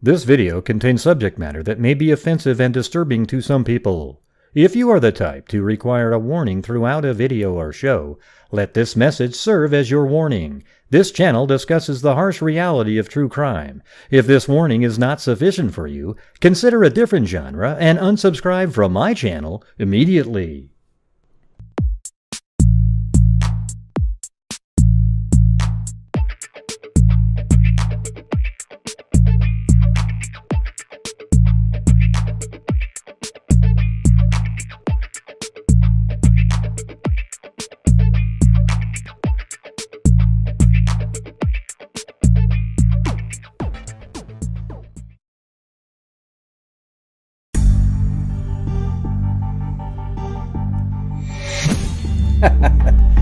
This video contains subject matter that may be offensive and disturbing to some people. If you are the type to require a warning throughout a video or show, let this message serve as your warning. This channel discusses the harsh reality of true crime. If this warning is not sufficient for you, consider a different genre and unsubscribe from my channel immediately.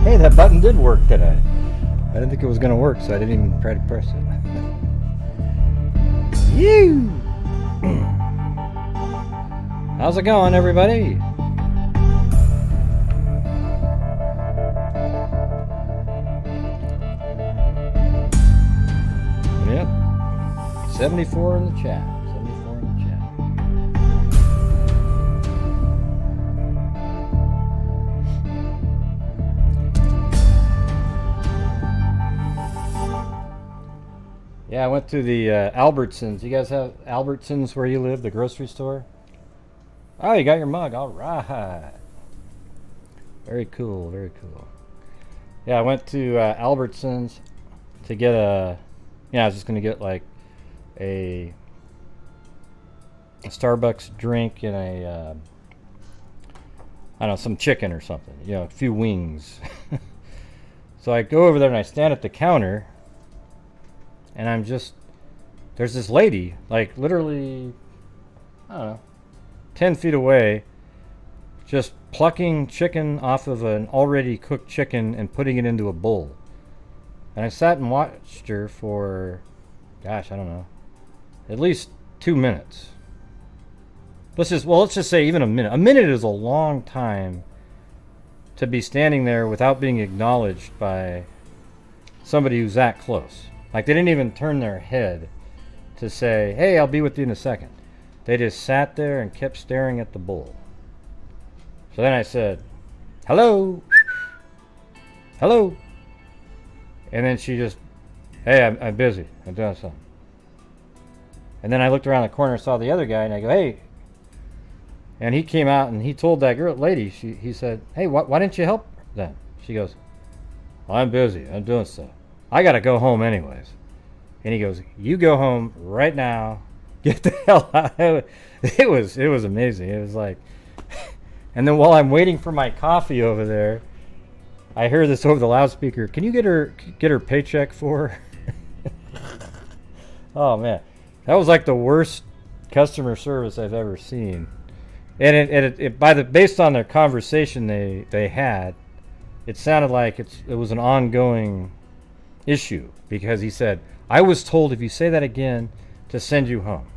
Hey, that button did work today. I didn't think it was going to work, so I didn't even try to press it. You. How's it going, everybody? Yep. 74 in the chat. 74 in the chat. Yeah, I went to the Albertsons. You guys have Albertsons where you live, the grocery store? Oh, you got your mug. All right. Very cool, very cool. Yeah, I went to Albertsons to get I was just going to get like a Starbucks drink and I don't know, some chicken or something. You know, a few wings. So I go over there and I stand at the counter. And there's this lady, like literally, I don't know, 10 feet away, just plucking chicken off of an already cooked chicken and putting it into a bowl. And I sat and watched her for, gosh, I don't know, at least 2 minutes. Let's just say even a minute. A minute is a long time to be standing there without being acknowledged by somebody who's that close. Like, they didn't even turn their head to say, hey, I'll be with you in a second. They just sat there and kept staring at the bowl. So then I said, hello? Hello? And then she just, hey, I'm busy. I'm doing something. And then I looked around the corner and saw the other guy, and I go, hey. And he came out, and he told that lady, he said, hey, why didn't you help them? She goes, well, I'm busy. I'm doing stuff. I gotta go home anyways. And he goes, you go home right now. Get the hell out. It was amazing. It was like, and then while I'm waiting for my coffee over there, I hear this over the loudspeaker. Can you get her paycheck for her? Oh man, that was like the worst customer service I've ever seen. And based on their conversation they had, it sounded like it was an ongoing issue, because he said, I was told if you say that again to send you home.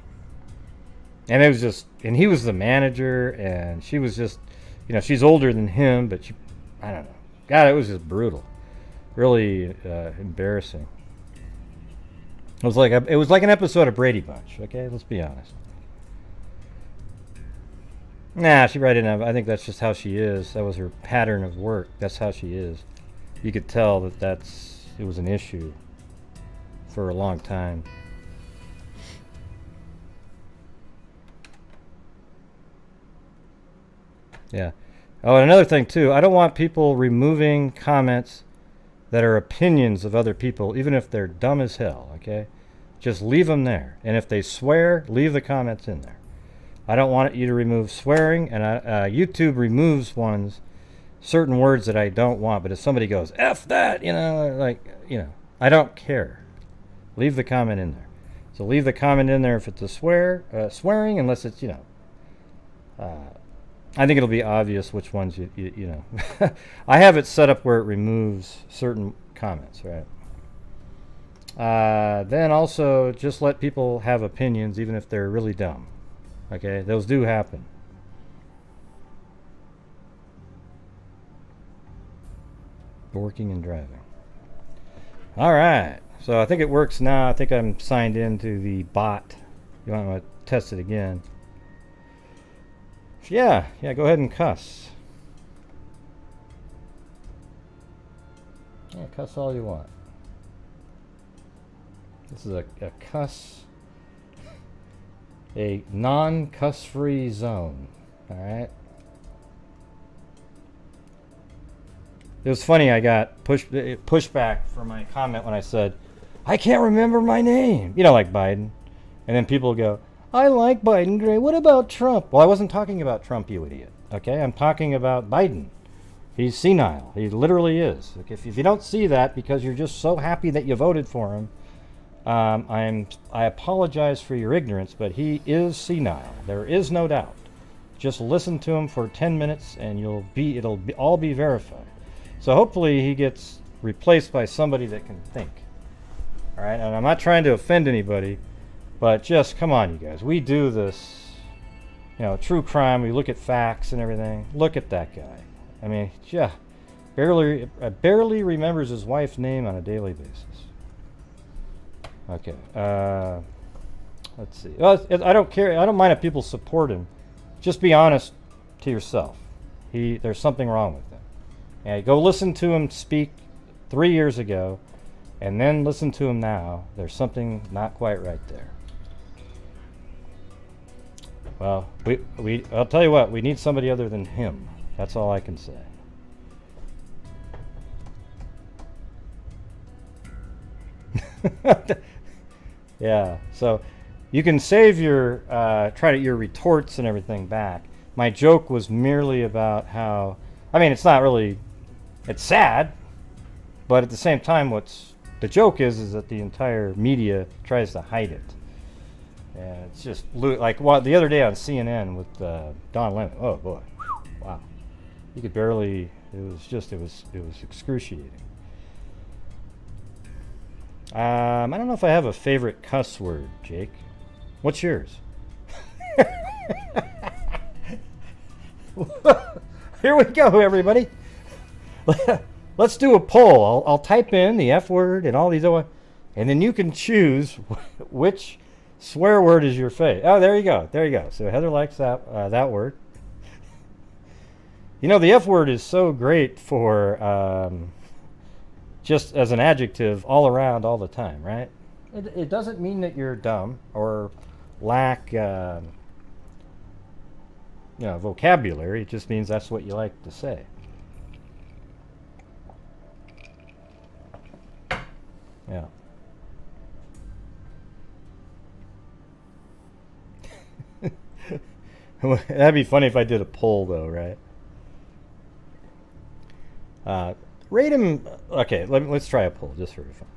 And it was just, and he was the manager, and she was just, you know, she's older than him, but I don't know. God, it was just brutal. Really embarrassing. It was like an episode of Brady Bunch, okay? Let's be honest. Nah, she probably didn't have, I think that's just how she is. That was her pattern of work. That's how she is. You could tell that it was an issue for a long time. Yeah. Oh, and another thing too, I don't want people removing comments that are opinions of other people, even if they're dumb as hell, okay? Just leave them there. And if they swear, leave the comments in there. I don't want you to remove swearing, and YouTube removes certain words that I don't want, but if somebody goes, F that, I don't care. Leave the comment in there. So leave the comment in there if it's a swearing, unless it's, I think it'll be obvious which ones you know. I have it set up where it removes certain comments, right? Then also just let people have opinions, even if they're really dumb. Okay, those do happen. Working and driving. All right, so I think it works now. I think I'm signed into the bot You might want to test it again. Yeah, go ahead and cuss. Yeah, cuss all you want. This is a cuss, a non-cuss free zone. Alright? It was funny, I got pushback for my comment when I said, I can't remember my name. You know, like Biden. And then people go, I like Biden, Gray. What about Trump? Well, I wasn't talking about Trump, you idiot. Okay? I'm talking about Biden. He's senile. He literally is. Okay? If you don't see that because you're just so happy that you voted for him, I apologize for your ignorance, but he is senile. There is no doubt. Just listen to him for 10 minutes and it'll all be verified. So hopefully he gets replaced by somebody that can think. All right? And I'm not trying to offend anybody, but just come on, you guys. We do this, you know, true crime. We look at facts and everything. Look at that guy. I mean, yeah, barely remembers his wife's name on a daily basis. Okay. Let's see. Well, I don't care. I don't mind if people support him. Just be honest to yourself. There's something wrong with him. And go listen to him speak 3 years ago, and then listen to him now. There's something not quite right there. Well, I'll tell you what. We need somebody other than him. That's all I can say. Yeah. So you can save your your retorts and everything back. My joke was merely about how. I mean, it's not really. It's sad, but at the same time, the joke is that the entire media tries to hide it. And it's just like the other day on CNN with Don Lemon. Oh boy, wow! You could barely. It was excruciating. I don't know if I have a favorite cuss word, Jake. What's yours? Here we go, everybody. Let's do a poll. I'll type in the F word and all these other, and then you can choose which swear word is your favorite. Oh, there you go. There you go. So Heather likes that word. You know, the F word is so great for just as an adjective all around all the time, right? It doesn't mean that you're dumb or lack vocabulary. It just means that's what you like to say. Yeah. That'd be funny if I did a poll, though, right? Rate him. Okay, let's try a poll just for fun.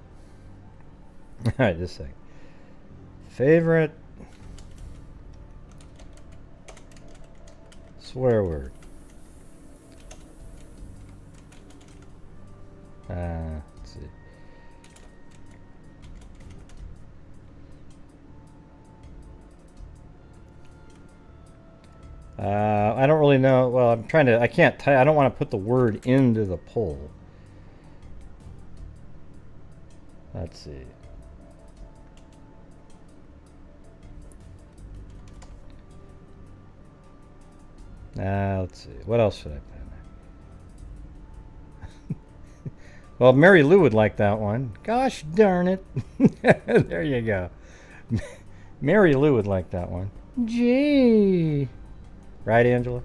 All right, just a second. Favorite swear word. Let's see. I don't really know. Well, I'm trying to. I can't. I don't want to put the word into the poll. Let's see. Let's see. What else should I put in there? Well, Mary Lou would like that one. Gosh darn it. There you go. Mary Lou would like that one. Gee. Right, Angela?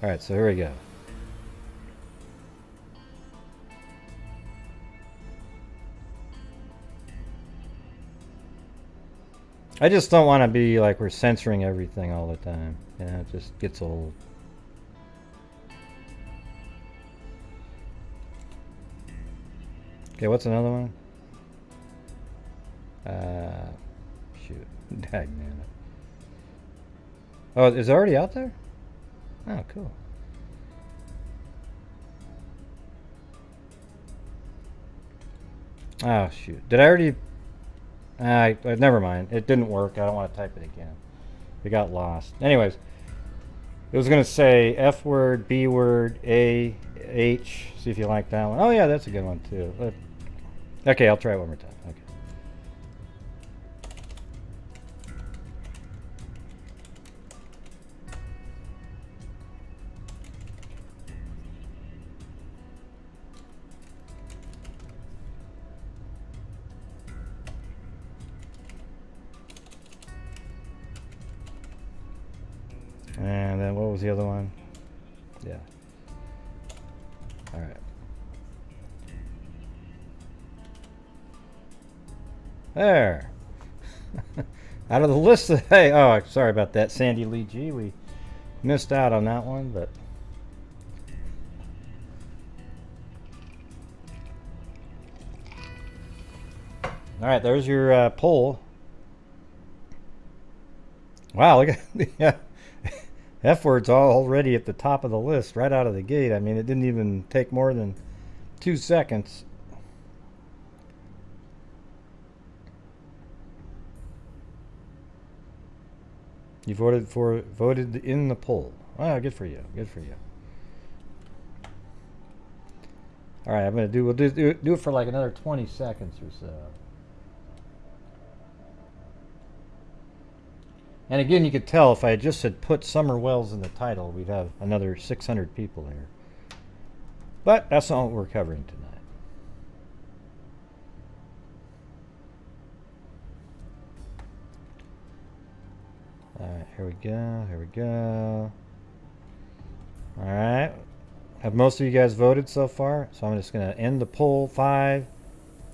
All right, so here we go. I just don't want to be like we're censoring everything all the time. You know, it just gets old. Okay, what's another one? Shoot. Dagnabbit. Oh, is it already out there? Oh, cool. Oh, shoot. Did I already... never mind. It didn't work. I don't want to type it again. It got lost. Anyways, it was going to say F word, B word, A, H. See if you like that one. Oh, yeah, that's a good one, too. Okay, I'll try it one more time. Okay. And then what was the other one? Yeah. All right. There. Out of the list today. Oh, sorry about that, Sandy Lee G. We missed out on that one, but all right, there's your poll. Wow, look at the F word's already at the top of the list right out of the gate. I mean, it didn't even take more than 2 seconds. You voted in the poll. Wow, good for you. Good for you. All right, we'll do it for like another 20 seconds or so. And again, you could tell if I just had put Summer Wells in the title, we'd have another 600 people here. But that's not what we're covering tonight. All right, here we go. Here we go. All right. Have most of you guys voted so far? So I'm just going to end the poll. 5,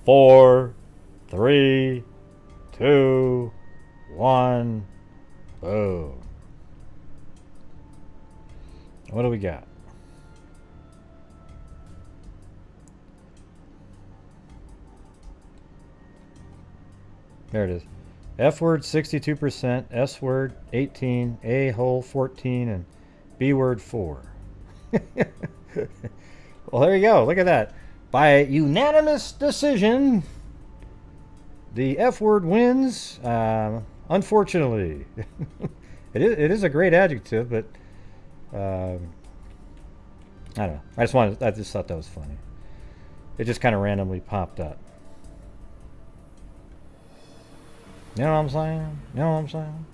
4, 3, 2, 1. Boom. What do we got? There it is. F word 62%, S word 18, A hole 14, and B word 4. Well, there you go. Look at that. By unanimous decision, the F word wins. Unfortunately. it is a great adjective, but I don't know. I just thought that was funny. It just kind of randomly popped up. You know what I'm saying? You know what I'm saying?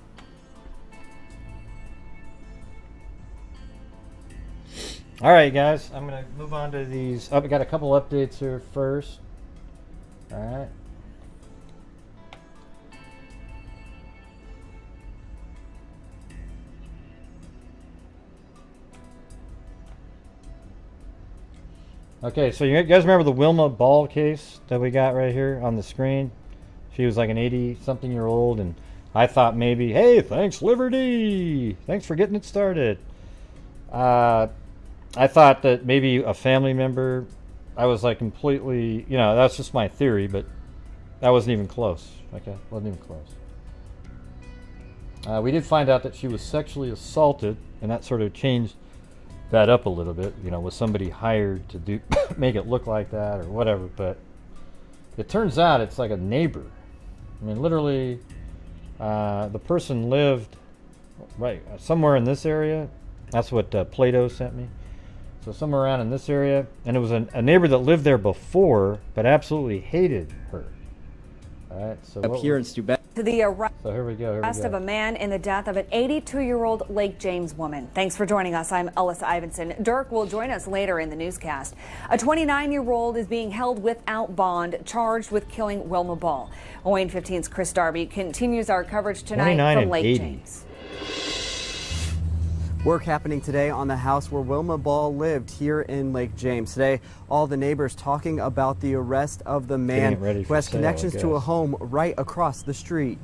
All right, guys. I'm going to move on to these. Oh, we got a couple updates here first. All right. Okay, so you guys remember the Wilma Ball case that we got right here on the screen? She was like an 80-something-year-old, and I thought maybe, hey, thanks, Liberty! Thanks for getting it started. I thought that maybe a family member, I was like completely, you know, that's just my theory, but that wasn't even close. Okay, wasn't even close. We did find out that she was sexually assaulted, and that sort of changed that up a little bit. You know, was somebody hired to do make it look like that or whatever? But it turns out it's like a neighbor. I mean, literally, the person lived right somewhere in this area. That's what Plato sent me. So somewhere around in this area, and it was a neighbor that lived there before, but absolutely hated her. All right, so appearance to bet. To the arrest here we go. Of a man in the death of an 82-year-old Lake James woman. Thanks for joining us. I'm Ellis Ivinson. Dirk will join us later in the newscast. A 29-year-old is being held without bond, charged with killing Wilma Ball. OAN 15's Chris Darby continues our coverage tonight from Lake James. Work happening today on the house where Wilma Ball lived here in Lake James. Today, all the neighbors talking about the arrest of the man who has connections to a home right across the street.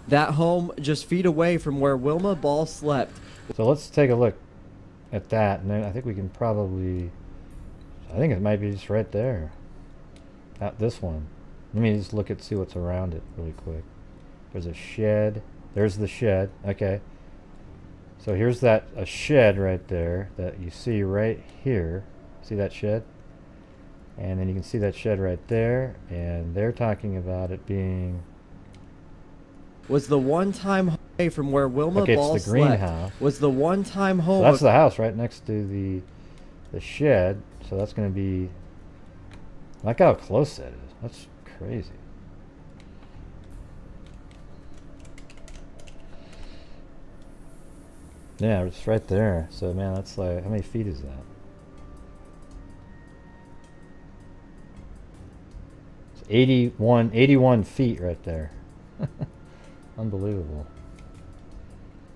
That home just feet away from where Wilma Ball slept. So let's take a look at that, and then I think we can probably, I think it might be just right there. Not this one. Let me just look at, see what's around it really quick. There's a shed. There's the shed. Okay. So here's a shed right there that you see right here. See that shed? And then you can see that shed right there. And they're talking about it being... Was the one-time home away from where Wilma Ball it's the greenhouse. Was the one-time home... So that's the house right next to the shed. So that's going to be... Look how close that is. That's crazy. Yeah, it's right there. So, man, that's like, how many feet is that? It's 81 feet right there. Unbelievable.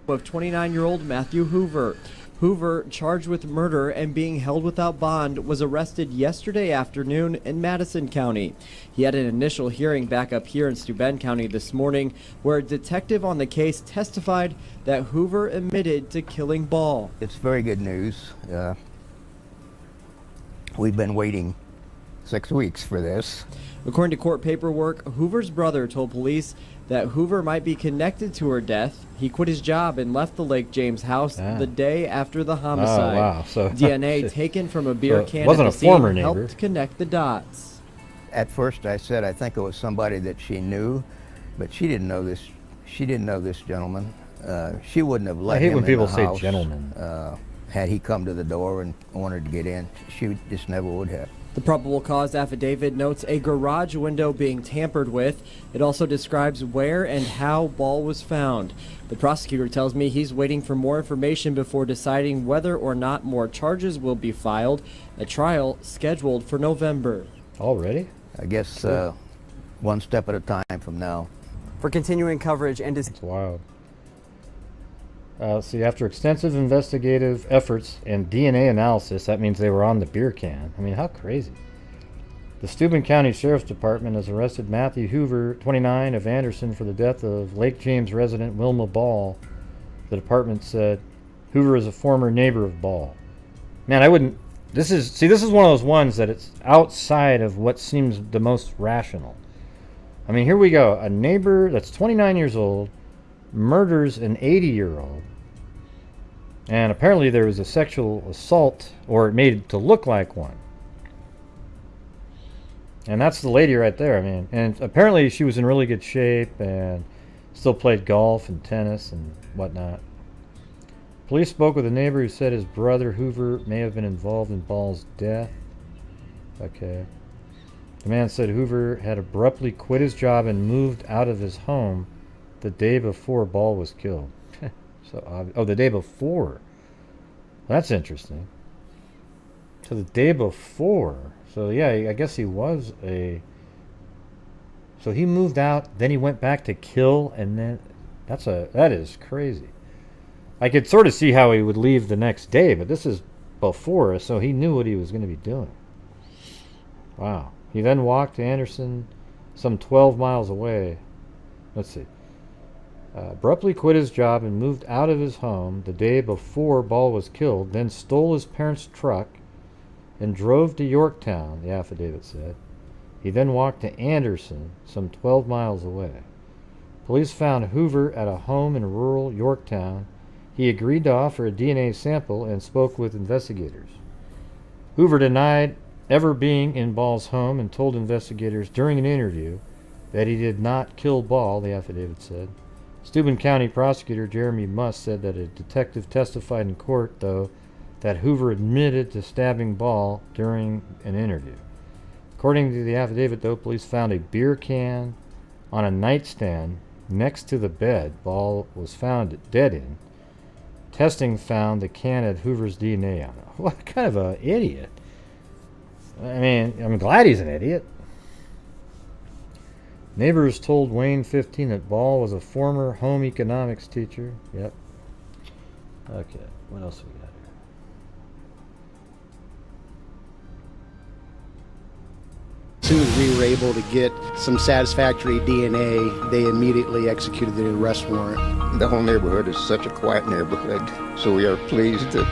Of 29-year-old Matthew Hoover. Hoover, charged with murder and being held without bond, was arrested yesterday afternoon in Madison County. He had an initial hearing back up here in Steuben County this morning, where a detective on the case testified that Hoover admitted to killing Ball. It's very good news. We've been waiting 6 weeks for this. According to court paperwork, Hoover's brother told police that Hoover might be connected to her death. He quit his job and left the Lake James house the day after the homicide. Oh, wow. So, DNA taken from a beer can wasn't at the a former scene neighbor. helped connect the dots. At first I said I think it was somebody that she knew, but she didn't know this. She didn't know this gentleman. She wouldn't have let him in the house. I hate when people say gentleman. Had he come to the door and wanted to get in, she just never would have. The probable cause affidavit notes a garage window being tampered with. It also describes where and how Ball was found. The prosecutor tells me he's waiting for more information before deciding whether or not more charges will be filed. A trial scheduled for November. Already? I guess one step at a time from now. For continuing coverage and It's wild. See, after extensive investigative efforts and DNA analysis, that means they were on the beer can. I mean, how crazy. The Steuben County Sheriff's Department has arrested Matthew Hoover, 29, of Anderson for the death of Lake James resident Wilma Ball. The department said Hoover is a former neighbor of Ball. Man, I wouldn't... This is one of those ones that it's outside of what seems the most rational. I mean, here we go. A neighbor that's 29 years old murders an 80-year-old, and apparently there was a sexual assault, or it made it to look like one. And that's the lady right there. I mean, and apparently she was in really good shape and still played golf and tennis and whatnot. Police spoke with a neighbor who said his brother Hoover may have been involved in Ball's death. Okay. The man said Hoover had abruptly quit his job and moved out of his home the day before Ball was killed. The day before. That's interesting. So the day before. So yeah, I guess he was a... So he moved out, then he went back to kill, and then... That is crazy. I could sort of see how he would leave the next day, but this is before, so he knew what he was going to be doing. Wow. He then walked to Anderson, some 12 miles away. Let's see. Abruptly quit his job and moved out of his home the day before Ball was killed, then stole his parents' truck and drove to Yorktown, the affidavit said. He then walked to Anderson, some 12 miles away. Police found Hoover at a home in rural Yorktown. He agreed to offer a DNA sample and spoke with investigators. Hoover denied ever being in Ball's home and told investigators during an interview that he did not kill Ball, the affidavit said. Steuben County Prosecutor Jeremy Musk said that a detective testified in court, though, that Hoover admitted to stabbing Ball during an interview. According to the affidavit, though, police found a beer can on a nightstand next to the bed Ball was found dead in. Testing found the can had Hoover's DNA on it. What kind of an idiot? I mean, I'm glad he's an idiot. Neighbors told Wayne 15 that Ball was a former home economics teacher. Yep. Okay, what else we got here? As soon as we were able to get some satisfactory DNA, they immediately executed the arrest warrant. The whole neighborhood is such a quiet neighborhood, so we are pleased that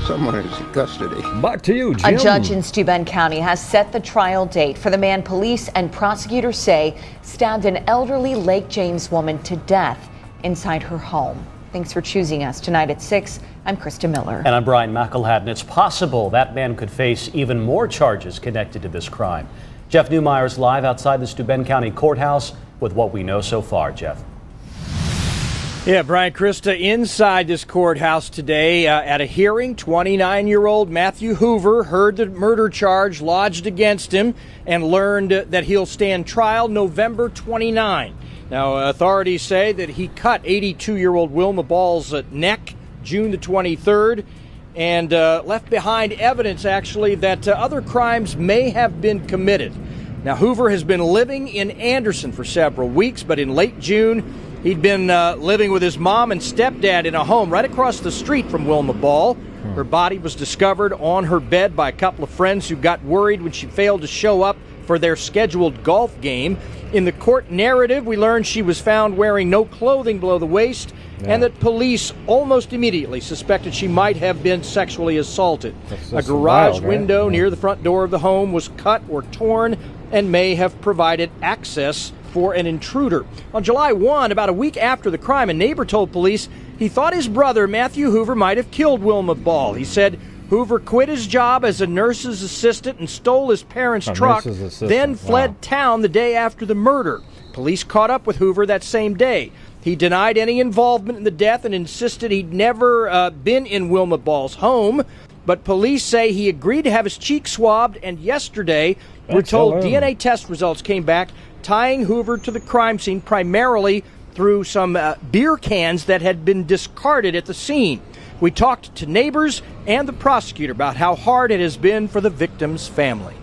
someone is in custody. Back to you, Jim. A judge in Steuben County has set the trial date for the man police and prosecutors say stabbed an elderly Lake James woman to death inside her home. Thanks for choosing us tonight at 6. I'm Krista Miller. And I'm Brian McElhatton. It's possible that man could face even more charges connected to this crime. Jeff Newmeyer's live outside the Steuben County Courthouse with what we know so far. Jeff. Yeah, Brian, Krista, inside this courthouse today at a hearing, 29-year-old Matthew Hoover heard the murder charge lodged against him and learned that he'll stand trial November 29. Now, authorities say that he cut 82-year-old Wilma Ball's neck June the 23rd and left behind evidence, actually, that other crimes may have been committed. Now, Hoover has been living in Anderson for several weeks, but in late June, he'd been living with his mom and stepdad in a home right across the street from Wilma Ball. Her body was discovered on her bed by a couple of friends who got worried when she failed to show up for their scheduled golf game. In the court narrative, we learned she was found wearing no clothing below the waist, and that police almost immediately suspected she might have been sexually assaulted. A garage window near the front door of the home was cut or torn and may have provided access for an intruder. On July 1, about a week after the crime, a neighbor told police he thought his brother, Matthew Hoover, might have killed Wilma Ball. He said Hoover quit his job as a nurse's assistant and stole his parents' truck, then fled town the day after the murder. Police caught up with Hoover that same day. He denied any involvement in the death and insisted he'd never been in Wilma Ball's home. But police say he agreed to have his cheek swabbed, and yesterday we're told DNA test results came back tying Hoover to the crime scene primarily through some beer cans that had been discarded at the scene. We talked to neighbors and the prosecutor about how hard it has been for the victim's family.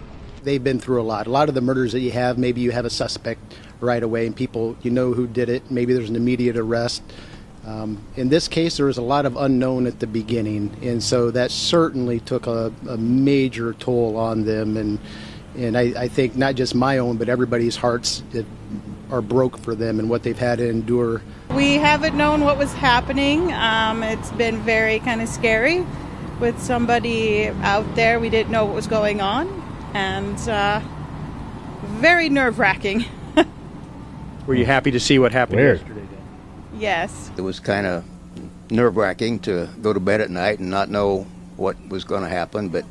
They've been through a lot. A lot of the murders that you have, maybe you have a suspect right away and people, you know who did it. Maybe there's an immediate arrest. In this case, there was a lot of unknown at the beginning, and so that certainly took a major toll on them. And I think not just my own, but everybody's hearts are broke for them and what they've had to endure. We haven't known what was happening. It's been very kind of scary with somebody out there. We didn't know what was going on, and very nerve-wracking. Were you happy to see what happened yesterday? Yes. It was kind of nerve-wracking to go to bed at night and not know what was going to happen, but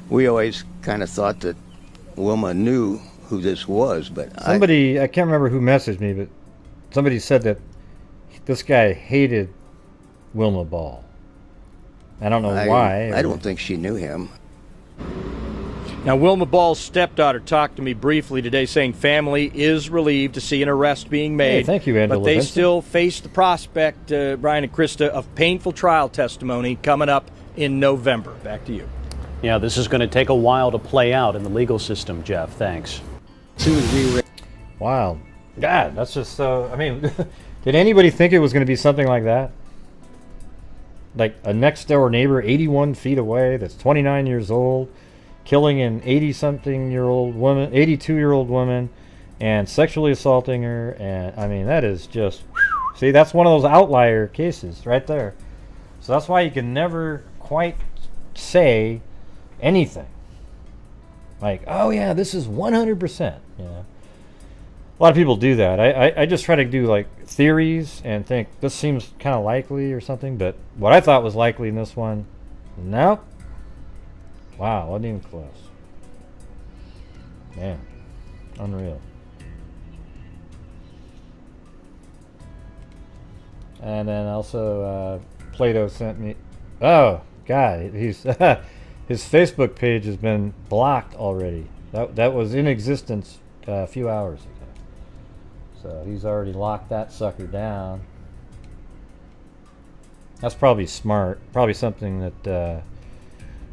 we always kind of thought that Wilma knew who this was. But somebody, I can't remember who messaged me, but somebody said that this guy hated Wilma Ball. I don't know why. I don't think she knew him. Now, Wilma Ball's stepdaughter talked to me briefly today, saying family is relieved to see an arrest being made. Hey, thank you, Angela. But they Vincent. still face the prospect, Brian and Krista, of painful trial testimony coming up in November. Back to you. Yeah, this is going to take a while to play out in the legal system, Jeff. Thanks. Wow. God, that's just so... I mean, did anybody think it was going to be something like that? Like a next-door neighbor 81 feet away that's 29 years old, killing an 80-something-year-old woman, 82-year-old woman, and sexually assaulting her. And, I mean, that is just... See, that's one of those outlier cases right there. So that's why you can never quite say anything. Like, oh, yeah, this is 100%. You know? A lot of people do that. I just try to do, like, theories and think this seems kind of likely or something. But what I thought was likely in this one, nope. Wow, wasn't even close. Man, unreal. And then also, Plato sent me... Oh, God, he's his Facebook page has been blocked already. That was in existence a few hours ago. So he's already locked that sucker down. That's probably smart. Probably something that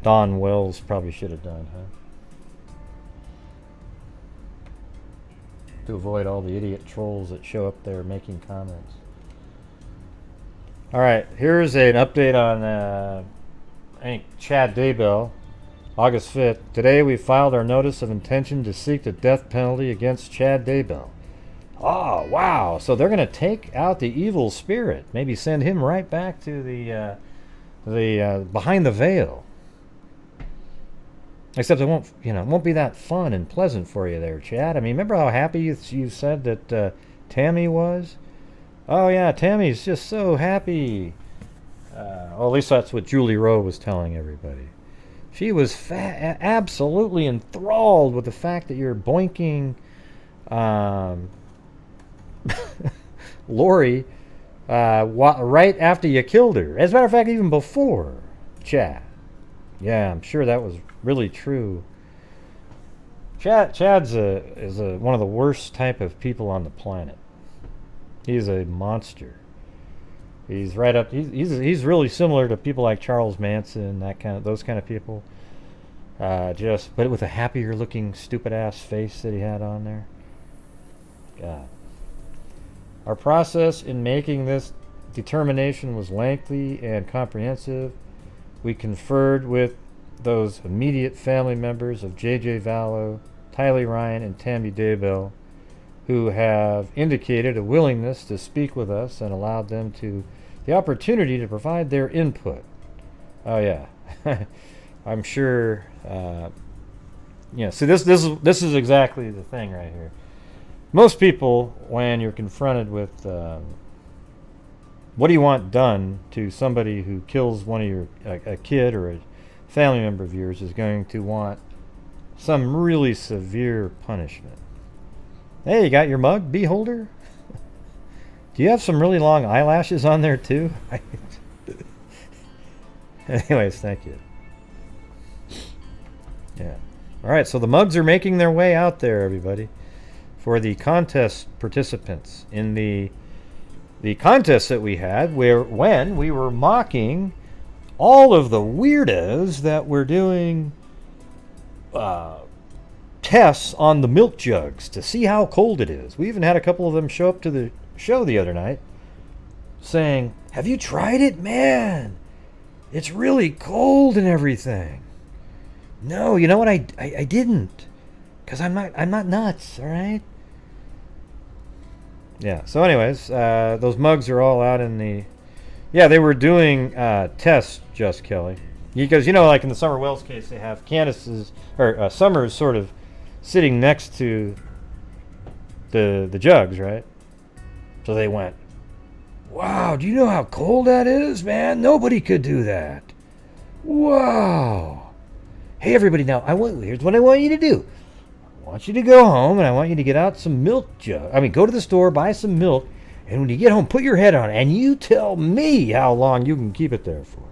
Don Wells probably should have done, huh? To avoid all the idiot trolls that show up there making comments. All right, here's an update on I think Chad Daybell, August 5th. Today we filed our notice of intention to seek the death penalty against Chad Daybell. Oh, wow. So they're going to take out the evil spirit. Maybe send him right back to the behind the veil. Except it won't be that fun and pleasant for you there, Chad. I mean, remember how happy you said that Tammy was? Oh, yeah, Tammy's just so happy. Well, at least that's what Julie Rowe was telling everybody. She was absolutely enthralled with the fact that you're boinking Lori right after you killed her. As a matter of fact, even before, Chad. Yeah, I'm sure that was really true. Chad's one of the worst type of people on the planet. He's a monster. He's right up. He's really similar to people like Charles Manson, those kind of people. But with a happier looking stupid ass face that he had on there. God. Our process in making this determination was lengthy and comprehensive. We conferred with those immediate family members of J.J. Vallow, Tylee Ryan, and Tammy Daybell, who have indicated a willingness to speak with us and allowed them the opportunity to provide their input. Oh yeah, I'm sure. See, this is exactly the thing right here. Most people, when you're confronted with what do you want done to somebody who kills one of a kid or a family member of yours, is going to want some really severe punishment. Hey, you got your mug, beholder? Do you have some really long eyelashes on there too? Anyways, thank you. Yeah. All right, so the mugs are making their way out there, everybody, for the contest participants in the contest that we had, when we were mocking all of the weirdos that were doing tests on the milk jugs to see how cold it is. We even had a couple of them show up to the show the other night saying, "Have you tried it? Man, it's really cold and everything." No, you know what? I didn't, because I'm not nuts. All right. Yeah. So, anyways, those mugs are all out in the. Yeah, they were doing tests, Just Kelly, because like in the Summer Wells case, they have Candace's or Summer's sort of sitting next to the jugs, right? So they went, "Wow, do you know how cold that is, man? Nobody could do that. Wow. Hey, everybody, now here's what I want you to do. I want you to go home, and I want you to get out some milk go to the store, buy some milk, and when you get home, put your head on it, and you tell me how long you can keep it there for."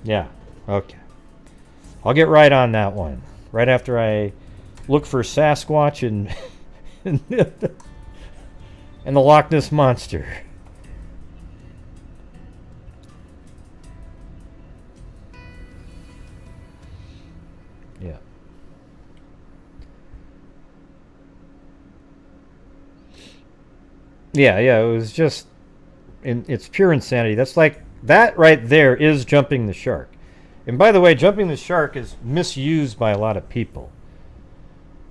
Yeah, okay. I'll get right on that one. Right after I look for Sasquatch and and the Loch Ness Monster. Yeah. Yeah, it was just, it's pure insanity. That's like, that right there is jumping the shark. And by the way, jumping the shark is misused by a lot of people.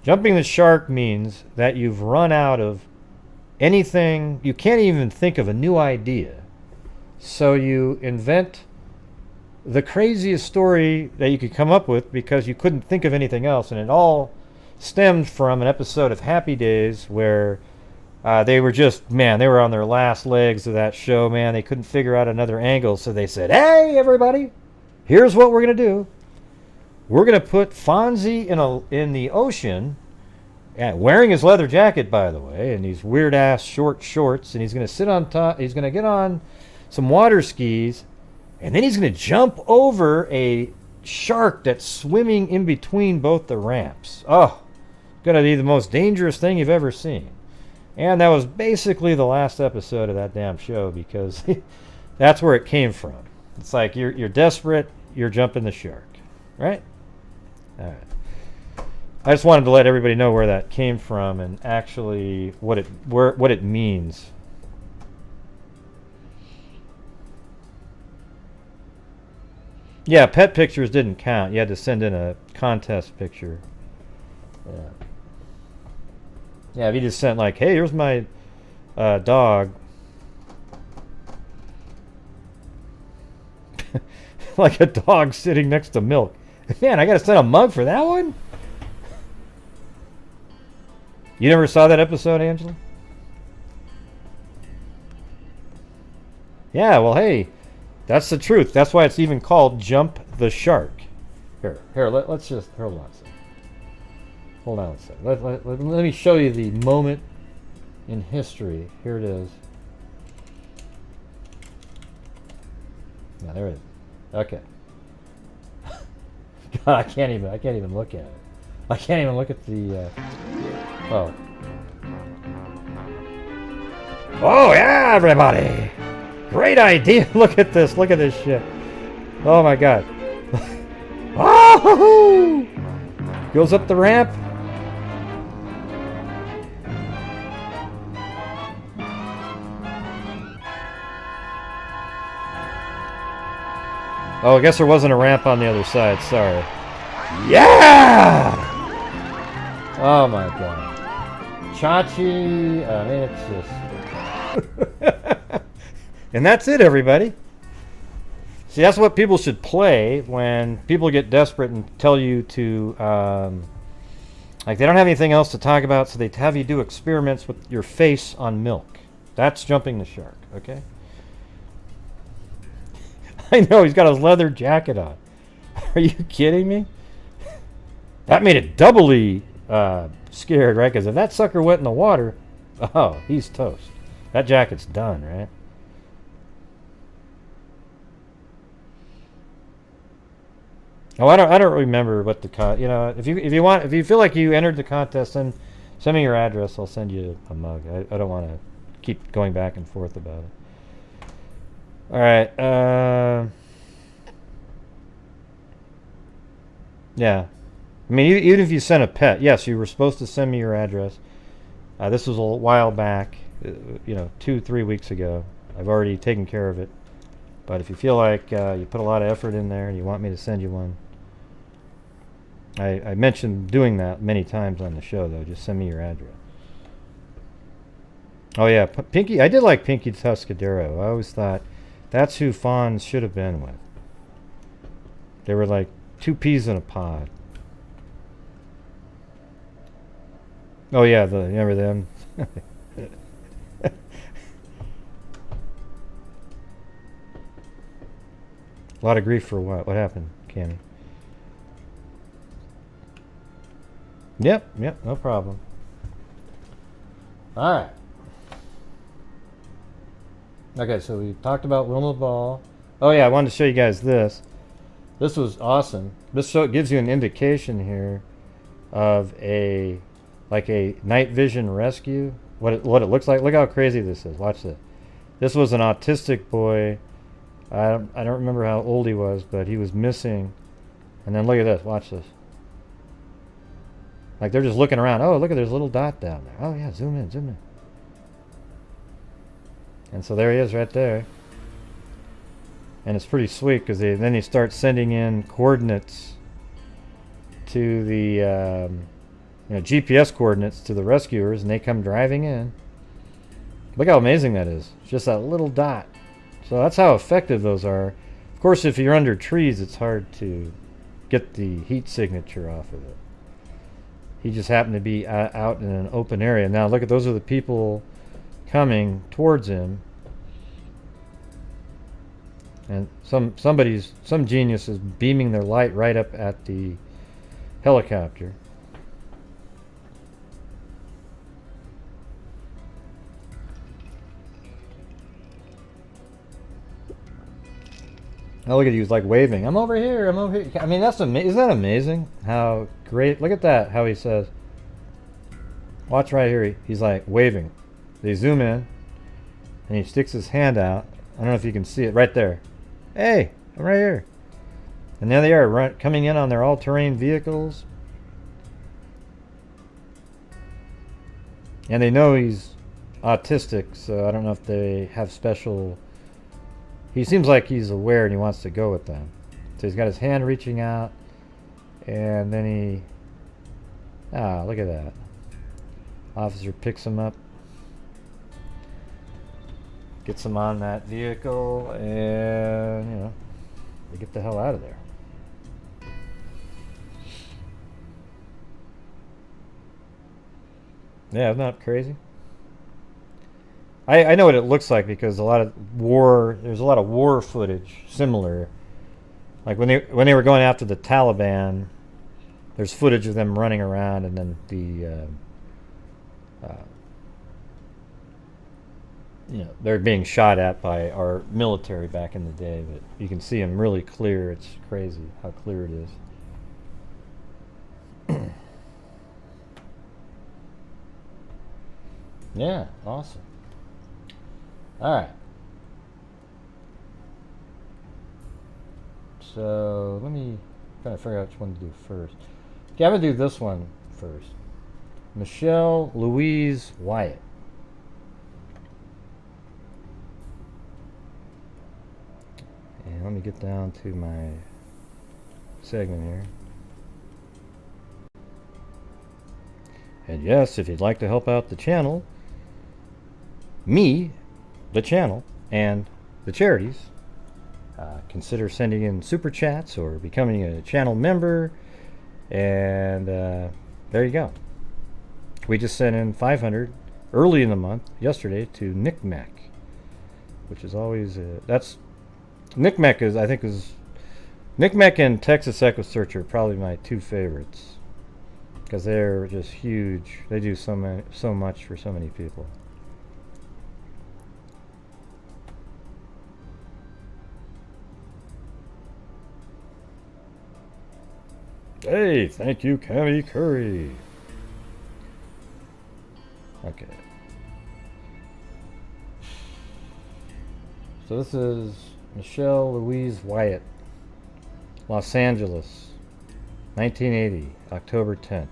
Jumping the shark means that you've run out of anything, you can't even think of a new idea. So you invent the craziest story that you could come up with because you couldn't think of anything else. And it all stemmed from an episode of Happy Days where they were they were on their last legs of that show, man. They couldn't figure out another angle. So they said, "Hey, everybody, here's what we're going to do. We're going to put Fonzie in the ocean, wearing his leather jacket, by the way, and these weird-ass short shorts, and he's going to sit on top. He's going to get on some water skis, and then he's going to jump over a shark that's swimming in between both the ramps. Oh, going to be the most dangerous thing you've ever seen." And that was basically the last episode of that damn show, because that's where it came from. It's like you're desperate, you're jumping the shark, right? All right. I just wanted to let everybody know where that came from and actually what it means. Yeah, pet pictures didn't count. You had to send in a contest picture. Yeah. Yeah, if you just sent like, "Hey, here's my dog." Like a dog sitting next to milk. Man, I gotta send a mug for that one? You never saw that episode, Angela? Yeah, well, hey, that's the truth. That's why it's even called Jump the Shark. Here, let's just, hold on a second. Hold on a second. Let me show you the moment in history. Here it is. Yeah, there it is. Okay. God, I can't even look at it. I can't even look at the. Oh. Oh yeah, everybody! Great idea. Look at this. Look at this shit. Oh my God. Oh! Goes up the ramp. Oh, I guess there wasn't a ramp on the other side. Sorry. Yeah! Oh my God. Chachi. I mean, it's just. And that's it, everybody. See, that's what people should play when people get desperate and tell you to, like, they don't have anything else to talk about, so they have you do experiments with your face on milk. That's jumping the shark, okay? I know, he's got his leather jacket on. Are you kidding me? That made it doubly scared, right? Because if that sucker went in the water, oh, he's toast. That jacket's done, right? Oh, I don't remember what the you know, if you feel like you entered the contest, then send me your address. I'll send you a mug. I don't want to keep going back and forth about it. All right. Yeah. I mean, even if you sent a pet, yes, you were supposed to send me your address. This was a while back, you know, 2-3 weeks ago. I've already taken care of it. But if you feel like you put a lot of effort in there and you want me to send you one, I mentioned doing that many times on the show, though. Just send me your address. Oh, yeah. Pinky. I did like Pinky Tuscadero. I always thought that's who fawns should have been with. They were like 2 peas in a pod. Oh, yeah. Remember them? A lot of grief for what? What happened, Cammy? Yep, no problem. Alright. Okay, so we talked about Wilma Ball. Oh yeah, I wanted to show you guys this. This was awesome. This gives you an indication here of a night vision rescue. What it looks like. Look how crazy this is. Watch this. This was an autistic boy. I don't remember how old he was, but he was missing. And then look at this. Watch this. Like they're just looking around. Oh, look at there's a little dot down there. Oh yeah, zoom in. And so there he is right there. And it's pretty sweet because then he starts sending in coordinates to the GPS coordinates to the rescuers, and they come driving in. Look how amazing that is. It's just that little dot. So that's how effective those are. Of course, if you're under trees, it's hard to get the heat signature off of it. He just happened to be out in an open area. Now look at those are the people coming towards him. And some genius is beaming their light right up at the helicopter. Oh, look at you, he's like waving. I'm over here. I mean, that's isn't that amazing? How great. Look at that, how he says. Watch right here. He's like waving. They zoom in, and he sticks his hand out. I don't know if you can see it right there. Hey, I'm right here. And there they are, coming in on their all-terrain vehicles. And they know he's autistic, so I don't know if they have special... He seems like he's aware and he wants to go with them. So he's got his hand reaching out, and then he... Ah, look at that. Officer picks him up, gets him on that vehicle, and, you know, they get the hell out of there. Yeah, isn't that crazy? I know what it looks like because there's a lot of war footage similar. Like when they were going after the Taliban, there's footage of them running around, and then you know, they're being shot at by our military back in the day, but you can see them really clear. It's crazy how clear it is. Yeah, awesome. All right. So let me try to figure out which one to do first. Okay, I'm gonna do this one first. Michelle Louise Wyatt. And let me get down to my segment here. And yes, if you'd like to help out the channel, me, the channel, and the charities, consider sending in super chats or becoming a channel member. And there you go. We just sent in 500 early in the month, yesterday, to Knickknack, which is always that's Knickknack is, I think, is Knickknack and Texas Echo Search are probably my two favorites because they're just huge. They do so much for so many people. Hey, thank you, Cammy Curry. Okay. So this is Michelle Louise Wyatt, Los Angeles, 1980, October 10th.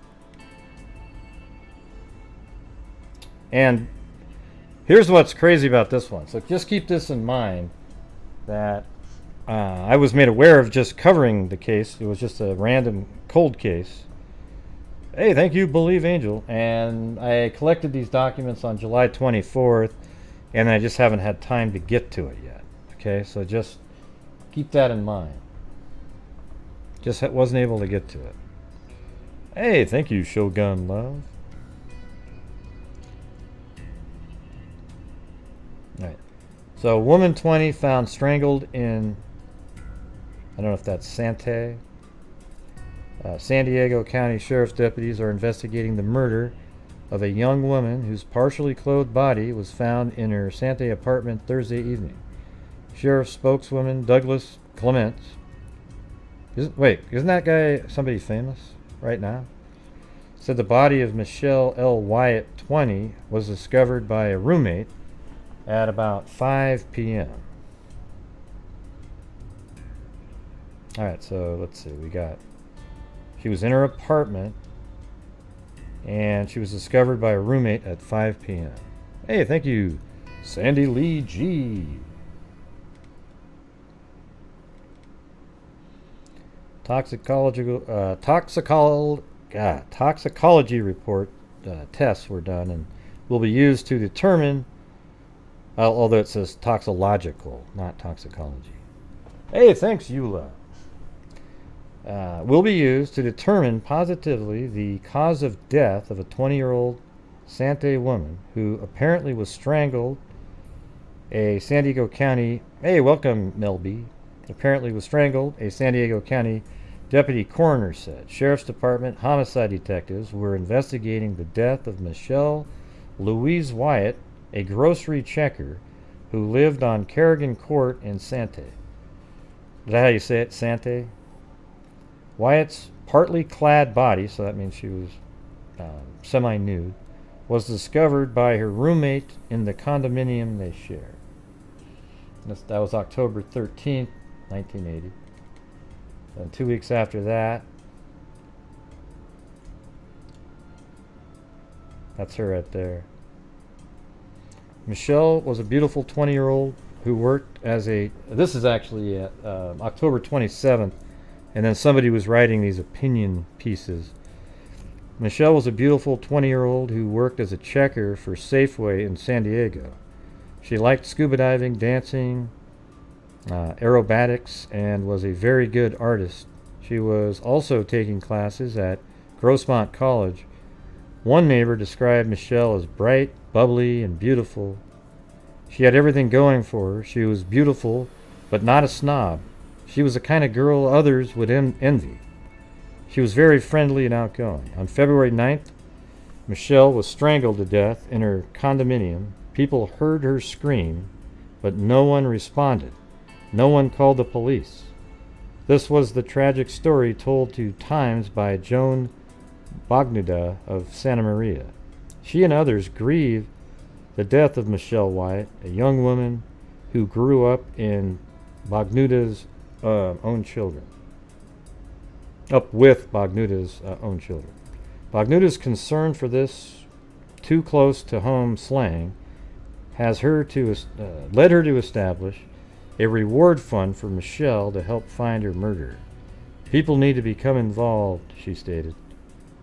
And here's what's crazy about this one. So just keep this in mind, that I was made aware of just covering the case. It was just a random cold case. Hey, thank you, Believe Angel. And I collected these documents on July 24th, and I just haven't had time to get to it yet. Okay, so just keep that in mind. Just wasn't able to get to it. Hey, thank you, Shogun Love. All right. So, woman 20 found strangled in, I don't know if that's Sante. San Diego County Sheriff's deputies are investigating the murder of a young woman whose partially clothed body was found in her Sante apartment Thursday evening. Sheriff spokeswoman Douglas Clements. Isn't that guy somebody famous right now? Said the body of Michelle L. Wyatt, 20, was discovered by a roommate at about 5 p.m. Alright, so let's see. She was in her apartment and she was discovered by a roommate at 5 p.m. Hey, thank you, Sandy Lee G. Toxicology report tests were done and will be used to determine, although it says toxicological, not toxicology. Hey, thanks, Eula. Will be used to determine positively the cause of death of a 20-year-old Sante woman who apparently was strangled. A San Diego County, hey, welcome, Mel B. Apparently was strangled, a San Diego County deputy coroner said. Sheriff's Department homicide detectives were investigating the death of Michelle Louise Wyatt, a grocery checker who lived on Kerrigan Court in Sante. Is that how you say it, Sante? Wyatt's partly clad body, so that means she was semi-nude, was discovered by her roommate in the condominium they shared. That was October 13th, 1980. And 2 weeks after that, that's her right there. Michelle was a beautiful 20-year-old who worked as a, this is actually at October 27th, and then somebody was writing these opinion pieces. Michelle was a beautiful 20-year-old who worked as a checker for Safeway in San Diego. She liked scuba diving, dancing, aerobatics, and was a very good artist. She was also taking classes at Grossmont College. One neighbor described Michelle as bright, bubbly, and beautiful. She had everything going for her. She was beautiful, but not a snob. She was the kind of girl others would envy. She was very friendly and outgoing. On February 9th, Michelle was strangled to death in her condominium People heard her scream, but no one responded. No one called the police. This was the tragic story told to Times by Joan Bognuda of Santa Maria. She and others grieve the death of Michelle Wyatt, a young woman who grew up in Bognuda's own children. Up with Bognuda's own children. Bognuda's concern for this too close to home slang has led her to establish a reward fund for Michelle to help find her murderer. People need to become involved, she stated.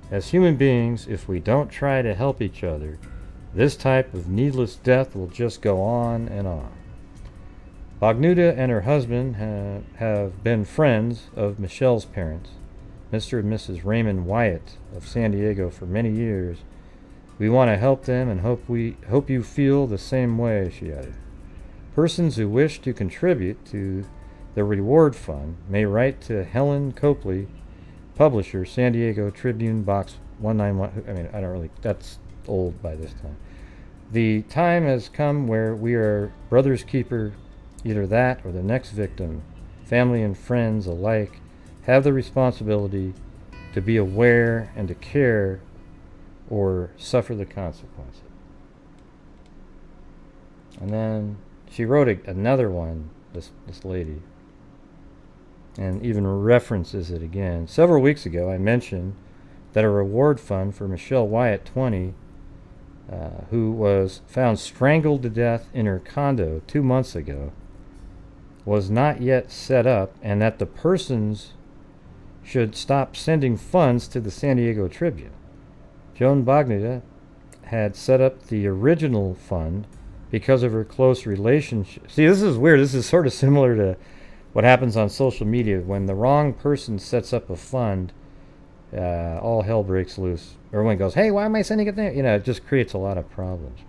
As human beings, if we don't try to help each other, this type of needless death will just go on and on. Bognuda and her husband have been friends of Michelle's parents, Mr. and Mrs. Raymond Wyatt of San Diego, for many years. We want to help them and hope you feel the same way, she added. Persons who wish to contribute to the reward fund may write to Helen Copley, publisher, San Diego Tribune, Box 191. That's old by this time. The time has come where we are brother's keeper. Either that or the next victim, family and friends alike, have the responsibility to be aware and to care or suffer the consequences. And then she wrote another one, this lady, and even references it again. Several weeks ago, I mentioned that a reward fund for Michelle Wyatt, 20, who was found strangled to death in her condo 2 months ago, was not yet set up, and that the persons should stop sending funds to the San Diego Tribune. Joan Bognuda had set up the original fund because of her close relationship. See, this is weird. This is sort of similar to what happens on social media. When the wrong person sets up a fund, all hell breaks loose. Everyone goes, hey, why am I sending it there? It just creates a lot of problems.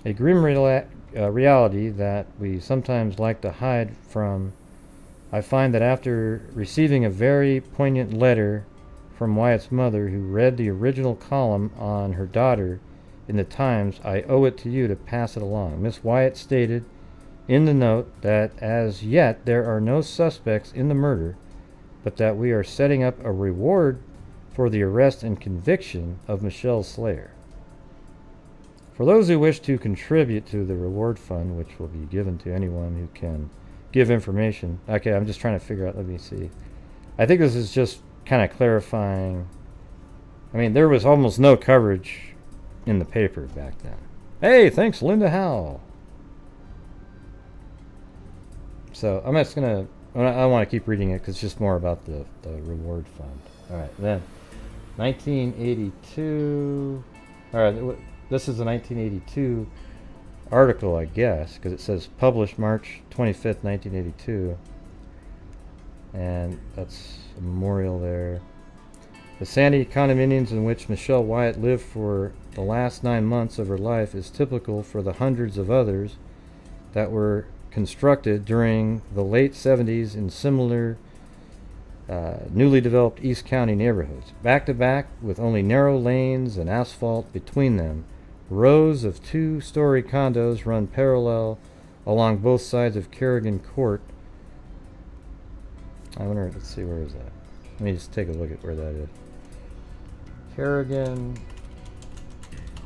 A grim reality that we sometimes like to hide from. I find that after receiving a very poignant letter from Wyatt's mother, who read the original column on her daughter in the Times, I owe it to you to pass it along. Miss Wyatt stated in the note that as yet there are no suspects in the murder, but that we are setting up a reward for the arrest and conviction of Michelle's slayer. For those who wish to contribute to the reward fund, which will be given to anyone who can give information. Okay, I'm just trying to figure out, let me see. I think this is just kind of clarifying. I mean, there was almost no coverage in the paper back then. Hey, thanks, Linda Howell. So I'm just going to, I want to keep reading it because it's just more about the reward fund. All right, then 1982. All right, this is a 1982 article, I guess, because it says published March 25th, 1982. And that's a memorial there. The Sandy condominiums in which Michelle Wyatt lived for the last 9 months of her life is typical for the hundreds of others that were constructed during the late 70s in similar newly developed East County neighborhoods. Back to back with only narrow lanes and asphalt between them, rows of 2-story condos run parallel along both sides of Kerrigan Court. I wonder, let's see, where is that? Let me just take a look at where that is. Kerrigan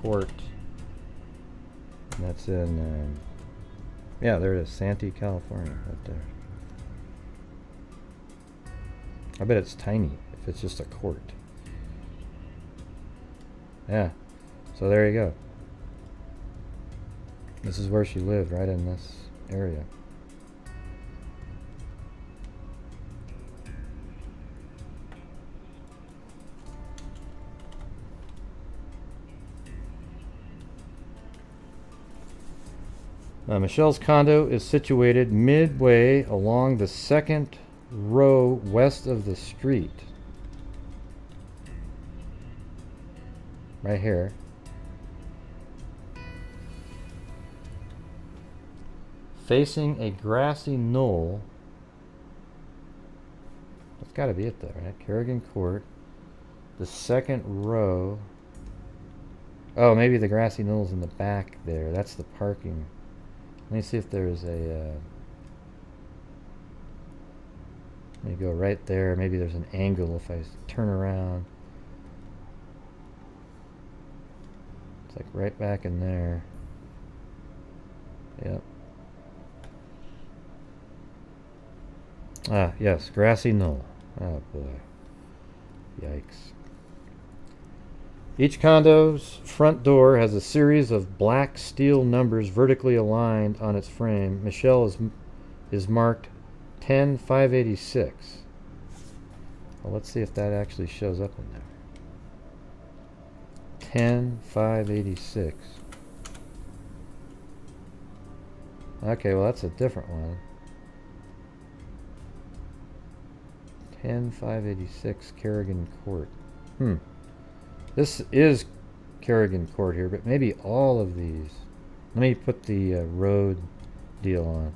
Court. And that's in, yeah, there it is, Santee, California, right there. I bet it's tiny if it's just a court. Yeah, so there you go. This is where she lived, right in this area. Michelle's condo is situated midway along the second row west of the street. Right here. Facing a grassy knoll. That's got to be it though, right? Kerrigan Court. The second row. Oh, maybe the grassy knoll's in the back there. That's the parking. Let me see if there's a... let me go right there. Maybe there's an angle if I turn around. It's like right back in there. Yep. Ah, yes, grassy knoll. Oh boy. Yikes. Each condo's front door has a series of black steel numbers vertically aligned on its frame. Michelle is marked 10586. Well, let's see if that actually shows up in there. 10586. Okay, well that's a different one. 10586 Kerrigan Court. This is Kerrigan Court here, but maybe all of these. Let me put the road deal on.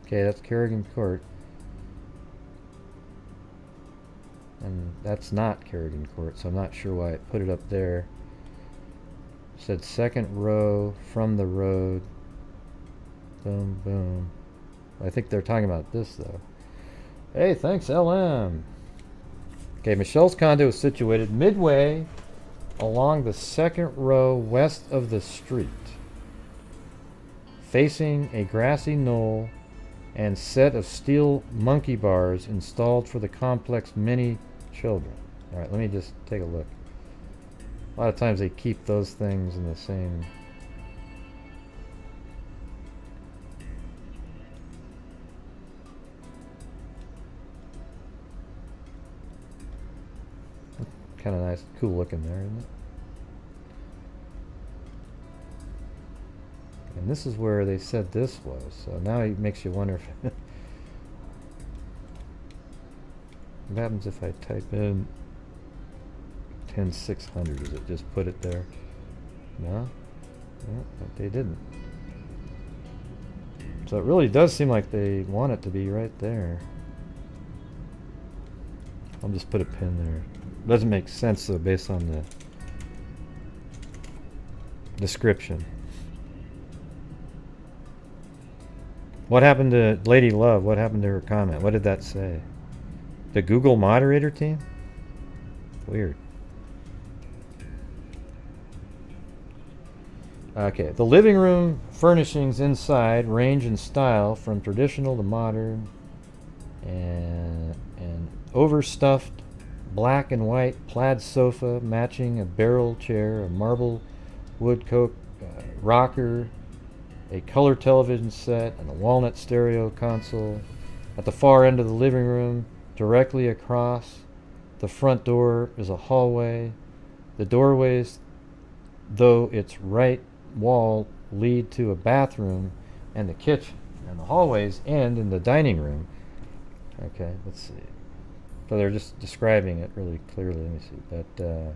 Okay, that's Kerrigan Court. And that's not Kerrigan Court, so I'm not sure why it put it up there. It said second row from the road. Boom, boom. I think they're talking about this, though. Hey, thanks, LM. Okay, Michelle's condo is situated midway along the second row west of the street, facing a grassy knoll and set of steel monkey bars installed for the complex many children. Alright, let me just take a look. A lot of times they keep those things in the same... Kind of nice, cool looking there, isn't it? And this is where they said this was, so now it makes you wonder if what happens if I type in 10600? Does it just put it there? No? No, but they didn't. So it really does seem like they want it to be right there. I'll just put a pin there. Doesn't make sense though based on the description. What happened to Lady Love? What happened to her comment? What did that say? The Google moderator team? Weird. Okay, the living room furnishings inside range in style from traditional to modern, and overstuffed black and white plaid sofa matching a barrel chair, a marble wood rocker, a color television set, and a walnut stereo console. At the far end of the living room, directly across the front door, is a hallway. The doorways, though its right wall, lead to a bathroom and the kitchen, and the hallways end in the dining room. Okay, let's see. So they're just describing it really clearly. Let me see. But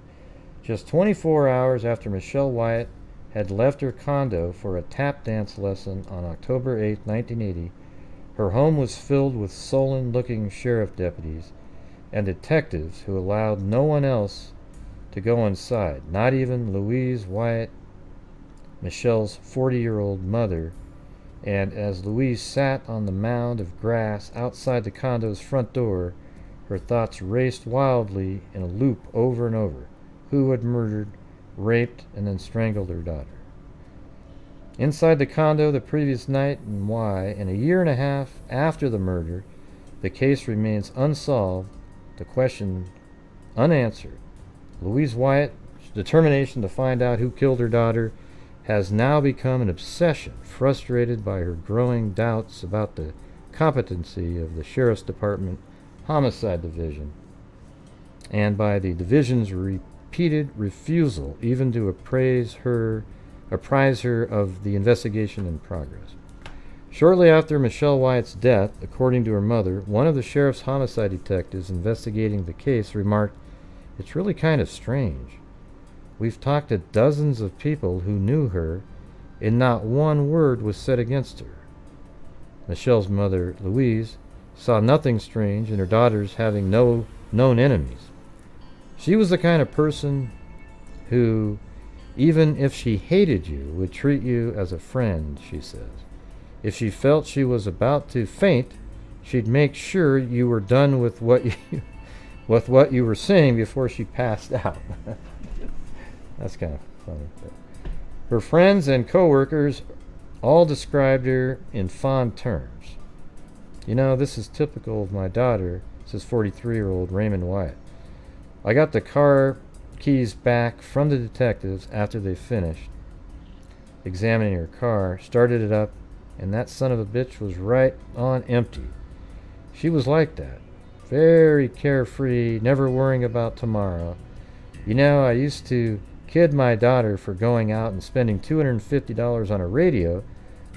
just 24 hours after Michelle Wyatt had left her condo for a tap dance lesson on October 8, 1980, her home was filled with sullen-looking sheriff deputies and detectives who allowed no one else to go inside, not even Louise Wyatt, Michelle's 40-year-old mother. And as Louise sat on the mound of grass outside the condo's front door, her thoughts raced wildly in a loop over and over. Who had murdered, raped, and then strangled her daughter? Inside the condo the previous night, and why? And a year and a half after the murder, the case remains unsolved, the question unanswered. Louise Wyatt's determination to find out who killed her daughter has now become an obsession, frustrated by her growing doubts about the competency of the Sheriff's Department Homicide Division, and by the division's repeated refusal even to apprise her of the investigation in progress. Shortly after Michelle Wyatt's death, according to her mother, one of the sheriff's homicide detectives investigating the case remarked, "It's really kind of strange. We've talked to dozens of people who knew her, and not one word was said against her." Michelle's mother, Louise, saw nothing strange in her daughters having no known enemies. She was the kind of person who, even if she hated you, would treat you as a friend, she says. If she felt she was about to faint, she'd make sure you were done with what you were saying before she passed out. That's kind of funny. Her friends and coworkers all described her in fond terms. You know, this is typical of my daughter, says 43-year-old Raymond Wyatt. I got the car keys back from the detectives after they finished examining her car, started it up, and that son of a bitch was right on empty. She was like that. Very carefree, never worrying about tomorrow. You know, I used to kid my daughter for going out and spending $250 on a radio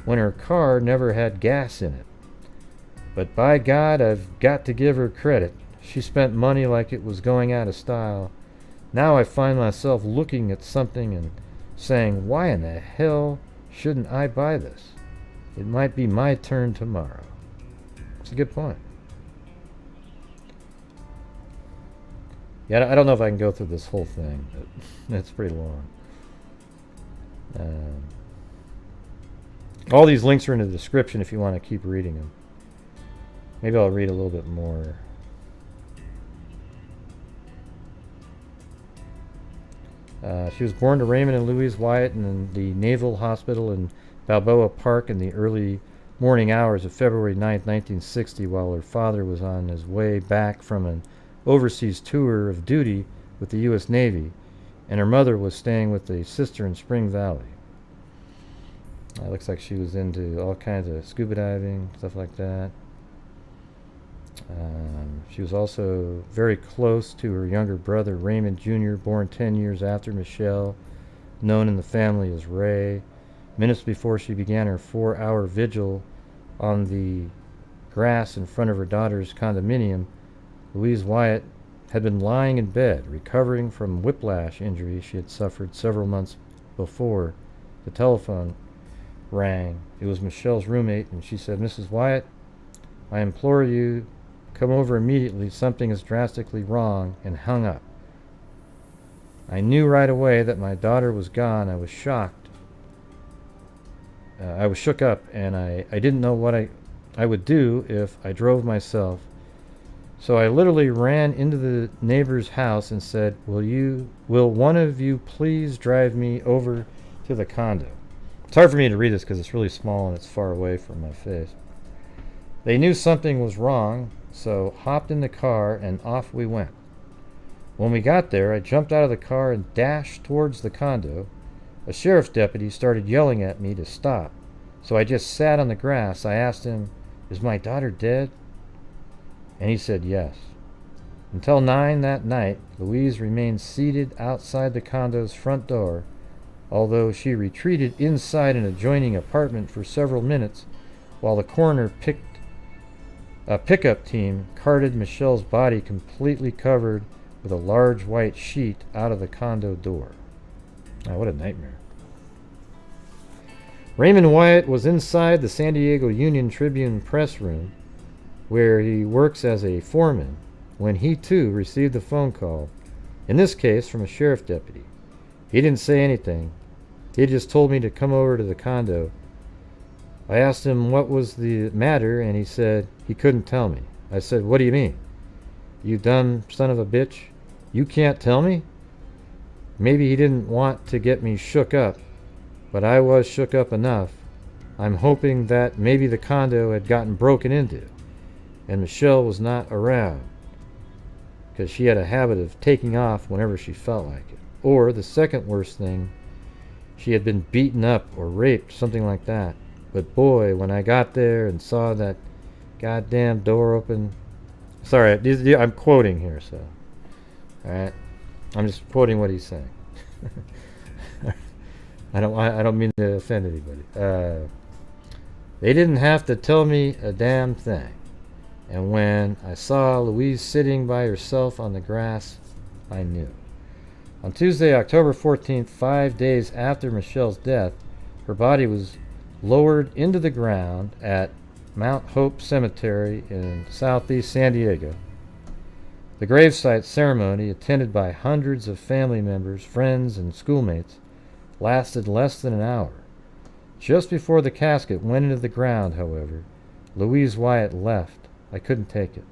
when her car never had gas in it. But by God, I've got to give her credit. She spent money like it was going out of style. Now I find myself looking at something and saying, why in the hell shouldn't I buy this? It might be my turn tomorrow. It's a good point. Yeah, I don't know if I can go through this whole thing, but it's pretty long. All these links are in the description if you want to keep reading them. Maybe I'll read a little bit more. She was born to Raymond and Louise Wyatt in the Naval Hospital in Balboa Park in the early morning hours of February 9th, 1960, while her father was on his way back from an overseas tour of duty with the U.S. Navy, and her mother was staying with a sister in Spring Valley. It looks like she was into all kinds of scuba diving, stuff like that. She was also very close to her younger brother, Raymond Jr., born 10 years after Michelle, known in the family as Ray. Minutes before she began her 4-hour vigil on the grass in front of her daughter's condominium, Louise Wyatt had been lying in bed, recovering from whiplash injury she had suffered several months before. The telephone rang. It was Michelle's roommate, and she said, Mrs. Wyatt, I implore you, come over immediately. Something is drastically wrong, and hung up. I knew right away that my daughter was gone. I was shocked. I was shook up, and I didn't know what I would do if I drove myself. So I literally ran into the neighbor's house and said, will one of you please drive me over to the condo? It's hard for me to read this because it's really small and it's far away from my face. They knew something was wrong, so hopped in the car and off we went. When we got there, I jumped out of the car and dashed towards the condo. A sheriff's deputy started yelling at me to stop, so I just sat on the grass. I asked him, is my daughter dead? And he said yes. Until 9 that night, Louise remained seated outside the condo's front door, although she retreated inside an adjoining apartment for several minutes while the coroner pickup team carted Michelle's body completely covered with a large white sheet out of the condo door. What a nightmare. Raymond Wyatt was inside the San Diego Union Tribune press room, where he works as a foreman, when he too received a phone call, in this case from a sheriff deputy. He didn't say anything. He just told me to come over to the condo. I asked him what was the matter, and he said he couldn't tell me. I said, what do you mean? You dumb son of a bitch? You can't tell me? Maybe he didn't want to get me shook up, but I was shook up enough. I'm hoping that maybe the condo had gotten broken into, and Michelle was not around, because she had a habit of taking off whenever she felt like it. Or, the second worst thing, she had been beaten up or raped, something like that. But boy, when I got there and saw that goddamn door open... Sorry, I'm quoting here, so... Alright? I'm just quoting what he's saying. I don't mean to offend anybody. They didn't have to tell me a damn thing. And when I saw Louise sitting by herself on the grass, I knew. On Tuesday, October 14th, 5 days after Michelle's death, her body was lowered into the ground at Mount Hope Cemetery in southeast San Diego. The gravesite ceremony, attended by hundreds of family members, friends, and schoolmates, lasted less than an hour. Just before the casket went into the ground, however, Louise Wyatt left. I couldn't take it.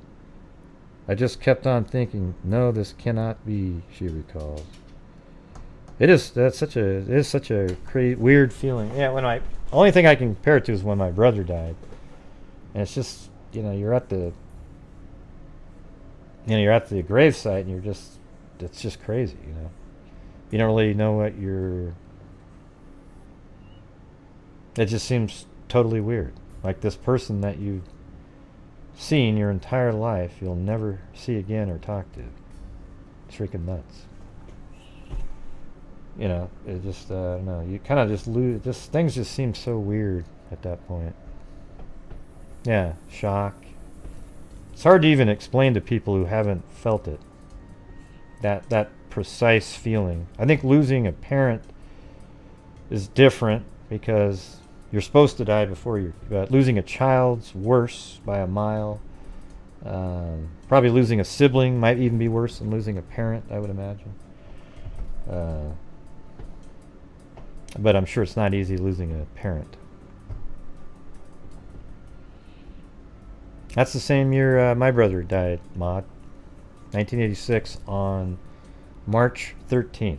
I just kept on thinking, no, this cannot be, she recalls. It is such a weird feeling. Yeah, only thing I can compare it to is when my brother died. And it's just, you're at the gravesite and it's just crazy, You don't really know what it just seems totally weird. Like this person that you've seen your entire life, you'll never see again or talk to. It's freaking nuts. It just, no, you kind of just lose, things just seem so weird at that point. Yeah, shock. It's hard to even explain to people who haven't felt it. That precise feeling. I think losing a parent is different because you're supposed to die before losing a child's worse by a mile. Probably losing a sibling might even be worse than losing a parent, I would imagine. But I'm sure it's not easy losing a parent. That's the same year my brother died, Maud. 1986 on March 13th.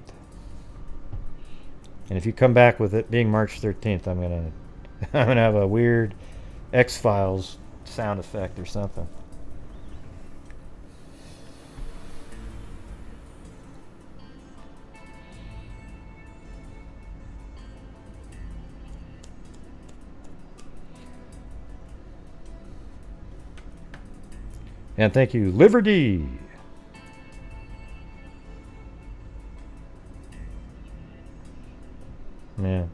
And if you come back with it being March 13th, I'm gonna have a weird X-Files sound effect or something. And thank you, Liberty. Yeah.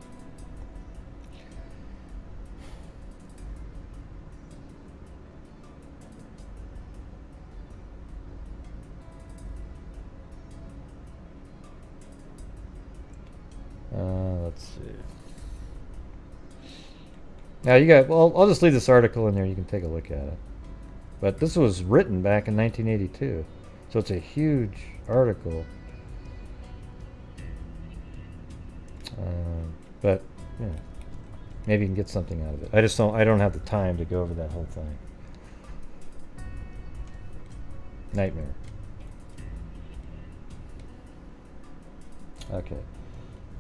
Let's see. Now I'll just leave this article in there. You can take a look at it. But this was written back in 1982, so it's a huge article. But yeah, maybe you can get something out of it. I don't have the time to go over that whole thing. Nightmare. Okay,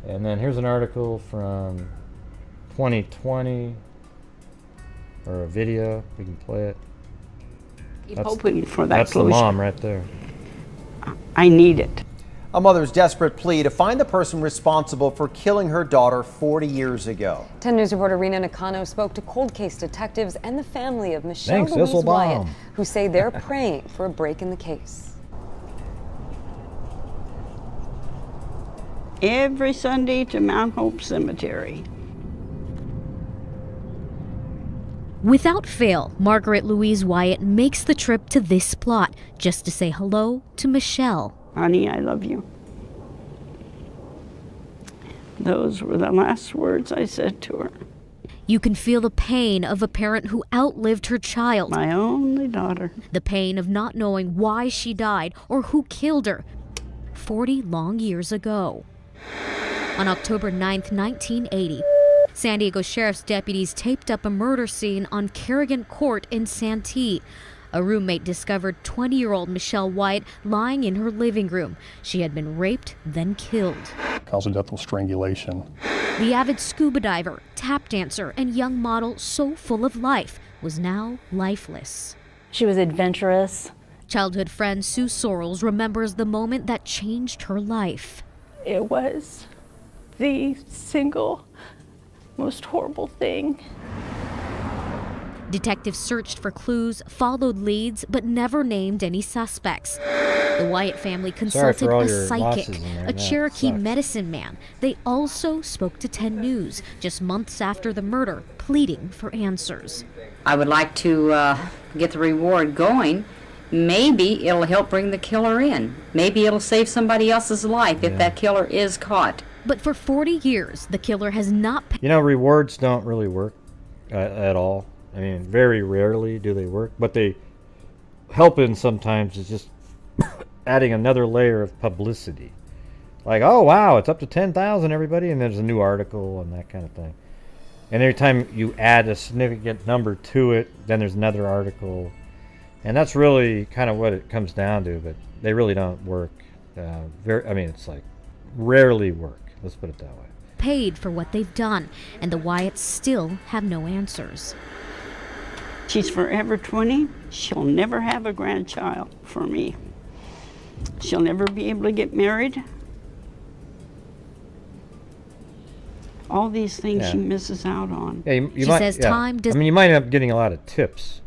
and then here's an article from 2020, or a video. We can play it. Keep hoping for that That's closure. the mom right there. I need it. A mother's desperate plea to find the person responsible for killing her daughter 40 years ago. 10 News reporter Rena Nakano spoke to cold case detectives and the family of Michelle Louise Wyatt, who say they're praying for a break in the case. Every Sunday to Mount Hope Cemetery. Without fail, Margaret Louise Wyatt makes the trip to this spot just to say hello to Michelle. Honey, I love you. Those were the last words I said to her. You can feel the pain of a parent who outlived her child. My only daughter. The pain of not knowing why she died or who killed her 40 long years ago. On October 9th, 1980, San Diego Sheriff's deputies taped up a murder scene on Kerrigan Court in Santee. A roommate discovered 20-year-old Michelle Wyatt lying in her living room. She had been raped, then killed. Cause of death was strangulation. The avid scuba diver, tap dancer, and young model so full of life was now lifeless. She was adventurous. Childhood friend Sue Sorrells remembers the moment that changed her life. It was the single most horrible thing. Detectives searched for clues, followed leads, but never named any suspects. The Wyatt family consulted a psychic, a Cherokee medicine man. They also spoke to 10 News just months after the murder, pleading for answers. I would like to get the reward going. Maybe it'll help bring the killer in. Maybe it'll save somebody else's life if that killer is caught. But for 40 years, the killer has not... rewards don't really work at all. I mean, very rarely do they work, but they help in sometimes. It's just adding another layer of publicity. Like, oh wow, it's up to 10,000, everybody, and there's a new article and that kind of thing. And every time you add a significant number to it, then there's another article. And that's really kind of what it comes down to, but they really don't work. It's like rarely work. Let's put it that way. Paid for what they've done, and the Wyatts still have no answers. She's forever 20. She'll never have a grandchild for me. She'll never be able to get married. All these things she misses out on. Yeah, you might, time does. I mean, you might end up getting a lot of tips,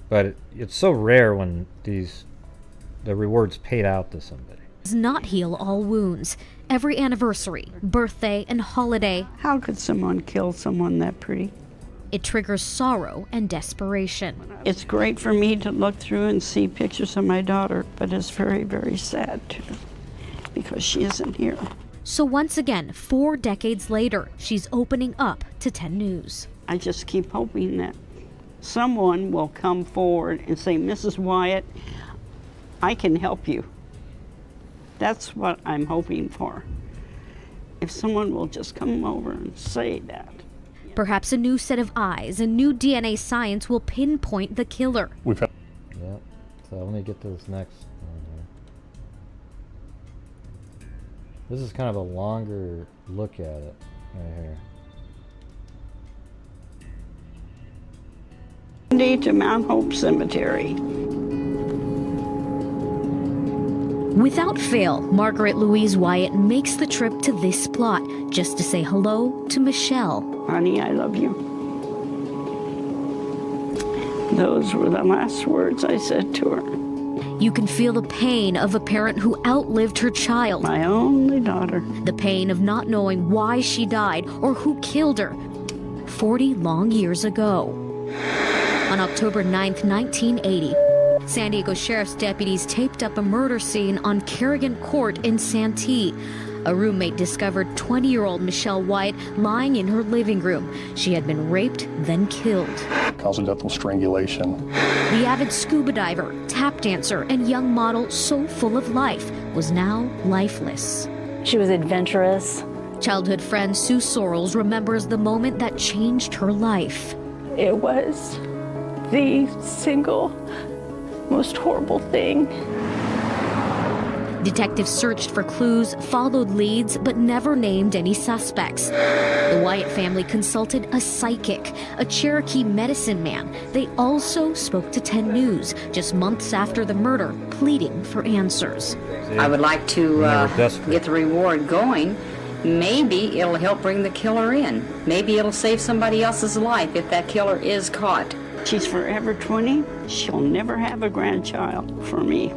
but it's so rare when the reward's paid out to somebody. Does not heal all wounds. Every anniversary, birthday, and holiday. How could someone kill someone that pretty? It triggers sorrow and desperation. It's great for me to look through and see pictures of my daughter, but it's very, very sad too, because she isn't here. So once again, 4 decades later, she's opening up to 10 News. I just keep hoping that someone will come forward and say, Mrs. Wyatt, I can help you. That's what I'm hoping for. If someone will just come over and say that. Perhaps a new set of eyes, a new DNA science will pinpoint the killer. Yep. So let me get to this next one here. This is kind of a longer look at it right here. Monday to Mount Hope Cemetery. Without fail, Margaret Louise Wyatt makes the trip to this spot just to say hello to Michelle. Honey, I love you. Those were the last words I said to her. You can feel the pain of a parent who outlived her child. My only daughter. The pain of not knowing why she died or who killed her 40 long years ago. On October 9th, 1980, San Diego Sheriff's deputies taped up a murder scene on Kerrigan Court in Santee. A roommate discovered 20-year-old Michelle Wyatt lying in her living room. She had been raped, then killed. Cause of death was strangulation. The avid scuba diver, tap dancer, and young model so full of life was now lifeless. She was adventurous. Childhood friend Sue Sorrells remembers the moment that changed her life. It was the single most horrible thing. Detectives searched for clues, followed leads, but never named any suspects. The Wyatt family consulted a psychic, a Cherokee medicine man. They also spoke to 10 News just months after the murder, pleading for answers. I would like to get the reward going. Maybe it'll help bring the killer in. Maybe it'll save somebody else's life if that killer is caught. She's forever 20. She'll never have a grandchild for me.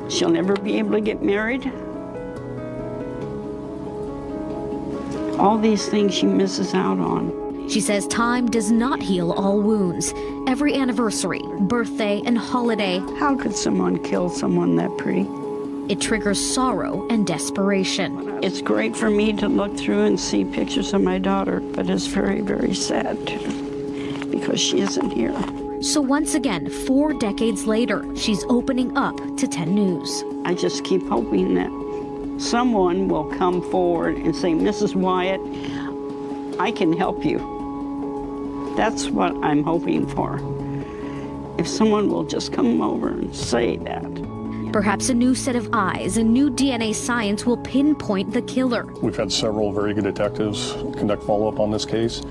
She'll never be able to get married. All these things she misses out on. She says time does not heal all wounds. Every anniversary, birthday, and holiday. How could someone kill someone that pretty? It triggers sorrow and desperation. It's great for me to look through and see pictures of my daughter, but it's very, very sad too, because she isn't here. So once again, 4 decades later, she's opening up to 10 News. I just keep hoping that someone will come forward and say, Mrs. Wyatt, I can help you. That's what I'm hoping for. If someone will just come over and say that. Perhaps a new set of eyes, a new DNA science will pinpoint the killer. We've had several very good detectives conduct follow-up on this case.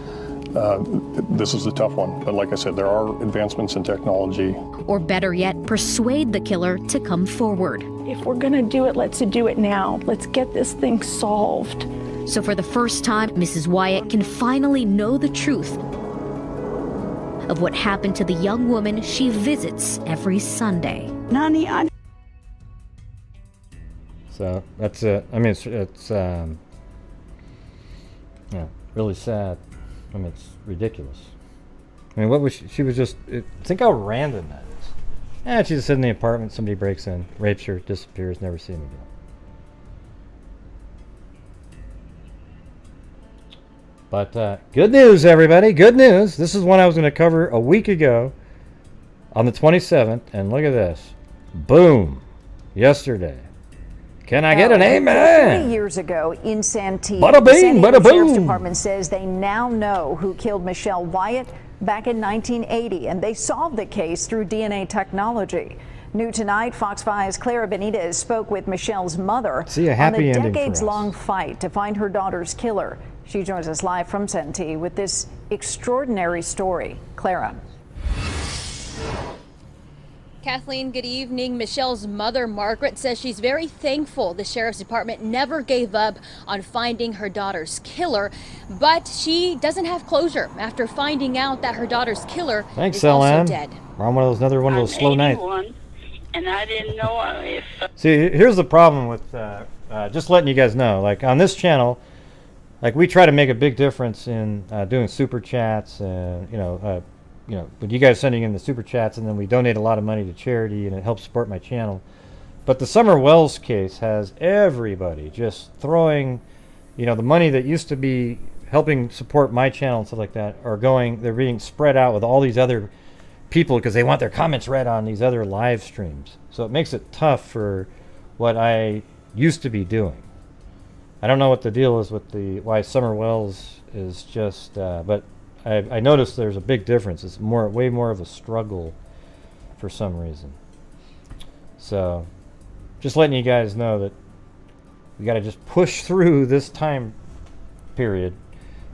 This is a tough one, but like I said, there are advancements in technology. Or better yet, persuade the killer to come forward. If we're gonna do it, let's do it now. Let's get this thing solved. So for the first time, Mrs. Wyatt can finally know the truth of what happened to the young woman she visits every Sunday. Nani, So that's it. I mean, it's really sad. I mean, it's ridiculous. I mean, what was she was just, think how random that is. She's just sitting in the apartment, somebody breaks in, rapes her, disappears, never seen again. But good news, everybody, good news. This is one I was going to cover a week ago on the 27th, and look at this. Boom. Yesterday. Can I get an amen? 20 years ago in Santee, Bada the bing, San Diego bada Sheriff's boom. Department says they now know who killed Michelle Wyatt back in 1980, and they solved the case through DNA technology. New tonight, Fox 5's Clara Benitez spoke with Michelle's mother See, a on happy the ending for us. decades-long fight to find her daughter's killer. She joins us live from Santee with this extraordinary story. Clara. Kathleen, good evening. Michelle's mother, Margaret, says she's very thankful the sheriff's department never gave up on finding her daughter's killer, but she doesn't have closure after finding out that her daughter's killer Thanks, is also LM. dead. We're on another one of those slow nights. And I didn't know if... See, here's the problem with just letting you guys know. Like on this channel, like we try to make a big difference in doing super chats and with you guys sending in the super chats, and then we donate a lot of money to charity, and it helps support my channel. But the Summer Wells case has everybody just throwing, the money that used to be helping support my channel and stuff like that they're being spread out with all these other people because they want their comments read on these other live streams. So it makes it tough for what I used to be doing. I don't know what the deal is with why Summer Wells is just, but I noticed there's a big difference. It's way more of a struggle for some reason. So just letting you guys know that we got to just push through this time period,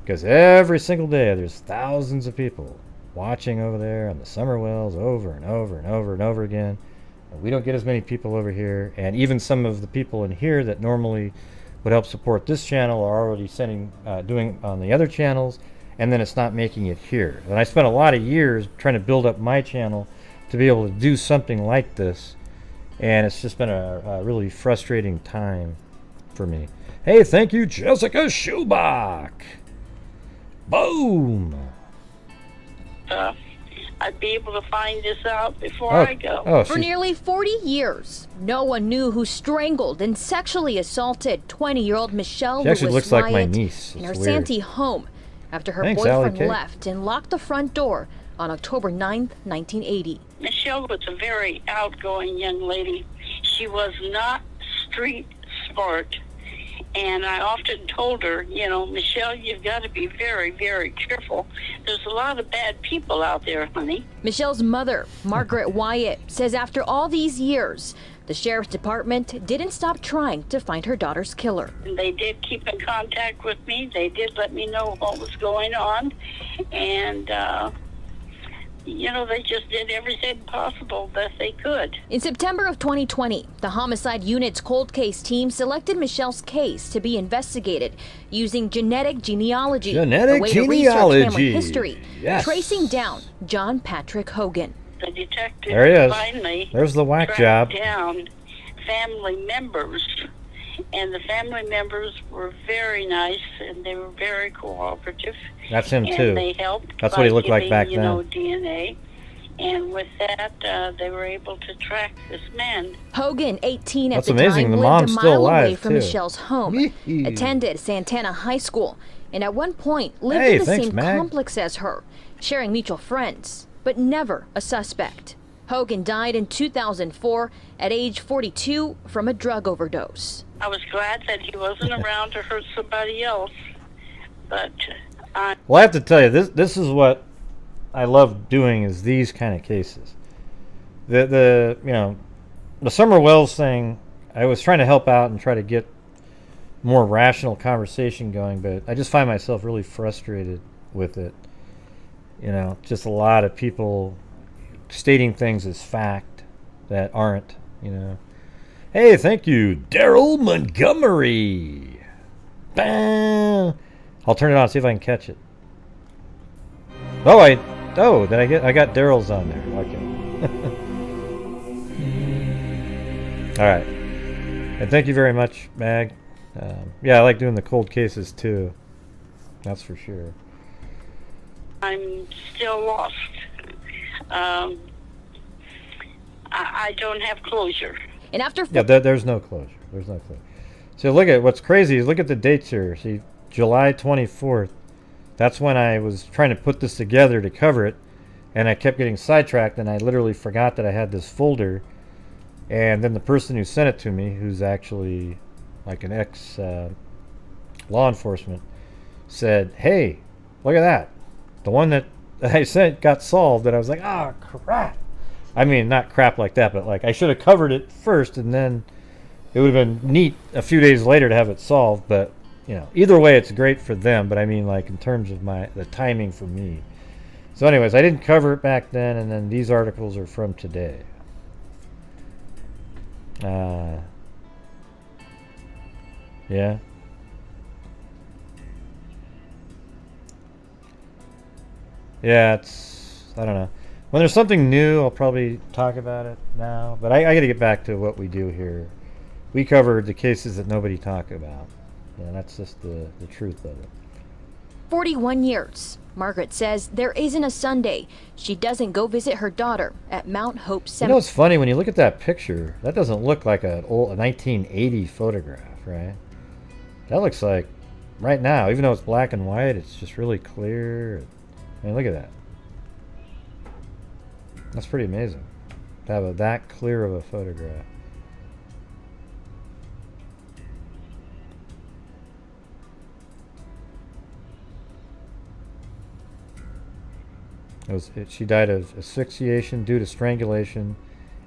because every single day there's thousands of people watching over there on the Summer Wells over and over and over and over again. And we don't get as many people over here, and even some of the people in here that normally would help support this channel are already doing on the other channels, and then it's not making it here. And I spent a lot of years trying to build up my channel to be able to do something like this, and it's just been a really frustrating time for me. Hey, thank you, Jessica Schubach. Boom. I'd be able to find this out before I go. For nearly 40 years, no one knew who strangled and sexually assaulted 20-year-old Michelle She actually Lewis looks like my Wyatt niece. in It's her weird. Santee home after her Thanks, Allie boyfriend K. left and locked the front door on October 9th, 1980. Michelle was a very outgoing young lady. She was not street smart. And I often told her, Michelle, you've got to be very, very careful. There's a lot of bad people out there, honey. Michelle's mother, Margaret Wyatt, says after all these years, the sheriff's department didn't stop trying to find her daughter's killer. And they did keep in contact with me. They did let me know what was going on. And, they just did everything possible that they could. In September of 2020, the Homicide Unit's cold case team selected Michelle's case to be investigated using genetic genealogy, a way to research family history, tracing down John Patrick Hogan. The detective There he is. finally There's the whack tracked job. down family members, and the family members were very nice and they were very cooperative. That's him, and too. They helped. That's by what he looked like giving, back you know, then. DNA, and with that, they were able to track this man. Hogan, 18 at That's the amazing. time, The lived mom's a still mile alive, away from too. Michelle's home, attended Santana High School, and at one point lived Hey, in the thanks, same Mag. complex as her, sharing mutual friends, but never a suspect. Hogan died in 2004 at age 42 from a drug overdose. I was glad that he wasn't around to hurt somebody else, but I... Well, I have to tell you, this is what I love doing, is these kind of cases. The Summer Wells thing, I was trying to help out and try to get more rational conversation going, but I just find myself really frustrated with it. Just a lot of people stating things as fact that aren't, Hey, thank you, Daryl Montgomery. Bam! I'll turn it on, see if I can catch it. I got Daryl's on there. Okay. All right. And thank you very much, Mag. I like doing the cold cases too. That's for sure. I'm still lost. I don't have closure. And after there's no closure. There's no closure. So look at what's crazy is look at the dates here. See, July 24th. That's when I was trying to put this together to cover it, and I kept getting sidetracked, and I literally forgot that I had this folder And then the person who sent it to me, who's actually like an ex law enforcement, said, hey, look at that. The one that I sent got solved. And I was like, oh, crap. I mean, not crap like that, but like I should have covered it first, and then it would have been neat a few days later to have it solved. But, you know, either way, it's great for them. But I mean, like in terms of the timing for me. So anyways, I didn't cover it back then, and then these articles are from today. Yeah. Yeah, I don't know. When there's something new, I'll probably talk about it now. But I got to get back to what we do here. We covered the cases that nobody talked about. Yeah, that's just the truth of it. 41 years. Margaret says there isn't a Sunday she doesn't go visit her daughter at Mount Hope Cemetery. You know what's funny? When you look at that a that doesn't look like a 1980 photograph, right? That looks like, right now, even though it's black and white, it's just really clear. I mean, look at that. That's pretty amazing to have that clear of a photograph. She died of asphyxiation due to strangulation,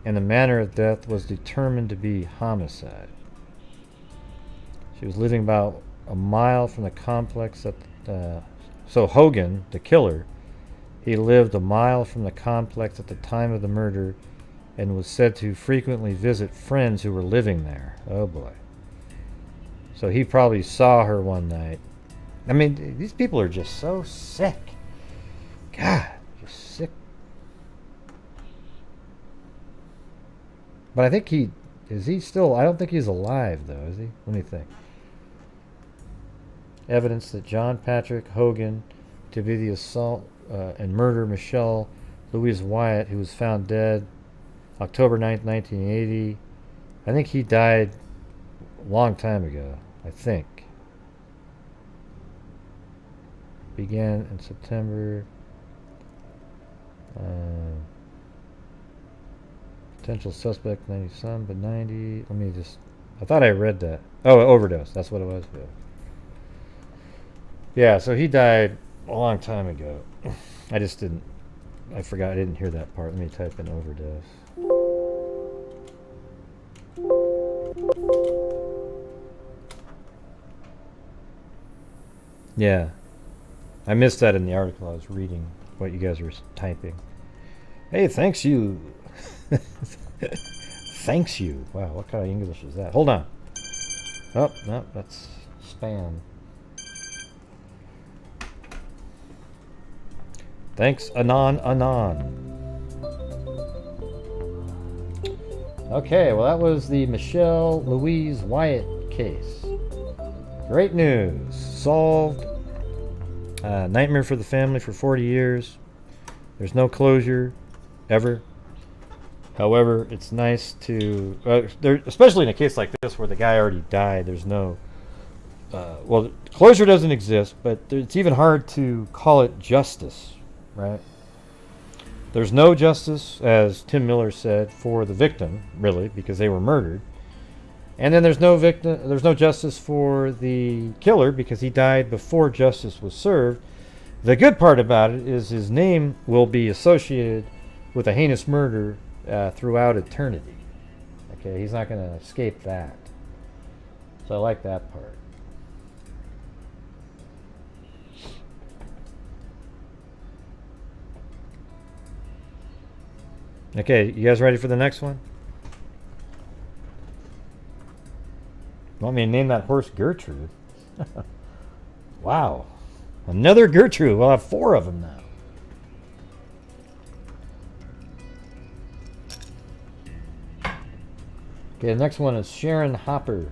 and the manner of death was determined to be homicide. She was living about a mile from the complex at so Hogan, the killer, he lived a mile from the complex at the time of the murder and was said to frequently visit friends who were living there. Oh boy. So he probably saw her one night. I mean, these people are just so sick. God, just sick. But I think is he still, I don't think he's alive though, is he? Let me think. Evidence that John Patrick Hogan to be the assault and murder Michelle Louise Wyatt, who was found dead October 9th, 1980. I think he died a long time ago, I think. Began in September. Potential suspect 90-some, but 90. Let me just, I thought I read that. Oh, overdose. That's what it was. Yeah, so he died a long time ago. I just didn't, I forgot, I didn't hear that part. Let me type in overdose. Yeah. I missed that in the article. I was reading what you guys were typing. Hey, thanks you. Thanks you. Wow, what kind of English is that? Hold on. Oh, no, that's spam. Thanks, Anon. Okay, well that was the Michelle Louise Wyatt case. Great news. Solved. Nightmare for the family for 40 years. There's no closure, ever. However, it's nice to, especially in a case like this where the guy already died, there's no, well, closure doesn't exist, but it's even hard to call it justice, right? There's no justice, as Tim Miller said, for the victim, really, because they were murdered. And then there's no justice for the killer because he died before justice was served. The good part about it is his name will be associated with a heinous murder throughout eternity. Okay, he's not going to escape that. So I like that part. Okay, you guys ready for the next one? Want me to name that horse Gertrude? Wow. Another Gertrude. We'll have 4 of them now. Okay, the next one is Sharon Hopper.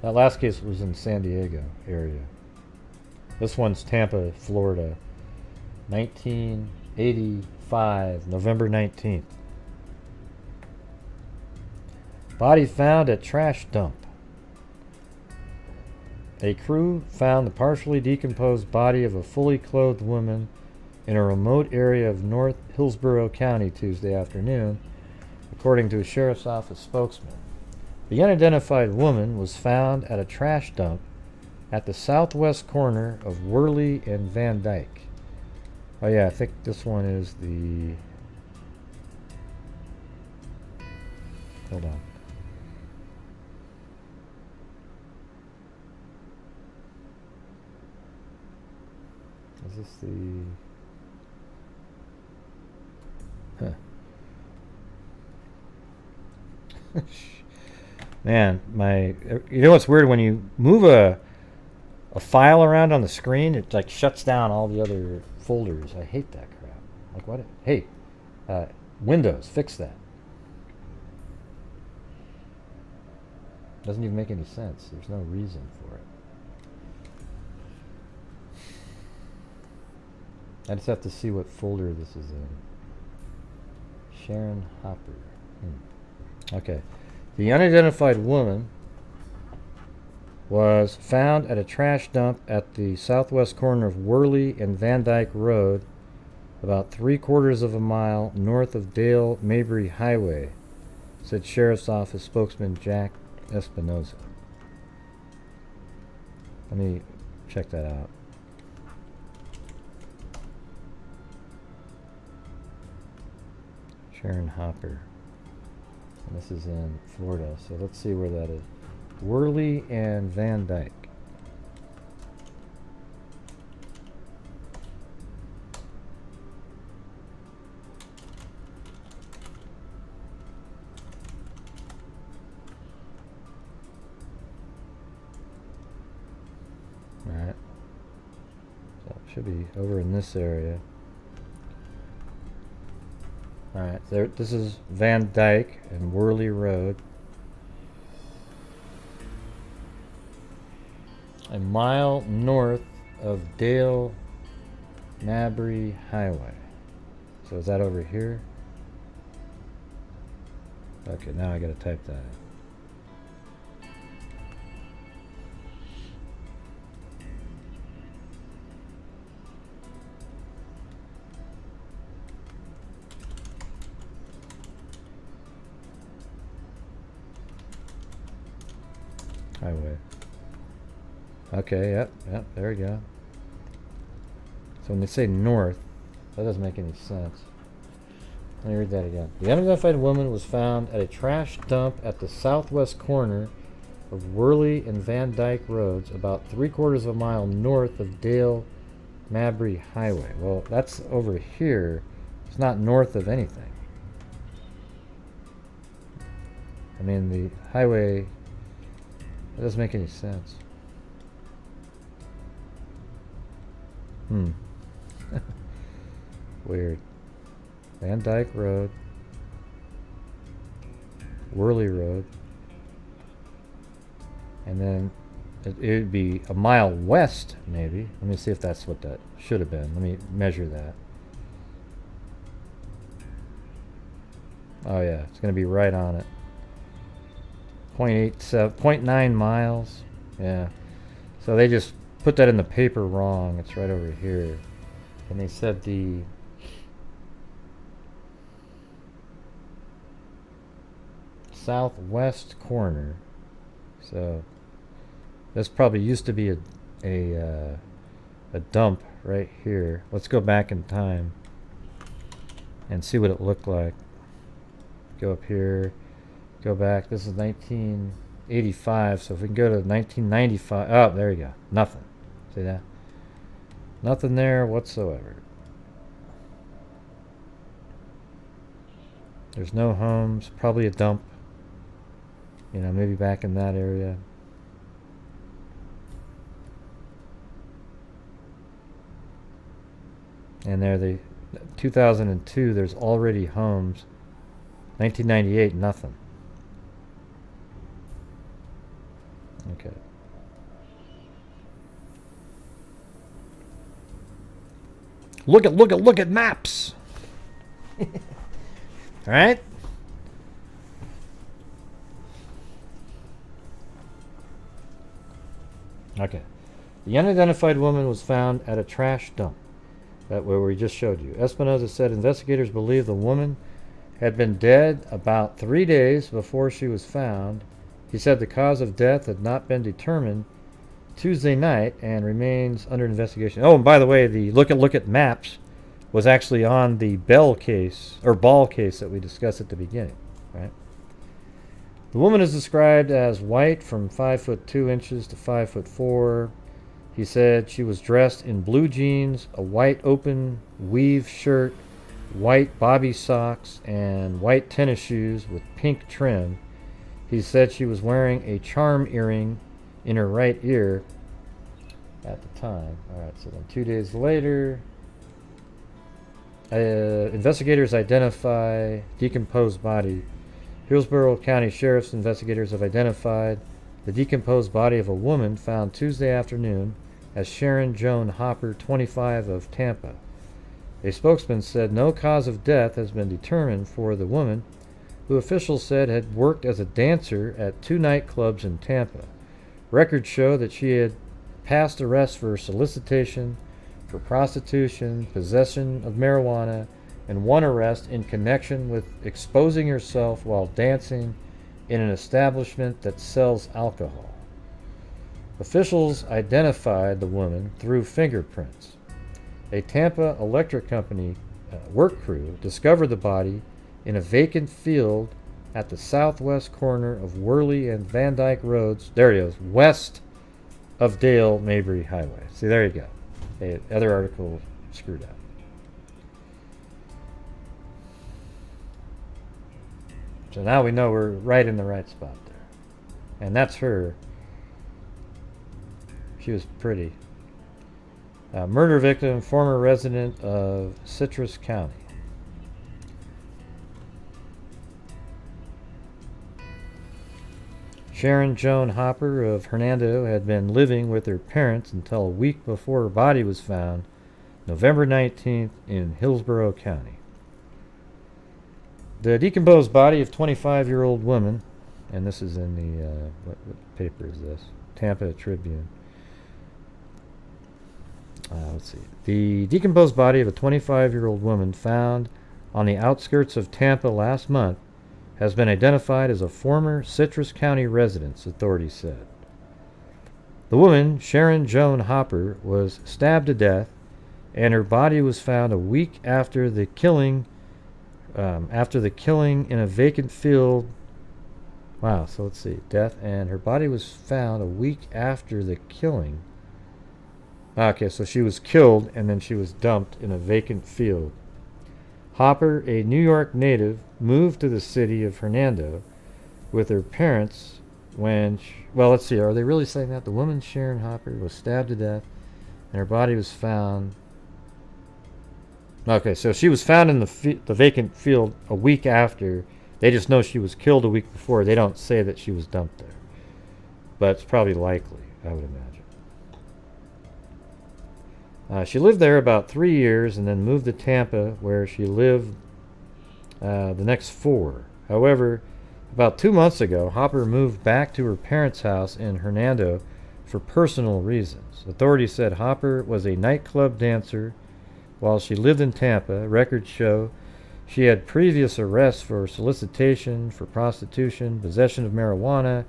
That last case was in San Diego area. This one's Tampa, Florida. 1985, November 19th. Body found at trash dump. A crew found the partially decomposed body of a fully clothed woman in a remote area of North Hillsborough County Tuesday afternoon. according to a sheriff's office spokesman. The unidentified woman was found at a trash dump at the southwest corner of Worley and Van Dyke. Oh yeah, I think this one is the... Hold on. Is this the... Huh. Man, you know what's weird? When you move a file around on the screen, it like shuts down all the other folders. I hate that crap. Like what? Hey, Windows, fix that. Doesn't even make any sense. There's no reason for it. I just have to see what folder this is in. Sharon Hopper. Okay. The unidentified woman was found at a trash dump at the southwest corner of Worley and Van Dyke Road, about 3/4 of a mile north of Dale Mabry Highway, said Sheriff's Office spokesman Jack Espinoza. Let me check that out. Sharon Hopper. And this is in Florida, so let's see where that is. Worley and Van Dyke. Alright. So it should be over in this area. Alright, this is Van Dyke and Worley Road. A mile north of Dale Mabry Highway. So is that over here? Okay, now I gotta type that in. Highway. Okay, yep, there we go. So when they say north, that doesn't make any sense. Let me read that again. The unidentified woman was found at a trash dump at the southwest corner of Worley and Van Dyke Roads, about 3/4 of a mile north of Dale Mabry Highway. Well, that's over here. It's not north of anything. I mean, the highway... That doesn't make any sense. Weird. Van Dyke Road. Worley Road. And then it would be a mile west, maybe. Let me see if that's what that should have been. Let me measure that. Oh yeah, it's going to be right on it. 0.9 miles. Yeah. So they just put that in the paper wrong. It's right over here. And they said the southwest corner. So this probably used to be a dump right here. Let's go back in time and see what it looked like. Go up here. Go back. This is 1985. So if we can go to 1995. Oh, there you go. Nothing. See that? Nothing there whatsoever. There's no homes. Probably a dump. You know, maybe back in that area. And there, 2002, there's already homes. 1998, nothing. Okay. Look at maps. All right. Okay. The unidentified woman was found at a trash dump. That where we just showed you. Espinoza said investigators believe the woman had been dead about 3 days before she was found. He said the cause of death had not been determined Tuesday night and remains under investigation. Oh, and by the way, the look at maps was actually on the Ball case that we discussed at the beginning, right? The woman is described as white from 5'2" to 5'4". He said she was dressed in blue jeans, a white open weave shirt, white bobby socks, and white tennis shoes with pink trim. He said she was wearing a charm earring in her right ear at the time. Alright, so then 2 days later, investigators identify decomposed body. Hillsborough County Sheriff's investigators have identified the decomposed body of a woman found Tuesday afternoon as Sharon Joan Hopper, 25, of Tampa. A spokesman said no cause of death has been determined for the woman, who officials said had worked as a dancer at 2 nightclubs in Tampa. Records show that she had passed arrests for solicitation, for prostitution, possession of marijuana, and 1 arrest in connection with exposing herself while dancing in an establishment that sells alcohol. Officials identified the woman through fingerprints. A Tampa Electric Company work crew discovered the body in a vacant field at the southwest corner of Worley and Van Dyke Roads. There he is, west of Dale Mabry Highway. See, there you go. The other article screwed up. So now we know we're right in the right spot there. And that's her. She was pretty. Murder victim, former resident of Citrus County. Sharon Joan Hopper of Hernando had been living with her parents until a week before her body was found, November 19th, in Hillsborough County. The decomposed body of 25-year-old woman, and this is in the, what paper is this? Tampa Tribune. Let's see. The decomposed body of a 25-year-old woman found on the outskirts of Tampa last month has been identified as a former Citrus County resident, authorities said. The woman, Sharon Joan Hopper, was stabbed to death, and her body was found a week after the killing in a vacant field. Wow, so let's see. Death, and her body was found a week after the killing. Okay, so she was killed and then she was dumped in a vacant field. Hopper, a New York native, moved to the city of Hernando with her parents when well, let's see, are they really saying that? The woman, Sharon Hopper, was stabbed to death and her body was found. Okay, so she was found in the vacant field a week after. They just know she was killed a week before. They don't say that she was dumped there. But it's probably likely, I would imagine. She lived there about 3 years and then moved to Tampa, where she lived the next 4. However, about 2 months ago, Hopper moved back to her parents' house in Hernando for personal reasons. Authorities said Hopper was a nightclub dancer while she lived in Tampa. Records show she had previous arrests for solicitation, for prostitution, possession of marijuana,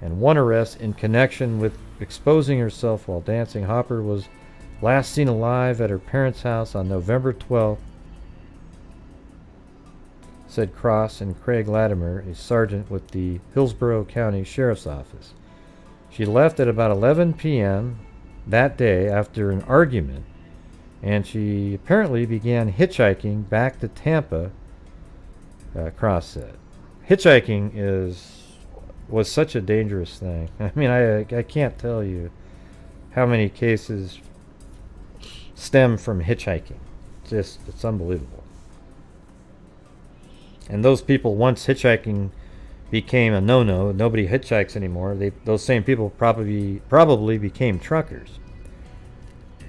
and 1 arrest in connection with exposing herself while dancing. Hopper was last seen alive at her parents' house on November 12th, said Cross and Craig Latimer, a sergeant with the Hillsborough County Sheriff's Office. She left at about 11 p.m. that day after an argument, and she apparently began hitchhiking back to Tampa, Cross said. Hitchhiking was such a dangerous thing. I mean, I can't tell you how many cases stem from hitchhiking. It's unbelievable. And those people, once hitchhiking became a no-no, nobody hitchhikes anymore. Those same people probably became truckers,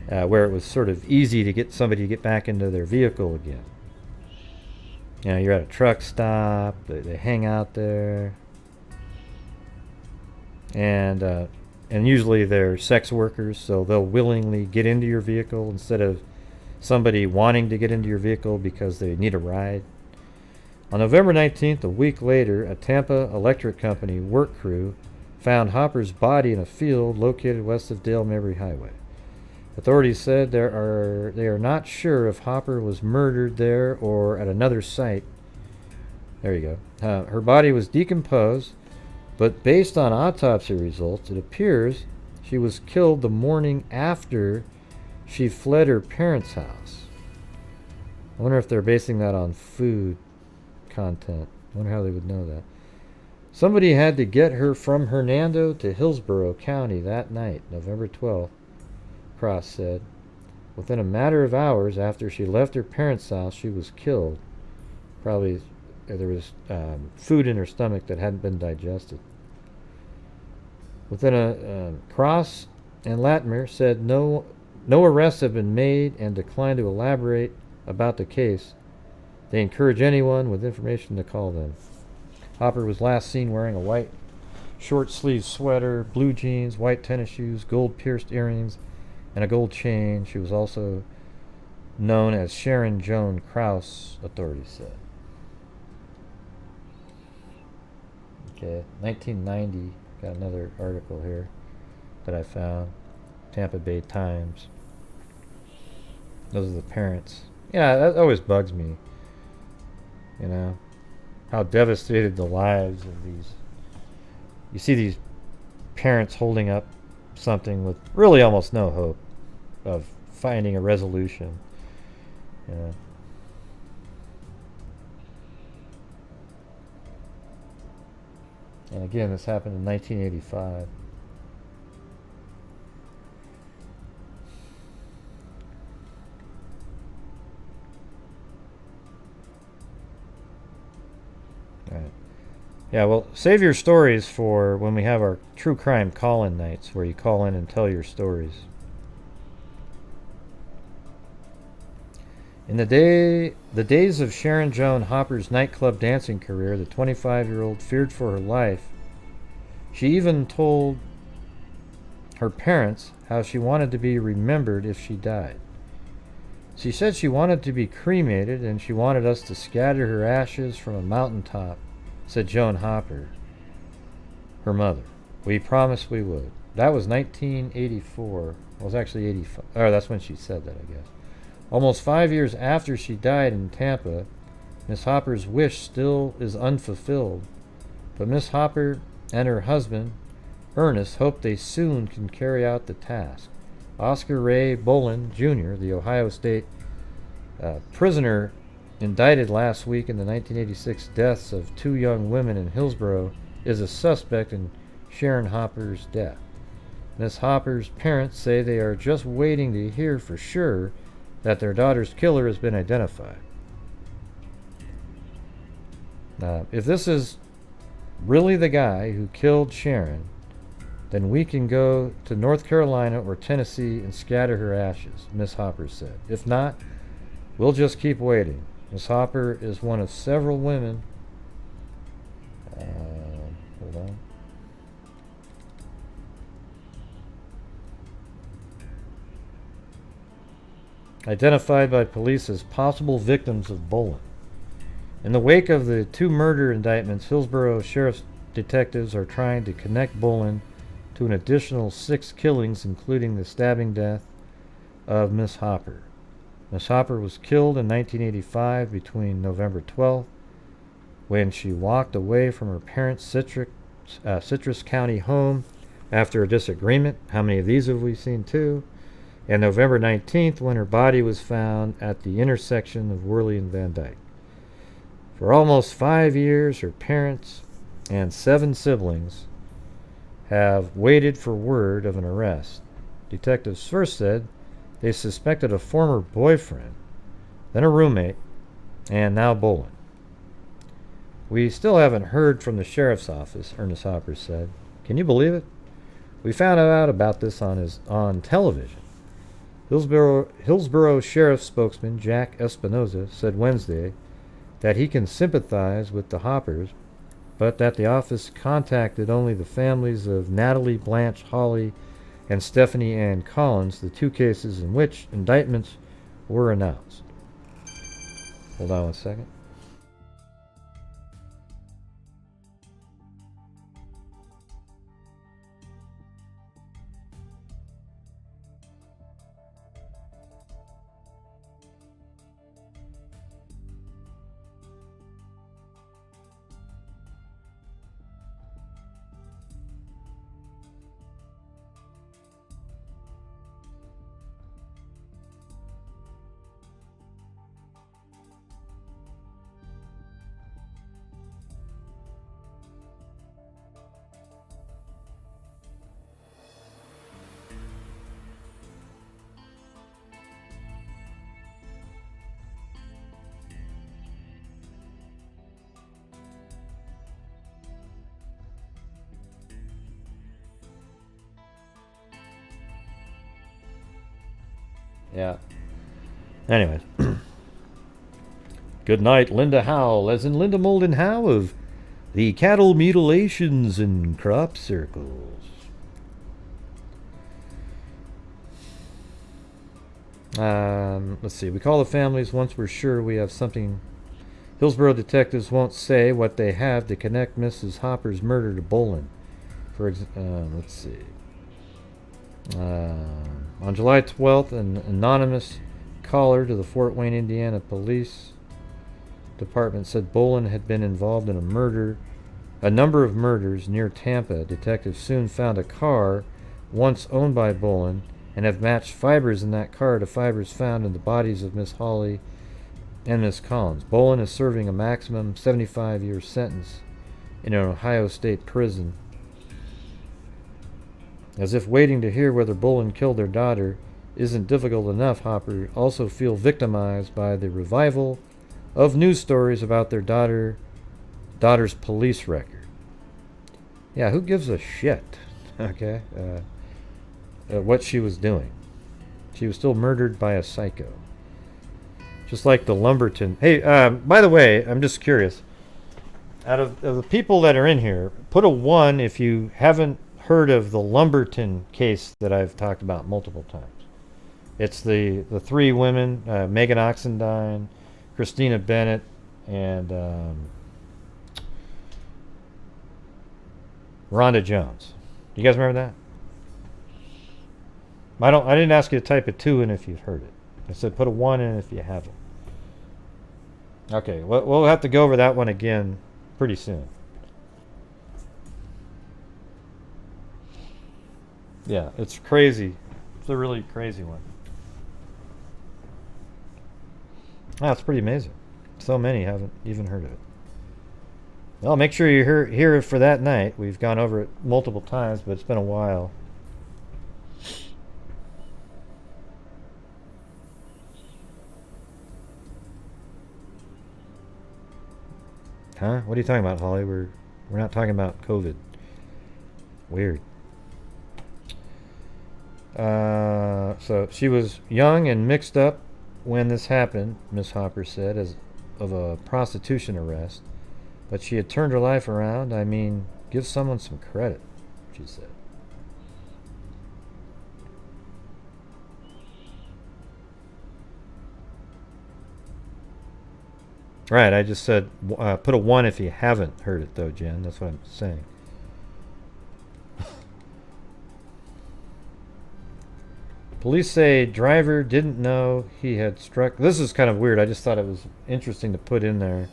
where it was sort of easy to get somebody to get back into their vehicle again. You know, you're at a truck stop, they hang out there, and usually they're sex workers, so they'll willingly get into your vehicle instead of somebody wanting to get into your vehicle because they need a ride. On November 19th, a week later, a Tampa Electric Company work crew found Hopper's body in a field located west of Dale Mabry Highway. Authorities said they are not sure if Hopper was murdered there or at another site. There you go. Her body was decomposed, but based on autopsy results, it appears she was killed the morning after she fled her parents' house. I wonder if they're basing that on food content. I wonder how they would know that. Somebody had to get her from Hernando to Hillsborough County that night, November 12th, Cross said. Within a matter of hours after she left her parents' house, she was killed. Probably there was food in her stomach that hadn't been digested. Within a Cross and Latimer said no arrests have been made and declined to elaborate about the case. They encourage anyone with information to call them. Hopper was last seen wearing a white short-sleeved sweater, blue jeans, white tennis shoes, gold-pierced earrings, and a gold chain. She was also known as Sharon Joan Krause, authorities said. Okay, 1990, got another article here that I found. Tampa Bay Times. Those are the parents. Yeah, that always bugs me. You know, how devastated the lives of these. You see these parents holding up something with really almost no hope of finding a resolution. You know. And again, this happened in 1985. Right. Yeah, well, save your stories for when we have our true crime call-in nights, where you call in and tell your stories. In the days of Sharon Joan Hopper's nightclub dancing career, the 25-year-old feared for her life. She even told her parents how she wanted to be remembered if she died. She said she wanted to be cremated and she wanted us to scatter her ashes from a mountaintop, said Joan Hopper, her mother. We promised we would. That was 1984. Well, it was actually 85. Oh, that's when she said that, I guess. Almost 5 years after she died in Tampa, Miss Hopper's wish still is unfulfilled. But Miss Hopper and her husband, Ernest, hope they soon can carry out the task. Oscar Ray Bolin, Jr., the Ohio State prisoner indicted last week in the 1986 deaths of two young women in Hillsborough, is a suspect in Sharon Hopper's death. Miss Hopper's parents say they are just waiting to hear for sure that their daughter's killer has been identified. If this is really the guy who killed Sharon, then we can go to North Carolina or Tennessee and scatter her ashes, Miss Hopper said. If not, we'll just keep waiting. Miss Hopper is one of several women. Hold on. Identified by police as possible victims of Bolin. In the wake of the two murder indictments, Hillsborough Sheriff's detectives are trying to connect Bolin to an additional 6 killings, including the stabbing death of Miss Hopper. Miss Hopper was killed in 1985 between November 12th, when she walked away from her parents' Citrus County home after a disagreement. How many of these have we seen too? And November 19th, when her body was found at the intersection of Worley and Van Dyke. For almost 5 years, her parents and 7 siblings have waited for word of an arrest. Detectives first said they suspected a former boyfriend, then a roommate, and now Bolin. We still haven't heard from the sheriff's office, Ernest Hopper said. Can you believe it? We found out about this on television. Hillsborough Sheriff spokesman Jack Espinoza said Wednesday that he can sympathize with the Hoppers, but that the office contacted only the families of Natalie Blanche Hawley and Stephanie Ann Collins, the 2 cases in which indictments were announced. Hold on one second. Yeah. Anyways. Good night, Linda Howe, as in Linda Molden Howe of the Cattle Mutilations and Crop Circles. Let's see. We call the families once we're sure we have something. Hillsborough detectives won't say what they have to connect Mrs. Hopper's murder to Bolin. Let's see. On July 12th, an anonymous caller to the Fort Wayne, Indiana Police Department said Bolin had been involved in a number of murders near Tampa. Detectives soon found a car once owned by Bolin and have matched fibers in that car to fibers found in the bodies of Miss Hawley and Miss Collins. Bolin is serving a maximum 75-year sentence in an Ohio State prison. As if waiting to hear whether Bolin killed their daughter isn't difficult enough, Hopper also feel victimized by the revival of news stories about their daughter's police record. Yeah, who gives a shit? Okay, what she was doing. She was still murdered by a psycho. Just like the Lumberton. Hey, by the way, I'm just curious. Out of the people that are in here, put a 1 if you haven't heard of the Lumberton case that I've talked about multiple times. It's the 3 women, Megan Oxendine, Christina Bennett, and Rhonda Jones. You guys remember that? I didn't ask you to type a 2 in if you've heard it. I said put a 1 in if you haven't. Okay, we'll have to go over that one again pretty soon. Yeah, it's crazy. It's a really crazy one. That's pretty amazing. So many haven't even heard of it. Well, make sure you're here for that night. We've gone over it multiple times, but it's been a while. Huh? What are you talking about, Holly? We're not talking about COVID. Weird. So she was young and mixed up when this happened, Miss Hopper said, as of a prostitution arrest. But she had turned her life around. I mean, give someone some credit, she said. Right, I just said put a 1 if you haven't heard it, though, Jen. That's what I'm saying. Police say driver didn't know he had struck. This is kind of weird. I just thought it was interesting to put in there.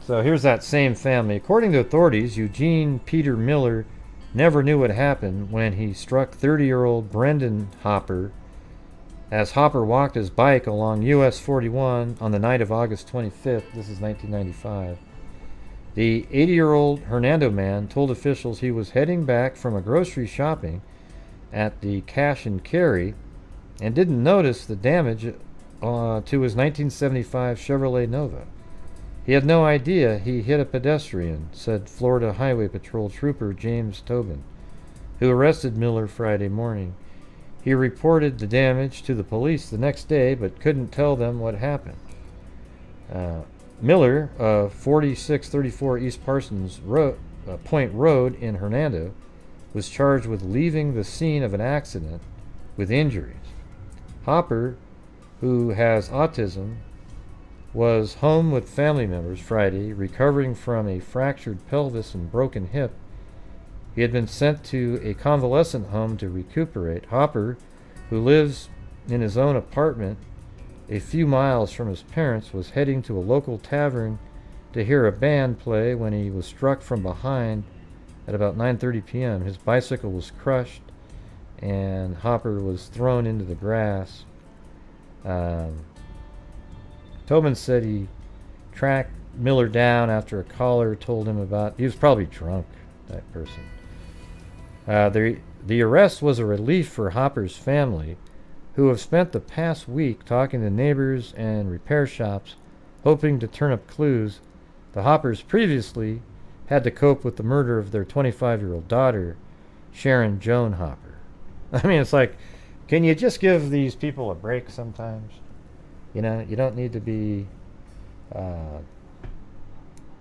So here's that same family. According to authorities, Eugene Peter Miller never knew what happened when he struck 30-year-old Brendan Hopper as Hopper walked his bike along US 41 on the night of August 25th. This is 1995. The 80-year-old Hernando man told officials he was heading back from a grocery shopping at the Cash and Carry and didn't notice the damage to his 1975 Chevrolet Nova. He had no idea he hit a pedestrian, said Florida Highway Patrol Trooper James Tobin, who arrested Miller Friday morning. He reported the damage to the police the next day, but couldn't tell them what happened. Miller, 4634 East Parsons Point Road in Hernando, was charged with leaving the scene of an accident with injuries. Hopper, who has autism, was home with family members Friday, recovering from a fractured pelvis and broken hip. He had been sent to a convalescent home to recuperate. Hopper, who lives in his own apartment a few miles from his parents, was heading to a local tavern to hear a band play when he was struck from behind at about 9:30 p.m. His bicycle was crushed and Hopper was thrown into the grass. Tobin said he tracked Miller down after a caller told him about... He was probably drunk, that person. The arrest was a relief for Hopper's family, who have spent the past week talking to neighbors and repair shops, hoping to turn up clues. The Hoppers previously had to cope with the murder of their 25-year-old daughter, Sharon Joan Hopper. I mean, it's like can you just give these people a break sometimes? You know, you don't need to be, I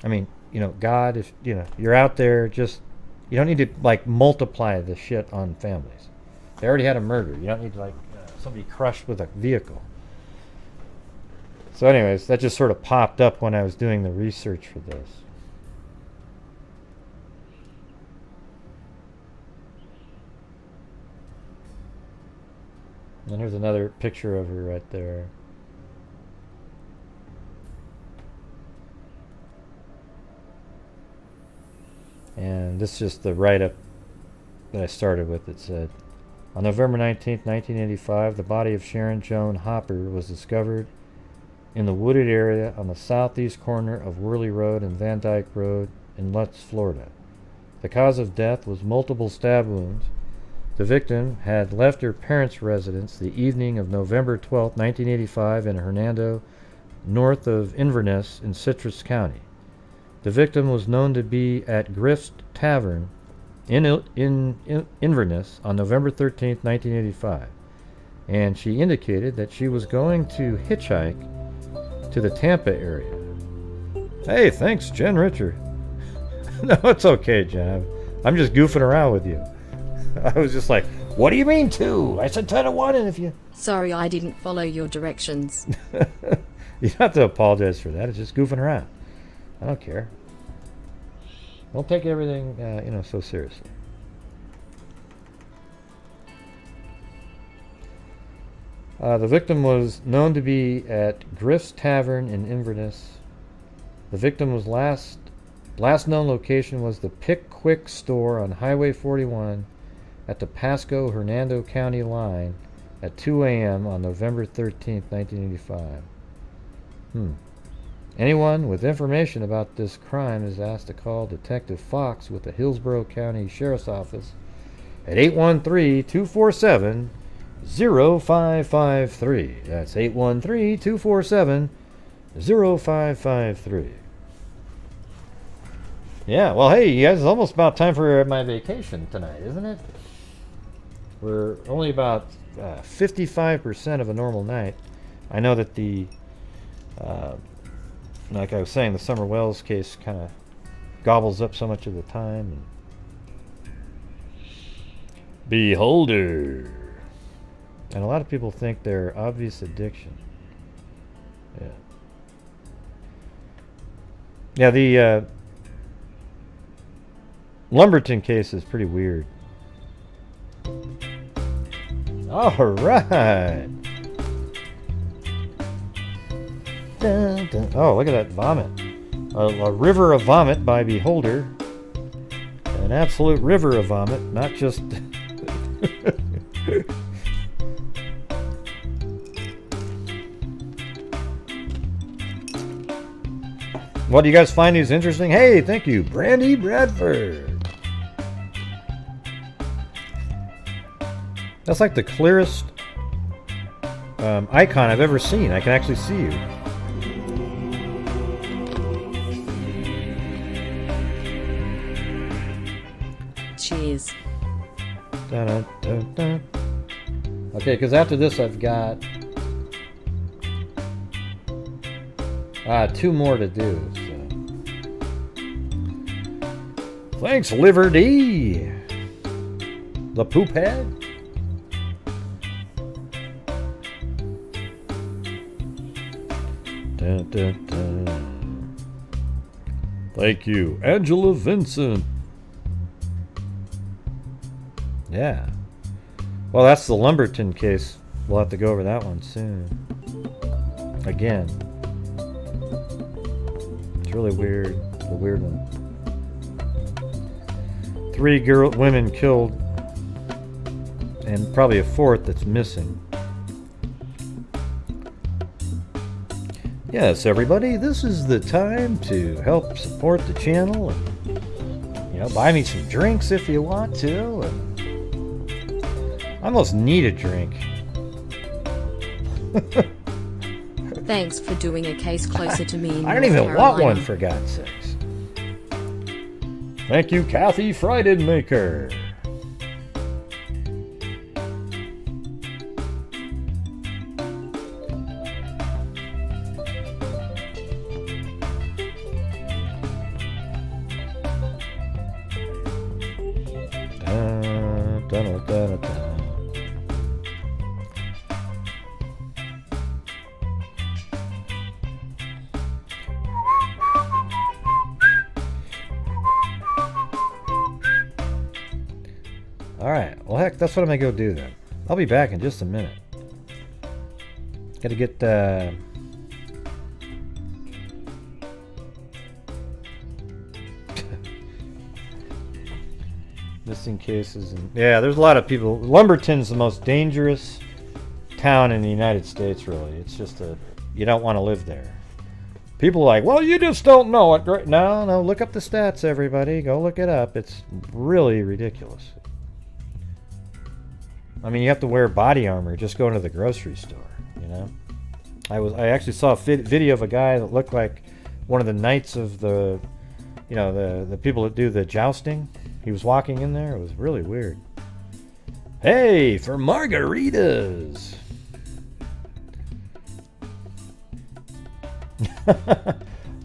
mean, you know, God, if, you know, you're out there, just, you don't need to, like, multiply the shit on families. They already had a murder. You don't need to, like, somebody crushed with a vehicle. So anyways, that just sort of popped up when I was doing the research for this. And here's another picture of her right there. And this is just the write-up that I started with. It said, on November 19th, 1985, the body of Sharon Joan Hopper was discovered in the wooded area on the southeast corner of Worley Road and Van Dyke Road in Lutz, Florida. The cause of death was multiple stab wounds. The victim had left her parents' residence the evening of November 12, 1985 in Hernando, north of Inverness in Citrus County. The victim was known to be at Griff's Tavern in Inverness on November 13, 1985, and she indicated that she was going to hitchhike to the Tampa area. Hey, thanks, Jen Richard. No, it's okay, Jen. I'm just goofing around with you. I was just like, what do you mean 2? I said 10 to 1, and if you... Sorry, I didn't follow your directions. You don't have to apologize for that. It's just goofing around. I don't care. Don't take everything, you know, so seriously. The victim was known to be at Griff's Tavern in Inverness. The victim was last known location was the Pickwick store on Highway 41 at the Pasco-Hernando County line at 2 a.m. on November 13, 1985. Anyone with information about this crime is asked to call Detective Fox with the Hillsborough County Sheriff's Office at 813-247-0553. That's 813-247-0553. Yeah, well, hey, you guys, it's almost about time for my vacation tonight, isn't it? We're only about 55% of a normal night. I know that the, like I was saying, the Summer Wells case kind of gobbles up so much of the time. And Beholder. And a lot of people think they're obvious addiction. Yeah. Yeah, the Lumberton case is pretty weird. All right. Dun, dun. Oh, look at that vomit. A river of vomit by Beholder. An absolute river of vomit, not just... What, do you guys find these interesting? Hey, thank you, Brandy Bradford. That's like the clearest icon I've ever seen. I can actually see you. Cheers. Dun, dun, dun, dun. Okay, because after this I've got 2 more to do. So. Thanks, Liver D. The poop head. Dun, dun, dun. Thank you, Angela Vincent. Yeah. Well, that's the Lumberton case. We'll have to go over that one soon. Again. It's really weird. It's a weird one. 3 women killed, and probably a 4th that's missing. Yes, everybody, this is the time to help support the channel and, you know, buy me some drinks if you want to. And I almost need a drink. Thanks for doing a case closer to me. I don't even want one, for God's sakes. Thank you, Kathy Frydenmaker. Alright, well heck, that's what I'm gonna go do then. I'll be back in just a minute. Gotta get missing cases and yeah, there's a lot of people. Lumberton's the most dangerous town in the United States, really. It's just you don't want to live there. People are like, well, you just don't know it. No, look up the stats, everybody. Go look it up. It's really ridiculous. I mean, you have to wear body armor just going to the grocery store, you know? I actually saw a video of a guy that looked like one of the knights of the, you know, the people that do the jousting. He was walking in there. It was really weird. Hey, for margaritas!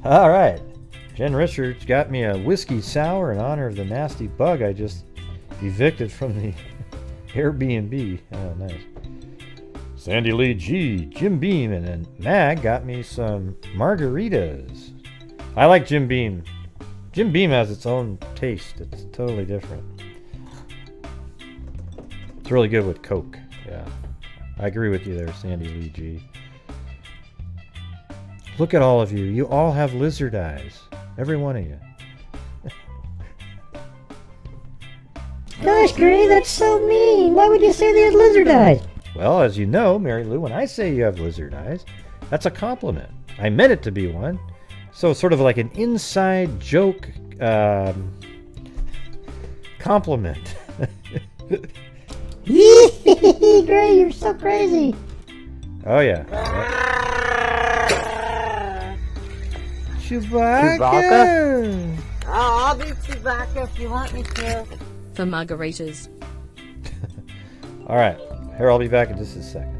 All right. Jen Richards got me a whiskey sour in honor of the nasty bug I just evicted from the Airbnb. Oh, nice. Sandy Lee G, Jim Beam, and then Mag got me some margaritas. I like Jim Beam. Jim Beam has its own taste. It's totally different. It's really good with Coke. Yeah. I agree with you there, Sandy Lee G. Look at all of you. You all have lizard eyes. Every one of you. Gosh, Gray, that's so mean. Why would you say they had lizard eyes? Well, as you know, Mary Lou, when I say you have lizard eyes, that's a compliment. I meant it to be one. So it's sort of like an inside joke compliment. Gray, you're so crazy. Oh, yeah. Chewbacca. Oh, I'll be Chewbacca if you want me to. For margaritas. All right. Here, I'll be back in just a second.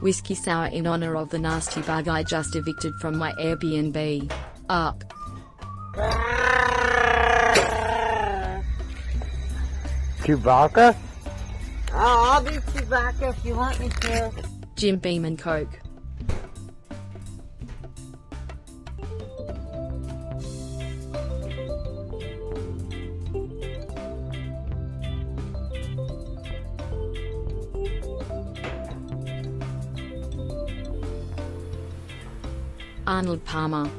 Whiskey sour in honor of the nasty bug I just evicted from my Airbnb. Up. Chewbacca? Oh, I'll be Chewbacca if you want me to. Jim Beam and Coke. Arnold Palmer.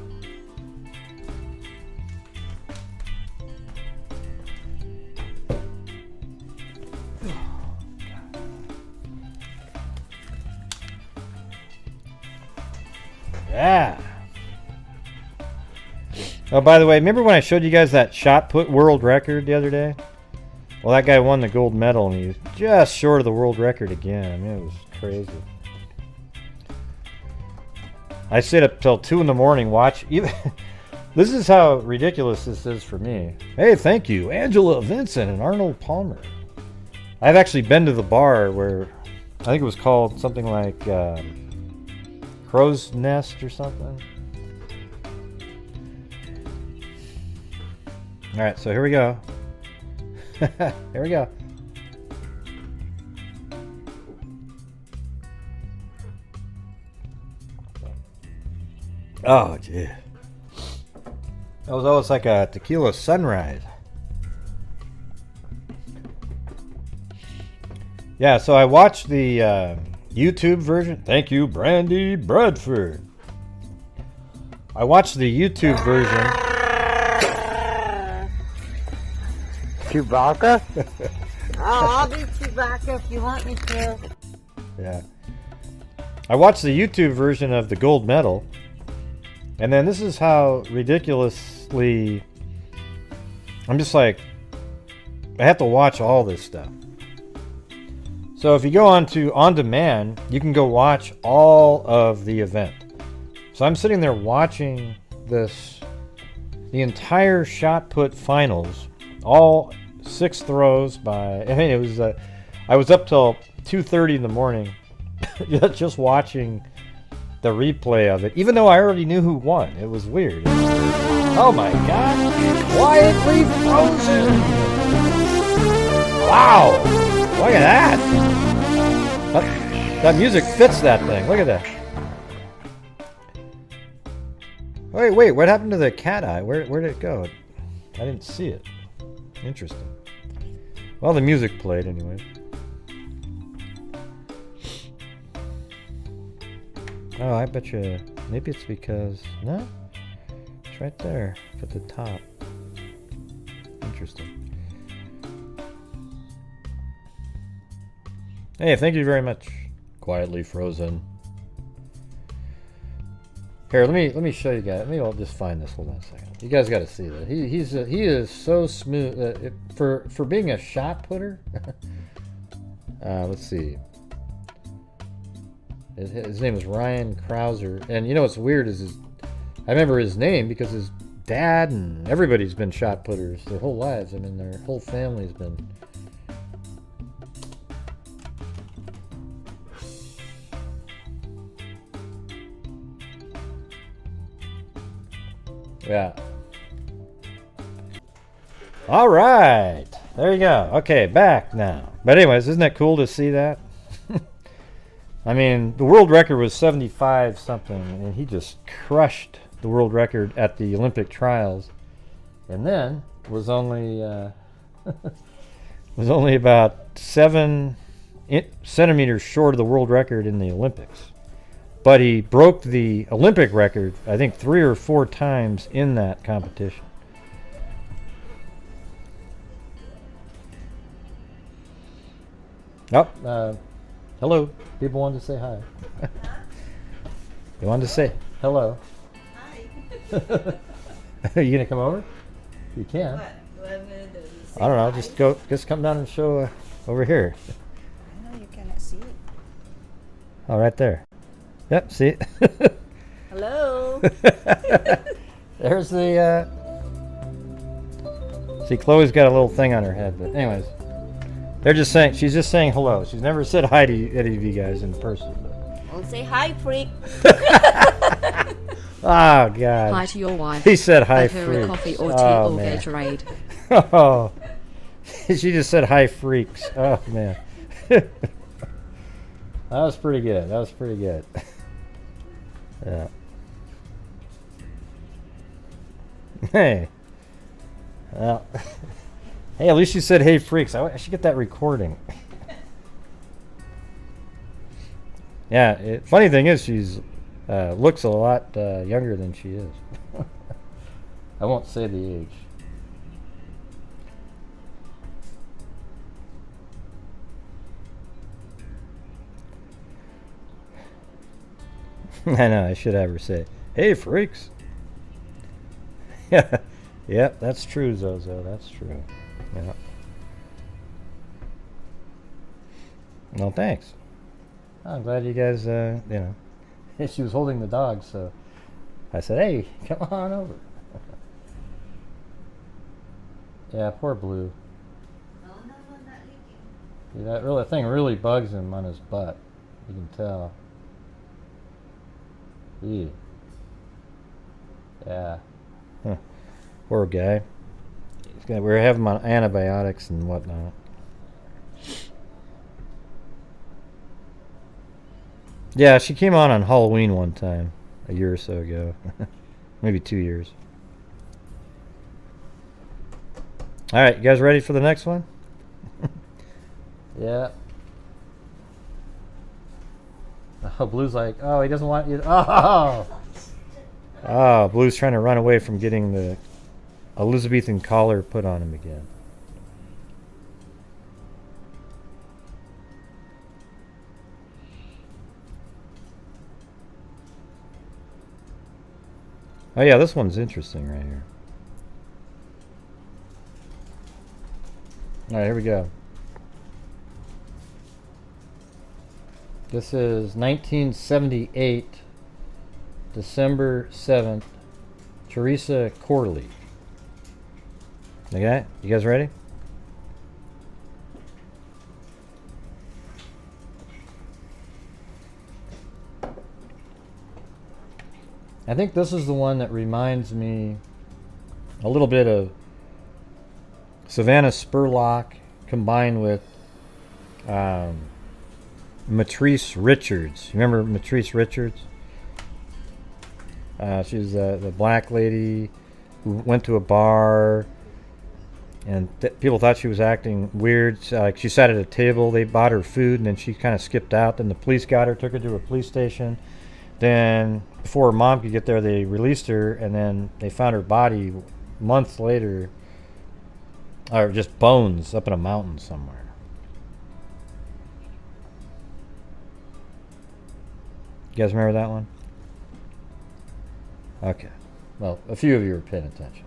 Yeah. Oh, by the way, remember when I showed you guys that shot put world record the other day? Well, that guy won the gold medal, and he was just short of the world record again. I mean, it was crazy. I stayed up till 2 in the morning watch. This is how ridiculous this is for me. Hey, thank you, Angela Vincent and Arnold Palmer. I've actually been to the bar where I think it was called something like Crow's Nest or something. All right, so here we go. Here we go. Oh, gee. That was almost like a tequila sunrise. Yeah, so I watched the YouTube version. Thank you, Brandy Bradford. I watched the YouTube version. Chewbacca? Oh, I'll be Chewbacca if you want me to. Yeah. I watched the YouTube version of the gold medal. And then this is how ridiculously... I'm just like... I have to watch all this stuff. So if you go on to On Demand, you can go watch all of the event. So I'm sitting there watching this... The entire shot put finals. All 6 throws by... I mean, it was... I was up till 2:30 in the morning just watching the replay of it, even though I already knew who won. It was weird. Oh my God! Quietly frozen. Wow! Look at that. That music fits that thing. Look at that. Wait, what happened to the cat eye? Where did it go? I didn't see it. Interesting. Well, the music played anyway. Oh, I bet you, maybe it's because, no? It's right there at the top. Interesting. Hey, thank you very much. Quietly frozen. Here, let me show you guys. Maybe I'll just find this. Hold on a second. You guys got to see that. He is so smooth for being a shot putter. Let's see. His name is Ryan Krauser, and you know what's weird is I remember his name because his dad and everybody's been shot putters their whole lives. I mean, their whole family's been. Yeah. All right. There you go. Okay, back now. But anyways, isn't that cool to see that? I mean, the world record was 75 something, and he just crushed the world record at the Olympic trials, and then was only about 7 centimeters short of the world record in the Olympics. But he broke the Olympic record, I think, 3 or 4 times in that competition. Oh, hello. People wanted to say hi. They wanted to say hello. Hi. Are you gonna come over? You can. What? I don't know. Just come down and show over here. I know you cannot see it. Oh, right there. Yep. See it. Hello. There's the. See, Chloe's got a little thing on her head, but anyways. They're just saying, she's just saying hello. She's never said hi to any of you guys in person. Don't say hi, freak. Oh, God. Hi to your wife. He said hi, Have her freak. a coffee or tea or Gatorade. Oh. She just said hi, freaks. Oh, man. That was pretty good. That was pretty good. Yeah. Hey. Well. Hey, at least you said, hey, freaks. I should get that recording. Yeah, funny thing is, she's looks a lot younger than she is. I won't say the age. I know, I should have her say, hey, freaks. Yeah, yep, that's true, Zozo, that's true. Yeah. Well, thanks. I'm glad you guys, you know, she was holding the dog, so I said, hey, come on over. Yeah, poor Blue. See, that thing really bugs him on his butt. You can tell. Ew. Yeah. Huh. Poor guy. We're having him on antibiotics and whatnot. Yeah, she came on Halloween one time, a year or so ago. Maybe 2 years. Alright, you guys ready for the next one? Yeah. Oh, Blue's like, oh, he doesn't want you to, oh! Oh, Blue's trying to run away from getting the Elizabethan collar put on him again. Oh yeah, this one's interesting right here. Alright, here we go. This is 1978, December 7th, Theresa Corley. Okay, you guys ready? I think this is the one that reminds me a little bit of Savannah Spurlock combined with Matrice Richards. You remember Matrice Richards? She was the black lady who went to a bar, and people thought she was acting weird. Like she sat at a table, they bought her food, and then she kind of skipped out. Then the police got her, took her to a police station. Then before her mom could get there, they released her, and then they found her body months later, or just bones up in a mountain somewhere. You guys remember that one? Okay. Well, a few of you are paying attention.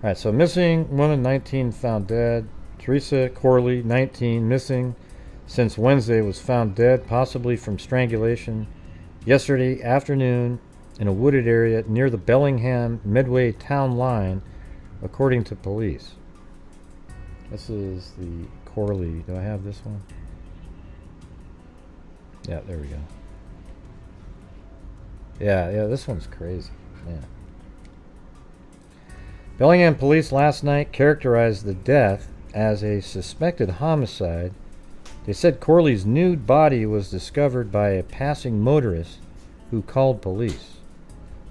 All right, so missing woman 19 found dead. Theresa Corley, 19, missing since Wednesday, was found dead, possibly from strangulation, yesterday afternoon in a wooded area near the Bellingham Medway town line, according to police. This is the Corley. Do I have this one? Yeah, there we go. Yeah, this one's crazy. Yeah. Bellingham police last night characterized the death as a suspected homicide. They said Corley's nude body was discovered by a passing motorist who called police.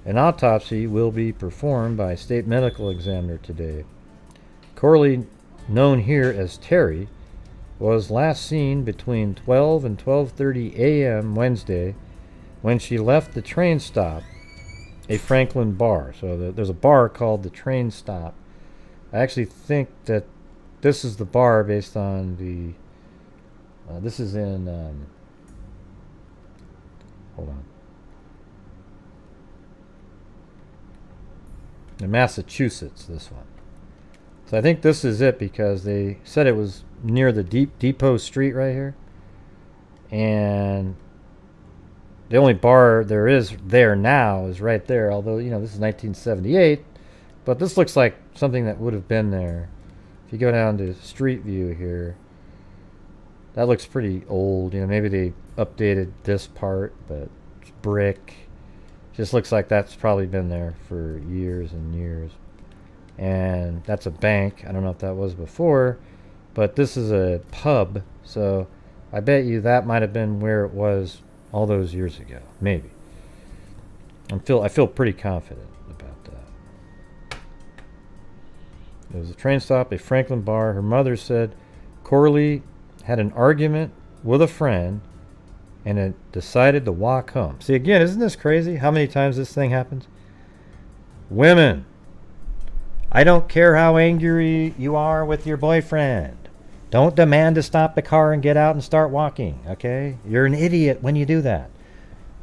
An autopsy will be performed by a state medical examiner today. Corley, known here as Terry, was last seen between 12 and 12:30 a.m. Wednesday when she left the train stop, a Franklin bar. So there's a bar called the Train Stop. I actually think that this is the bar based on the... this is in... hold on. In Massachusetts, this one. So I think this is it because they said it was near the Depot Street right here. And the only bar there is there now is right there, although, you know, this is 1978, but this looks like something that would have been there. If you go down to Street View here, that looks pretty old. You know, maybe they updated this part, but it's brick. Just looks like that's probably been there for years and years. And that's a bank. I don't know if that was before, but this is a pub, so I bet you that might have been where it was all those years ago, maybe. I feel pretty confident about that. It was a train stop, a Franklin bar. Her mother said Corley had an argument with a friend and had decided to walk home. See, again, isn't this crazy how many times this thing happens? Women, I don't care how angry you are with your boyfriend. Don't demand to stop the car and get out and start walking, okay? You're an idiot when you do that.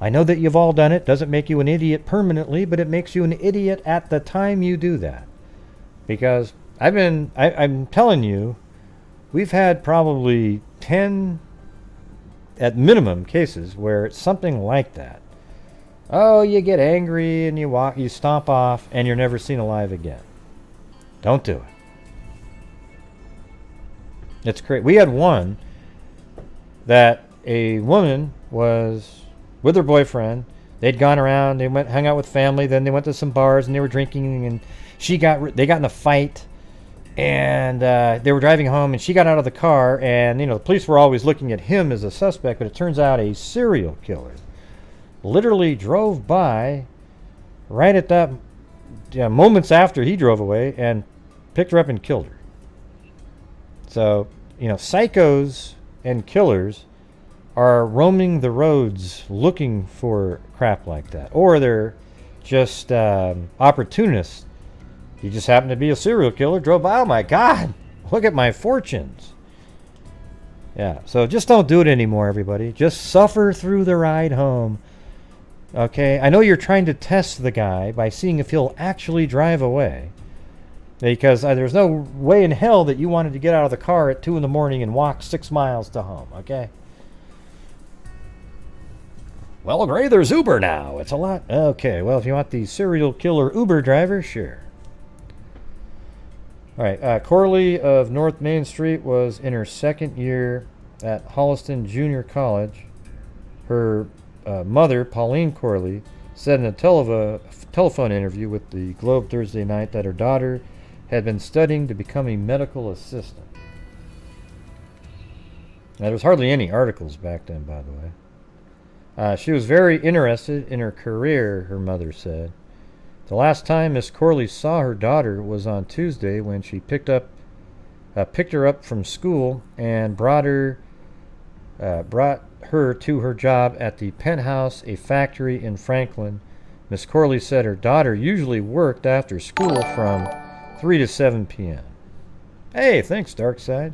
I know that you've all done it. Doesn't make you an idiot permanently, but it makes you an idiot at the time you do that. Because I'm telling you, we've had probably 10, at minimum, cases where it's something like that. Oh, you get angry and you stomp off and you're never seen alive again. Don't do it. It's great. We had one that a woman was with her boyfriend. They'd gone around, they hung out with family, then they went to some bars and they were drinking, and they got in a fight, and they were driving home, and she got out of the car, and the police were always looking at him as a suspect, but it turns out a serial killer literally drove by right at that moments after he drove away and picked her up and killed her. So, psychos and killers are roaming the roads looking for crap like that. Or they're just opportunists. You just happen to be a serial killer, drove by, oh my God, look at my fortunes. Yeah, so just don't do it anymore, everybody. Just suffer through the ride home. Okay, I know you're trying to test the guy by seeing if he'll actually drive away. Because there's no way in hell that you wanted to get out of the car at 2 in the morning and walk 6 miles to home, okay? Well, Gray, there's Uber now. It's a lot. Okay, well, if you want the serial killer Uber driver, sure. All right, Corley of North Main Street was in her second year at Holliston Junior College. Her mother, Pauline Corley, said in a telephone interview with the Globe Thursday night that her daughter had been studying to become a medical assistant. Now, there was hardly any articles back then, by the way. She was very interested in her career, her mother said. The last time Miss Corley saw her daughter was on Tuesday when she picked her up from school and brought her to her job at the Penthouse, a factory in Franklin. Miss Corley said her daughter usually worked after school from 3 to 7 p.m. Hey, thanks, Darkside.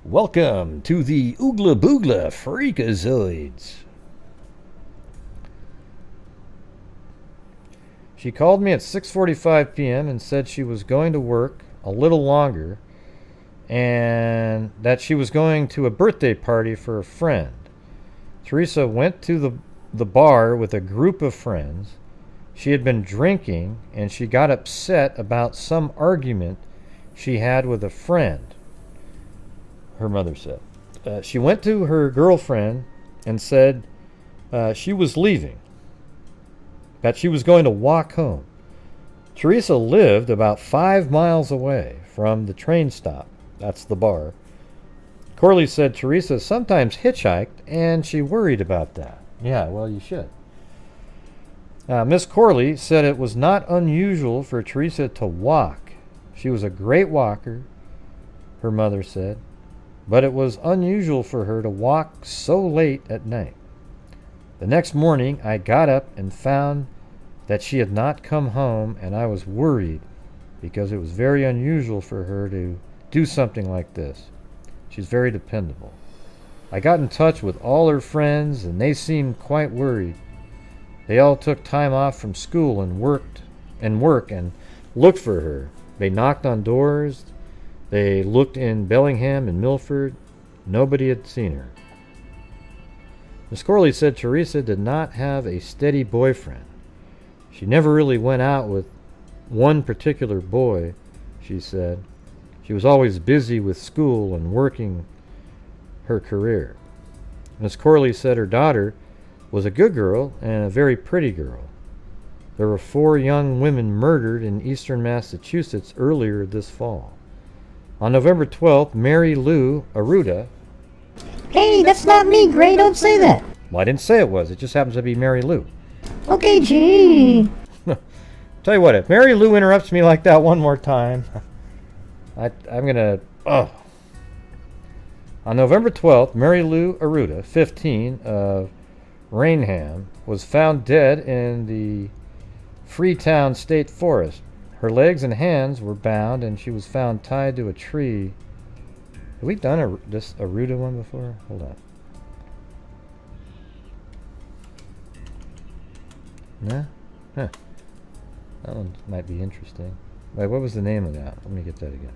Welcome to the Oogla Boogla Freakazoids. She called me at 6:45 p.m. and said she was going to work a little longer and that she was going to a birthday party for a friend. Theresa went to the bar with a group of friends. She had been drinking and she got upset about some argument she had with a friend, her mother said. She went to her girlfriend and said she was leaving, that she was going to walk home. Theresa lived about 5 miles away from the train stop. That's the bar. Corley said Theresa sometimes hitchhiked and she worried about that. Yeah, well, you should. Miss Corley said it was not unusual for Theresa to walk. She was a great walker, her mother said, but it was unusual for her to walk so late at night. The next morning, I got up and found that she had not come home, and I was worried because it was very unusual for her to do something like this. She's very dependable. I got in touch with all her friends, and they seemed quite worried. They all took time off from school and work and looked for her. They knocked on doors. They looked in Bellingham and Milford. Nobody had seen her. Miss Corley said Theresa did not have a steady boyfriend. She never really went out with one particular boy, she said. She was always busy with school and working her career. Miss Corley said her daughter was a good girl and a very pretty girl. There were 4 young women murdered in eastern Massachusetts earlier this fall. On November 12th, Mary Lou Arruda... Hey, that's not me, Gray. Don't say that. Well, I didn't say it was. It just happens to be Mary Lou. Okay, gee. Tell you what, if Mary Lou interrupts me like that one more time, I'm going to... On November 12th, Mary Lou Arruda, 15, of Raynham, was found dead in the Freetown State Forest. Her legs and hands were bound, and she was found tied to a tree. Have we done this Arruda one before? Hold on. No? Huh. That one might be interesting. Wait, what was the name of that? Let me get that again.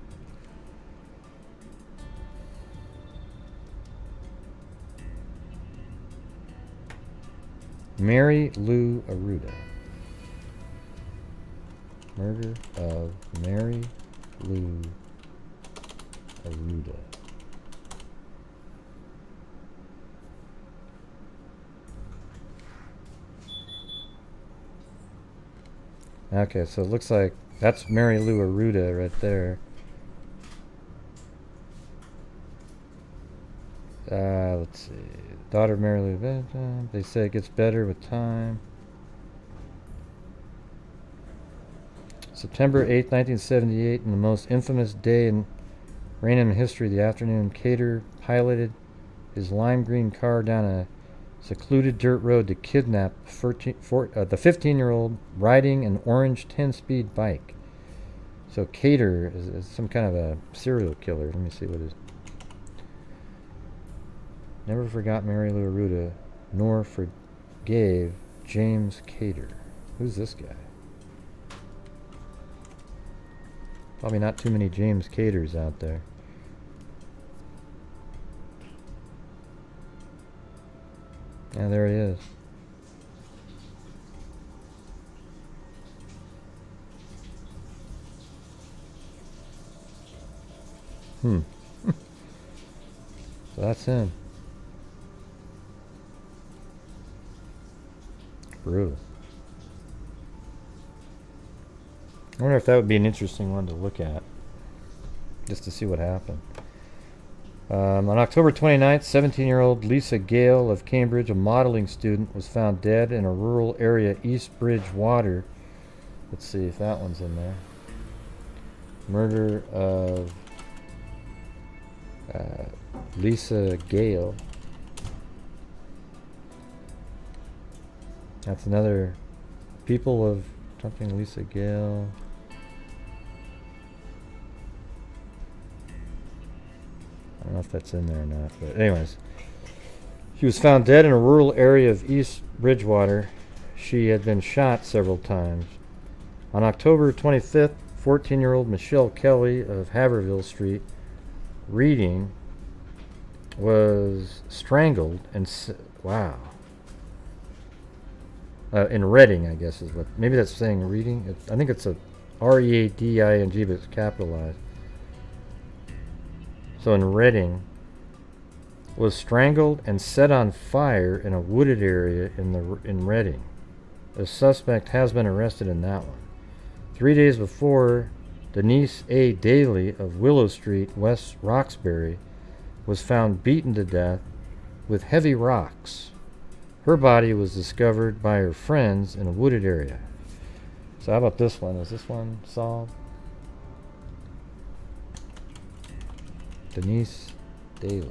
Mary Lou Arruda. Murder of Mary Lou Arruda. Okay, so it looks like that's Mary Lou Arruda right there. Let's see. Daughter of Mary Lou Arruda. They say it gets better with time. September 8th, 1978, in the most infamous day in Raynham history, the afternoon Cater piloted his lime green car down a secluded dirt road to kidnap the 15-year-old riding an orange 10-speed bike. So Cater is some kind of a serial killer. Let me see what it is. Never forgot Mary Lou Arruda, nor forgave James Cater. Who's this guy? Probably not too many James Caters out there. Yeah, there he is. So that's him. Brutal. I wonder if that would be an interesting one to look at, just to see what happened. On October 29th, 17-year-old Lisa Gale of Cambridge, a modeling student, was found dead in a rural area, East Bridgewater. Let's see if that one's in there. Murder of Lisa Gale. That's another people of something. Lisa Gale. I don't know if that's in there or not, but anyways, she was found dead in a rural area of East Bridgewater. She had been shot several times. On October 25th, 14-year-old Michelle Kelly of Haverhill Street, Reading, was strangled and wow. In Reading, I guess is what. Maybe that's saying Reading. I think it's a R-E-A-D-I-N-G, but it's capitalized. So in Reading, was strangled and set on fire in a wooded area in Reading. A suspect has been arrested in that one. 3 days before, Denise A. Daly of Willow Street, West Roxbury, was found beaten to death with heavy rocks. Her body was discovered by her friends in a wooded area. So how about this one? Is this one solved? Denise Daly.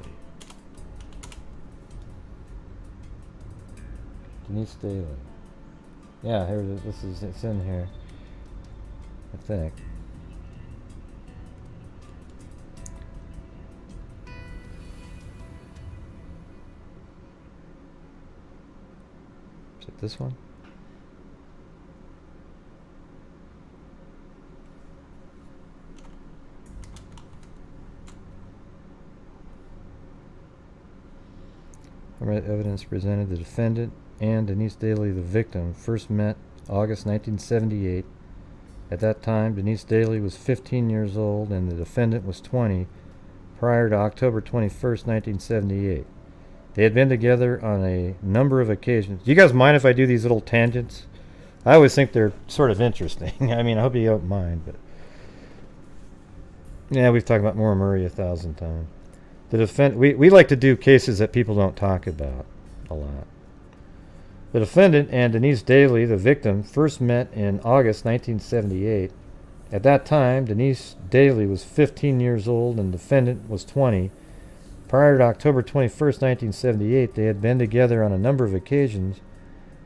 Denise Daly. Yeah, here it is. It's in here, I think. Is it this one? Evidence presented: the defendant and Denise Daly, the victim, first met August 1978. At that time, Denise Daly was 15 years old and the defendant was 20, prior to October 21st, 1978. They had been together on a number of occasions. Do you guys mind if I do these little tangents? I always think they're sort of interesting. I mean, I hope you don't mind, but yeah, we've talked about Maura Murray 1,000 times. We like to do cases that people don't talk about a lot. The defendant and Denise Daly, the victim, first met in August 1978. At that time, Denise Daly was 15 years old and the defendant was 20. Prior to October 21st, 1978, they had been together on a number of occasions.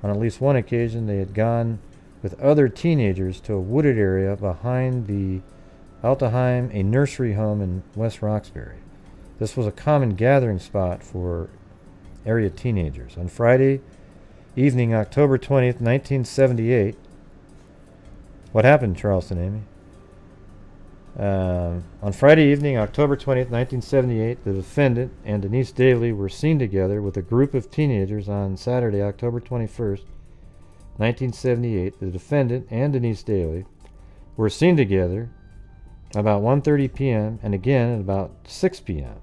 On at least one occasion, they had gone with other teenagers to a wooded area behind the Altenheim, a nursery home in West Roxbury. This was a common gathering spot for area teenagers. On Friday evening, October 20th, 1978, what happened, Charleston, Amy? On Friday evening, October 20th, 1978, the defendant and Denise Daly were seen together with a group of teenagers on Saturday, October 21st, 1978. The defendant and Denise Daly were seen together about 1:30 p.m. and again at about 6 p.m.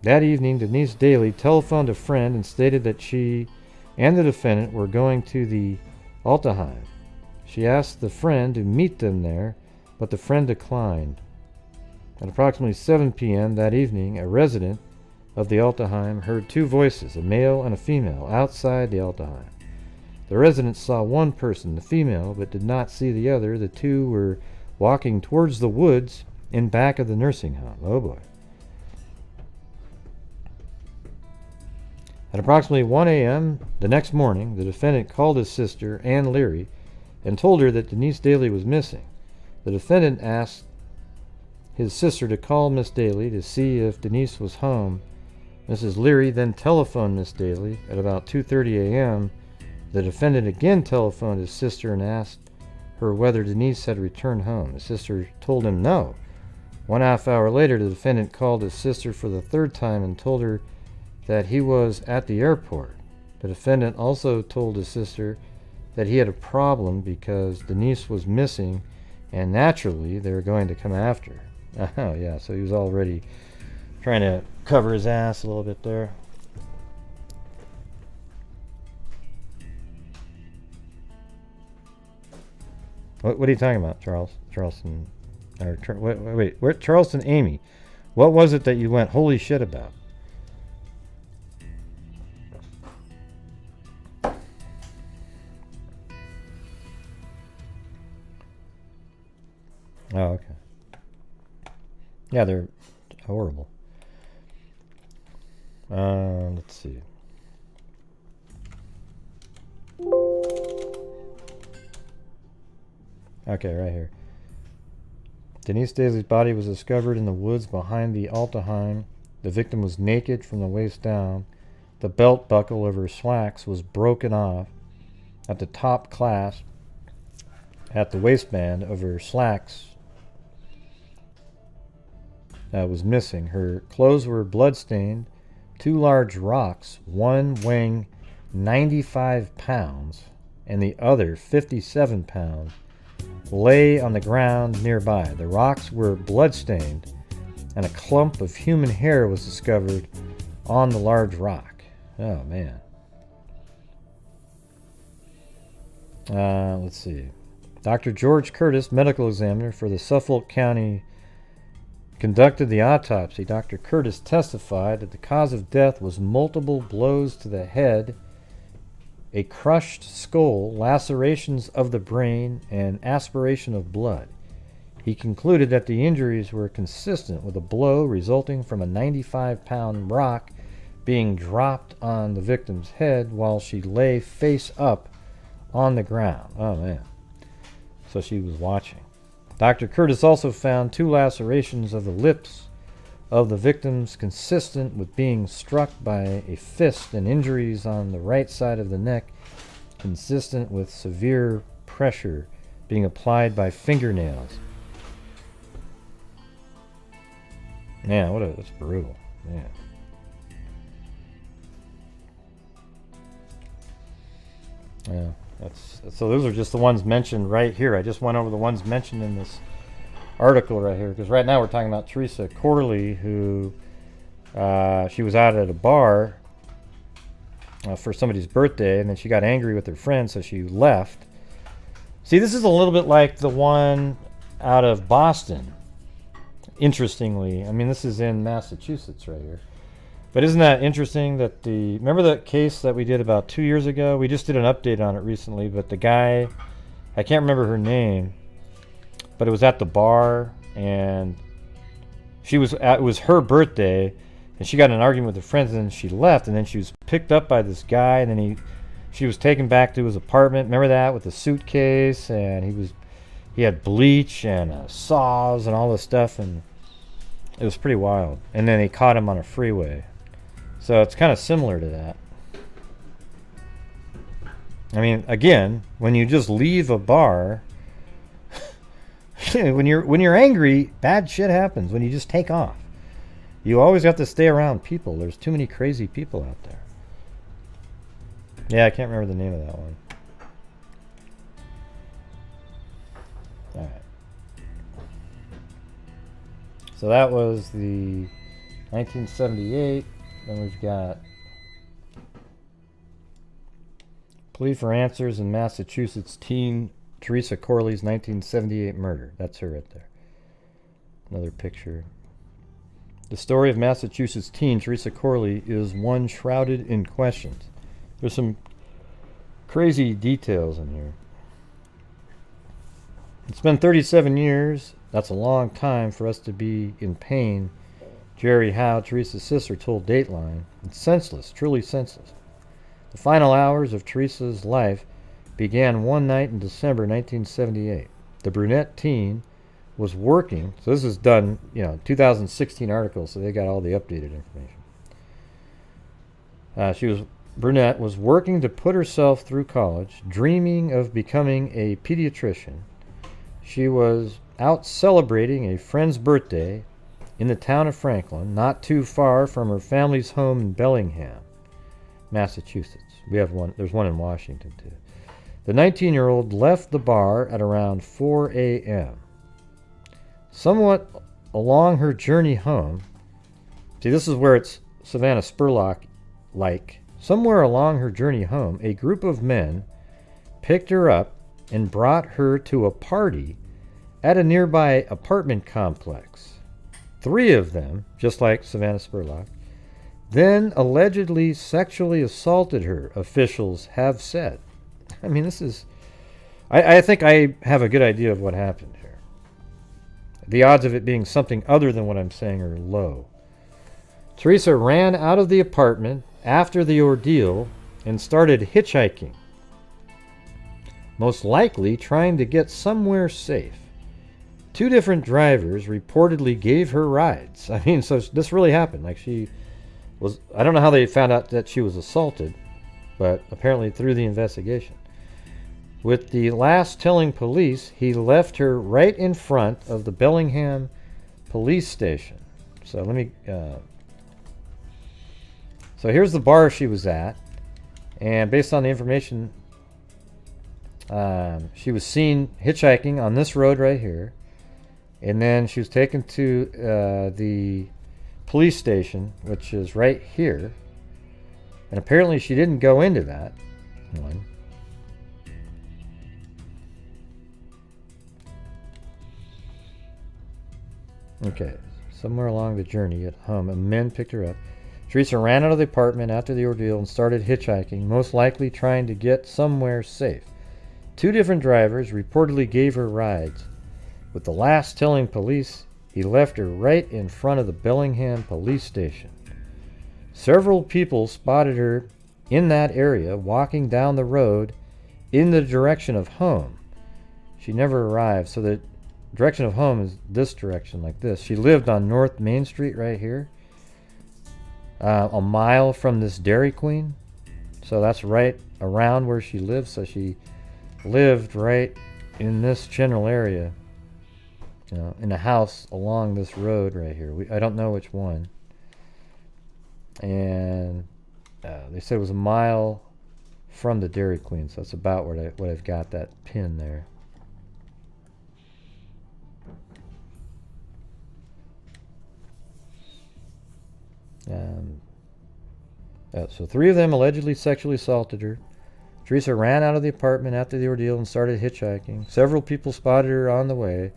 That evening, Denise Daly telephoned a friend and stated that she and the defendant were going to the Altenheim. She asked the friend to meet them there, but the friend declined. At approximately 7 p.m. that evening, a resident of the Altenheim heard two voices, a male and a female, outside the Altenheim. The resident saw one person, the female, but did not see the other. The two were walking towards the woods in back of the nursing home. Oh boy. At approximately 1 a.m. the next morning, the defendant called his sister, Ann Leary, and told her that Denise Daly was missing. The defendant asked his sister to call Miss Daly to see if Denise was home. Mrs. Leary then telephoned Miss Daly. At about 2:30 a.m., the defendant again telephoned his sister and asked her whether Denise had returned home. The sister told him no. 1/2 hour later, the defendant called his sister for the third time and told her that he was at the airport. The defendant also told his sister that he had a problem because Denise was missing and naturally they were going to come after her. Oh yeah, so he was already trying to cover his ass a little bit there. What are you talking about, Charleston? Wait, where Charleston Amy? What was it that you went holy shit about? Oh, okay. Yeah, they're horrible. Let's see. Okay, right here. Denise Daisley's body was discovered in the woods behind the Altenheim. The victim was naked from the waist down. The belt buckle of her slacks was broken off at the top clasp at the waistband of her slacks was missing. Her clothes were bloodstained. 2 large rocks, one weighing 95 pounds and the other 57 pounds, lay on the ground nearby. The rocks were bloodstained, and a clump of human hair was discovered on the large rock. Oh, man. Let's see. Dr. George Curtis, medical examiner for the Suffolk County, conducted the autopsy. Dr. Curtis testified that the cause of death was multiple blows to the head, a crushed skull, lacerations of the brain, and aspiration of blood. He concluded that the injuries were consistent with a blow resulting from a 95-pound rock being dropped on the victim's head while she lay face up on the ground. Oh, man. So she was watching. Dr. Curtis also found 2 lacerations of the lips of the victims consistent with being struck by a fist, and injuries on the right side of the neck consistent with severe pressure being applied by fingernails. Man, that's brutal. Man. Yeah. So those are just the ones mentioned right here. I just went over the ones mentioned in this article right here, because right now we're talking about Theresa Corley, who she was out at a bar for somebody's birthday, and then she got angry with her friend, so she left. See, this is a little bit like the one out of Boston. Interestingly, I mean, this is in Massachusetts right here. But isn't that interesting that remember the case that we did about 2 years ago? We just did an update on it recently, but the guy, I can't remember her name, but it was at the bar, and it was her birthday, and she got in an argument with her friends, and then she left, and then she was picked up by this guy, and then she was taken back to his apartment. Remember that, with the suitcase, and he had bleach and saws and all this stuff, and it was pretty wild. And then they caught him on a freeway. So it's kind of similar to that. I mean, again, when you just leave a bar, when you're angry, bad shit happens when you just take off. You always have to stay around people. There's too many crazy people out there. Yeah, I can't remember the name of that one. All right. So that was the 1978. Then we've got plea for answers in Massachusetts teen Theresa Corley's 1978 murder. That's her right there. Another picture. The story of Massachusetts teen Theresa Corley is one shrouded in questions. There's some crazy details in here. It's been 37 years. That's a long time for us to be in pain. Jerry Howe, Teresa's sister, told Dateline. It's senseless, truly senseless. The final hours of Teresa's life began one night in December 1978. The brunette teen was working, so this is done, 2016 article, so they got all the updated information. Brunette was working to put herself through college, dreaming of becoming a pediatrician. She was out celebrating a friend's birthday in the town of Franklin, not too far from her family's home in Bellingham, Massachusetts. There's one in Washington too. The 19-year-old left the bar at around 4 a.m. Somewhat along her journey home, see, this is where it's Savannah Spurlock-like. Somewhere along her journey home, a group of men picked her up and brought her to a party at a nearby apartment complex. 3 of them, just like Savannah Spurlock, then allegedly sexually assaulted her, officials have said. I mean, this is... I think I have a good idea of what happened here. The odds of it being something other than what I'm saying are low. Theresa ran out of the apartment after the ordeal and started hitchhiking, most likely trying to get somewhere safe. 2 different drivers reportedly gave her rides. I mean, so this really happened. Like, she was... I don't know how they found out that she was assaulted, but apparently through the investigation. With the last telling police he left her right in front of the Bellingham police station. So let me... So here's the bar she was at, and based on the information, she was seen hitchhiking on this road right here, and then she was taken to the police station, which is right here, and apparently she didn't go into that one. Okay, somewhere along the journey at home, a man picked her up. Theresa ran out of the apartment after the ordeal and started hitchhiking, most likely trying to get somewhere safe. 2 different drivers reportedly gave her rides, with the last telling police he left her right in front of the Bellingham police station. Several people spotted her in that area walking down the road in the direction of home. She never arrived, so the direction of home is this direction, like this. She lived on North Main Street right here. A mile from this Dairy Queen, so that's right around where she lives. So she lived right in this general area, you know, in a house along this road right here. I don't know which one, and they said it was a mile from the Dairy Queen, so that's about where what I've got that pin there. So 3 of them allegedly sexually assaulted her. Theresa ran out of the apartment after the ordeal and started hitchhiking. Several people spotted her on the way.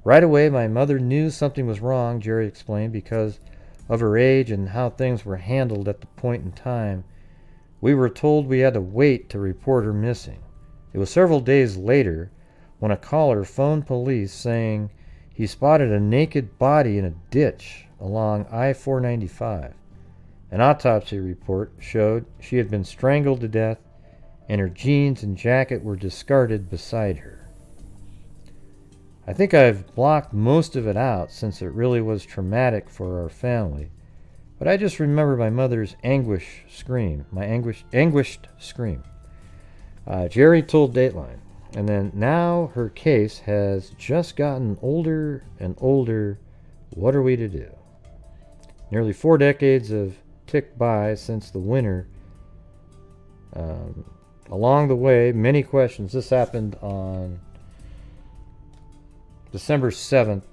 Right away, my mother knew something was wrong, Jerry explained, because of her age and how things were handled at the point in time. We were told we had to wait to report her missing. It was several days later when a caller phoned police saying he spotted a naked body in a ditch along I-495. An autopsy report showed she had been strangled to death and her jeans and jacket were discarded beside her. I think I've blocked most of it out since it really was traumatic for our family, but I just remember my mother's anguished scream. Jerry told Dateline, and then now her case has just gotten older and older. What are we to do? Nearly 4 decades have ticked by since the winter. Along the way, many questions. This happened on December 7th,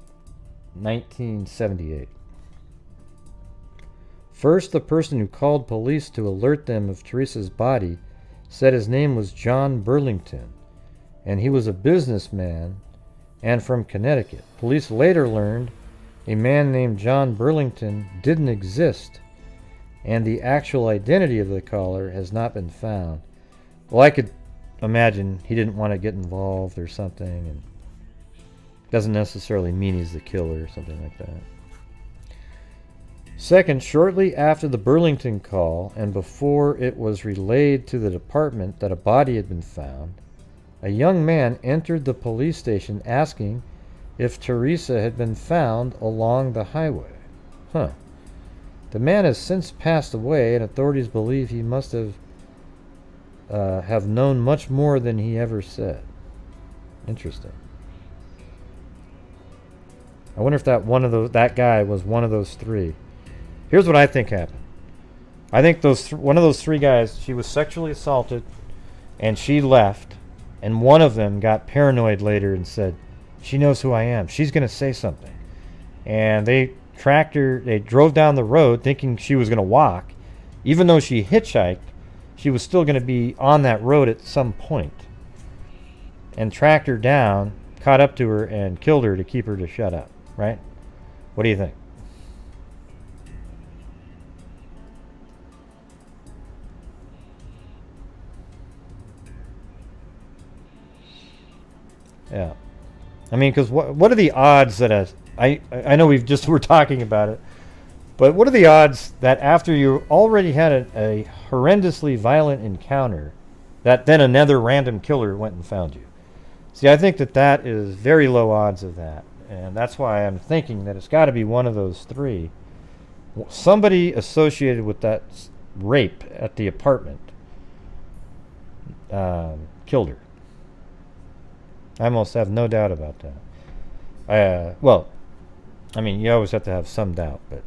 1978. First, the person who called police to alert them of Theresa's body said his name was John Burlington, and he was a businessman and from Connecticut. Police later learned a man named John Burlington didn't exist, and the actual identity of the caller has not been found. Well, I could imagine he didn't want to get involved or something, and doesn't necessarily mean he's the killer or something like that. Second, shortly after the Burlington call and before it was relayed to the department that a body had been found, a young man entered the police station asking if Theresa had been found along the highway. The man has since passed away, and authorities believe he must have known much more than he ever said. Interesting. I wonder if that guy was one of those 3. Here's what I think happened. I think one of those 3 guys, she was sexually assaulted, and she left, and one of them got paranoid later and said, "She knows who I am. She's going to say something." And they tracked her. They drove down the road thinking she was going to walk. Even though she hitchhiked, she was still going to be on that road at some point. and tracked her down, caught up to her, and killed her to keep her to shut up, right? What do you think? Yeah. I mean, because what are the odds that I know we're talking about it, but what are the odds that after you already had a horrendously violent encounter, that then another random killer went and found you? See, I think that is very low odds of that. And that's why I'm thinking that it's got to be one of those three. Somebody associated with that rape at the apartment killed her. I almost have no doubt about that. Well, I mean, you always have to have some doubt, but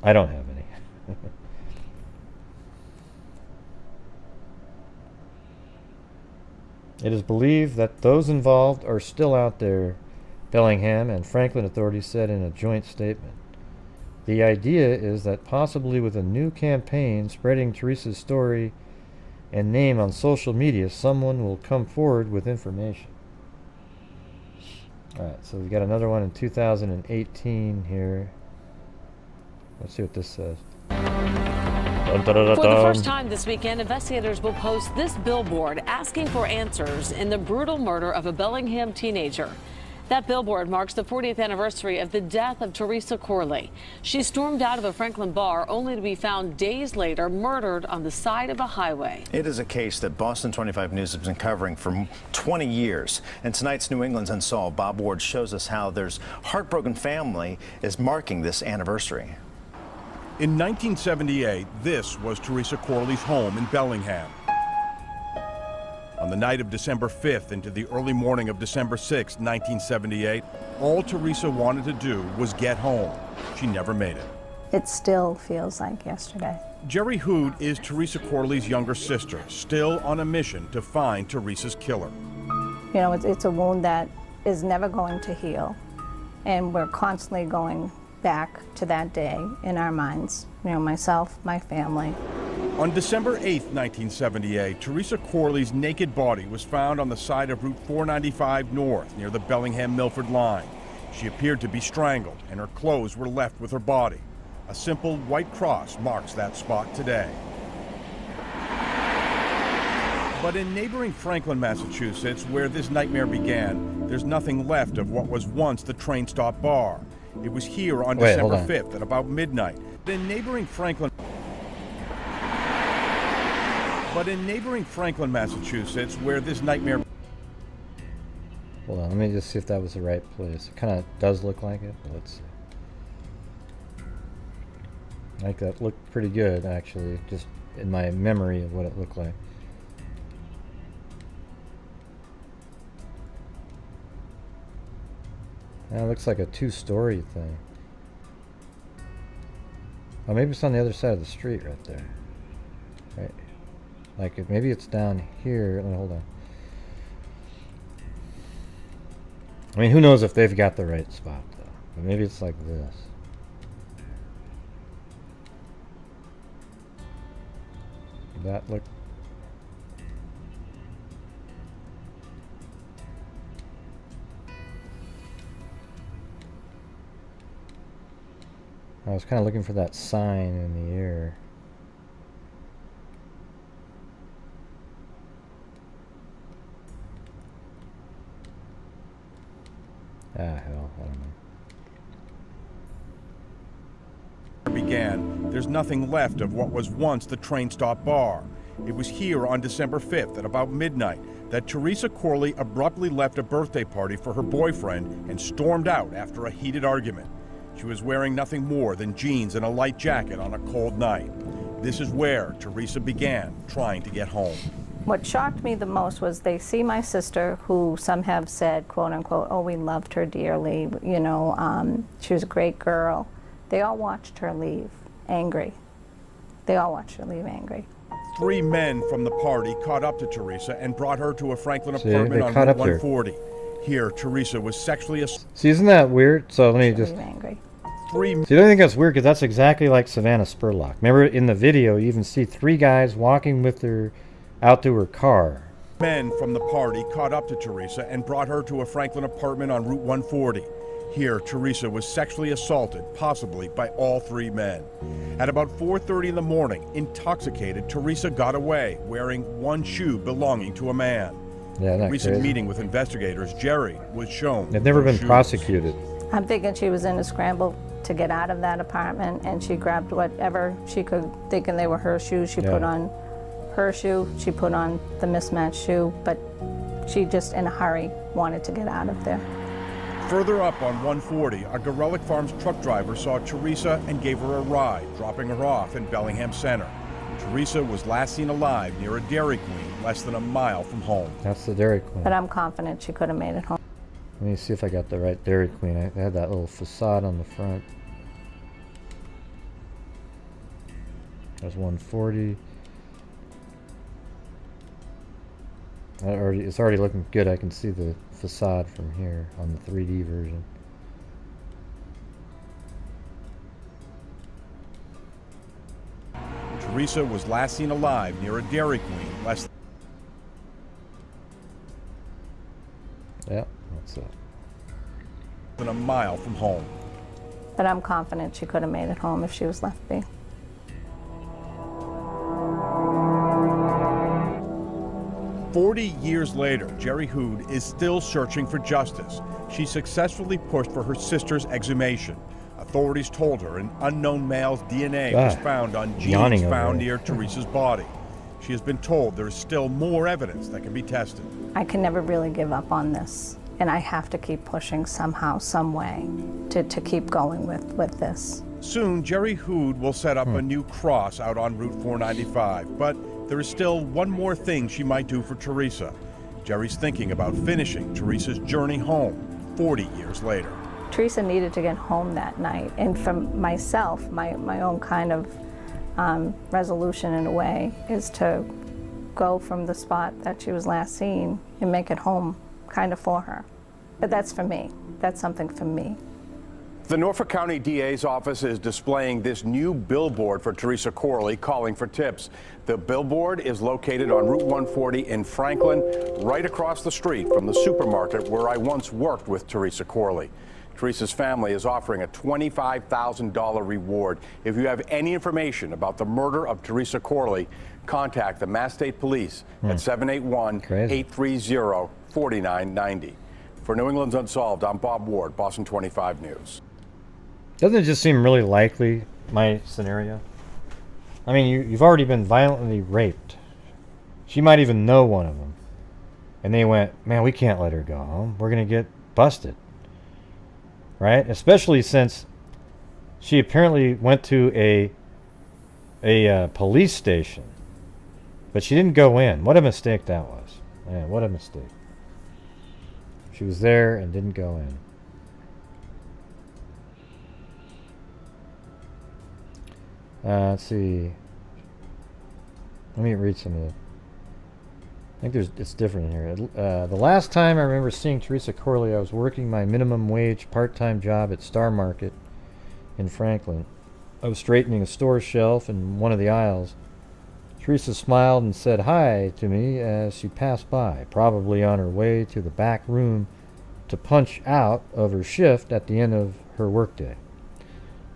I don't have any. It is believed that those involved are still out there, Bellingham and Franklin authorities said in a joint statement. The idea is that possibly with a new campaign spreading Theresa's story and name on social media, someone will come forward with information. Alright, so we got another one in 2018 here. Let's see what this says. For the first time this weekend, investigators will post this billboard asking for answers in the brutal murder of a Bellingham teenager. That billboard marks the 40th anniversary of the death of Theresa Corley. She stormed out of a Franklin bar only to be found days later murdered on the side of a highway. It is a case that Boston 25 News has been covering for 20 years. And tonight's New England's Unsolved, Bob Ward shows us how their heartbroken family is marking this anniversary. In 1978, this was Theresa Corley's home in Bellingham. On the night of December 5th into the early morning of December 6, 1978, all Theresa wanted to do was get home. She never made it. It still feels like yesterday. Jerry Hood is Theresa Corley's younger sister, still on a mission to find Theresa's killer. You know, it's a wound that is never going to heal, and we're constantly going back to that day in our minds. You know, myself, my family. On December 8, 1978, Theresa Corley's naked body was found on the side of Route 495 North near the Bellingham-Milford line. She appeared to be strangled, and her clothes were left with her body. A simple white cross marks that spot today. But in neighboring Franklin, Massachusetts, where this nightmare began, there's nothing left of what was once the train stop bar. It was here on December 5th at about midnight. In neighboring Franklin, Massachusetts, where this nightmare... Hold on, let me just see if that was the right place. It kind of does look like it, but let's see. Like that looked pretty good, actually, just in my memory of what it looked like. That looks like a two-story thing. Oh, maybe it's on the other side of the street right there. Right. Like, maybe it's down here. Hold on. I mean, who knows if they've got the right spot, though. But maybe it's like this. That look... I was kind of looking for that sign in the air. Ah, hell, I don't know. Began, there's nothing left of what was once the train stop bar. It was here on December 5th at about midnight that Theresa Corley abruptly left a birthday party for her boyfriend and stormed out after a heated argument. She was wearing nothing more than jeans and a light jacket on a cold night. This is where Theresa began trying to get home. What shocked me the most was they see my sister, who some have said, quote unquote, oh, we loved her dearly, you know, she was a great girl. They all watched her leave angry. They all watched her leave angry. 3 men from the party caught up to Theresa and brought her to a Franklin apartment on Route 140. Here, Theresa was sexually assaulted. See, isn't that weird? So let me just... angry. See, I don't think that's weird because that's exactly like Savannah Spurlock. Remember in the video, you even see 3 guys walking with her out to her car. Men from the party caught up to Theresa and brought her to a Franklin apartment on Route 140. Here, Theresa was sexually assaulted, possibly by all three men. At about 4:30 in the morning, intoxicated, Theresa got away, wearing one shoe belonging to a man. Yeah, In a that's recent crazy. meeting with investigators, Jerry was shown. They've never those been shoes. prosecuted. I'm thinking she was in a scramble to get out of that apartment, and she grabbed whatever she could, thinking they were her shoes. She put on her shoe, she put on the mismatched shoe, but she just in a hurry wanted to get out of there. Further up on 140, a Gorelick Farms truck driver saw Theresa and gave her a ride, dropping her off in Bellingham Center. Theresa was last seen alive near a Dairy Queen, less than a mile from home. That's the Dairy Queen. But I'm confident she could have made it home. Let me see if I got the right Dairy Queen. I had that little facade on the front. There's 140. It's already looking good. I can see the facade from here on the 3D version. Theresa was last seen alive near a Dairy Queen, less Yeah, that's it. than a mile from home. But I'm confident she could have made it home if she was left be. "40 years later, Jerry Hood is still searching for justice. She successfully pushed for her sister's exhumation. Authorities told her an unknown male's DNA was found on jeans yawning over found it. near Theresa's body. She has been told there is still more evidence that can be tested. I can never really give up on this, and I have to keep pushing somehow, some way, to keep going with this. Soon, Jerry Hood will set up a new cross out on Route 495, but there is still one more thing she might do for Theresa. Jerry's thinking about finishing Theresa's journey home 40 years later. Theresa needed to get home that night, and for myself, my own kind of resolution in a way is to go from the spot that she was last seen and make it home kind of for her. But that's for me. That's something for me. The Norfolk County DA's office is displaying this new billboard for Theresa Corley, calling for tips. The billboard is located on Route 140 in Franklin, right across the street from the supermarket where I once worked with Theresa Corley. Theresa's family is offering a $25,000 reward. If you have any information about the murder of Theresa Corley, contact the Mass State Police at 781-830-4990. For New England's Unsolved, I'm Bob Ward, Boston 25 News. Doesn't it just seem really likely, my scenario? I mean, you've already been violently raped. She might even know one of them. And they went, man, we can't let her go home. We're going to get busted. Right? Especially since she apparently went to a police station. But she didn't go in. What a mistake that was. Man, what a mistake. She was there and didn't go in. Let's see. Let me read some of the... I think it's different in here. The last time I remember seeing Theresa Corley, I was working my minimum wage part-time job at Star Market in Franklin. I was straightening a store shelf in one of the aisles. Theresa smiled and said hi to me as she passed by, probably on her way to the back room to punch out of her shift at the end of her workday.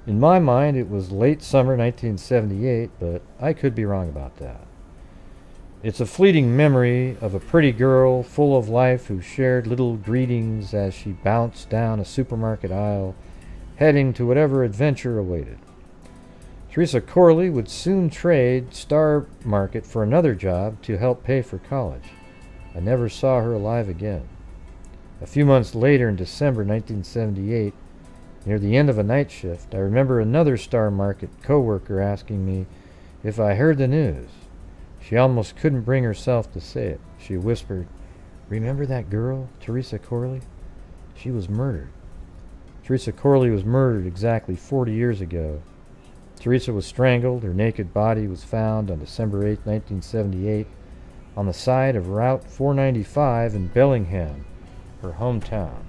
In my mind, it was late summer 1978, but I could be wrong about that. It's a fleeting memory of a pretty girl full of life who shared little greetings as she bounced down a supermarket aisle, heading to whatever adventure awaited. Theresa Corley would soon trade Star Market for another job to help pay for college. I never saw her alive again. A few months later, in December 1978, near the end of a night shift, I remember another Star Market co-worker asking me if I heard the news. She almost couldn't bring herself to say it. She whispered, "Remember that girl, Theresa Corley? She was murdered." Theresa Corley was murdered exactly 40 years ago. Theresa was strangled. Her naked body was found on December 8, 1978, on the side of Route 495 in Bellingham, her hometown.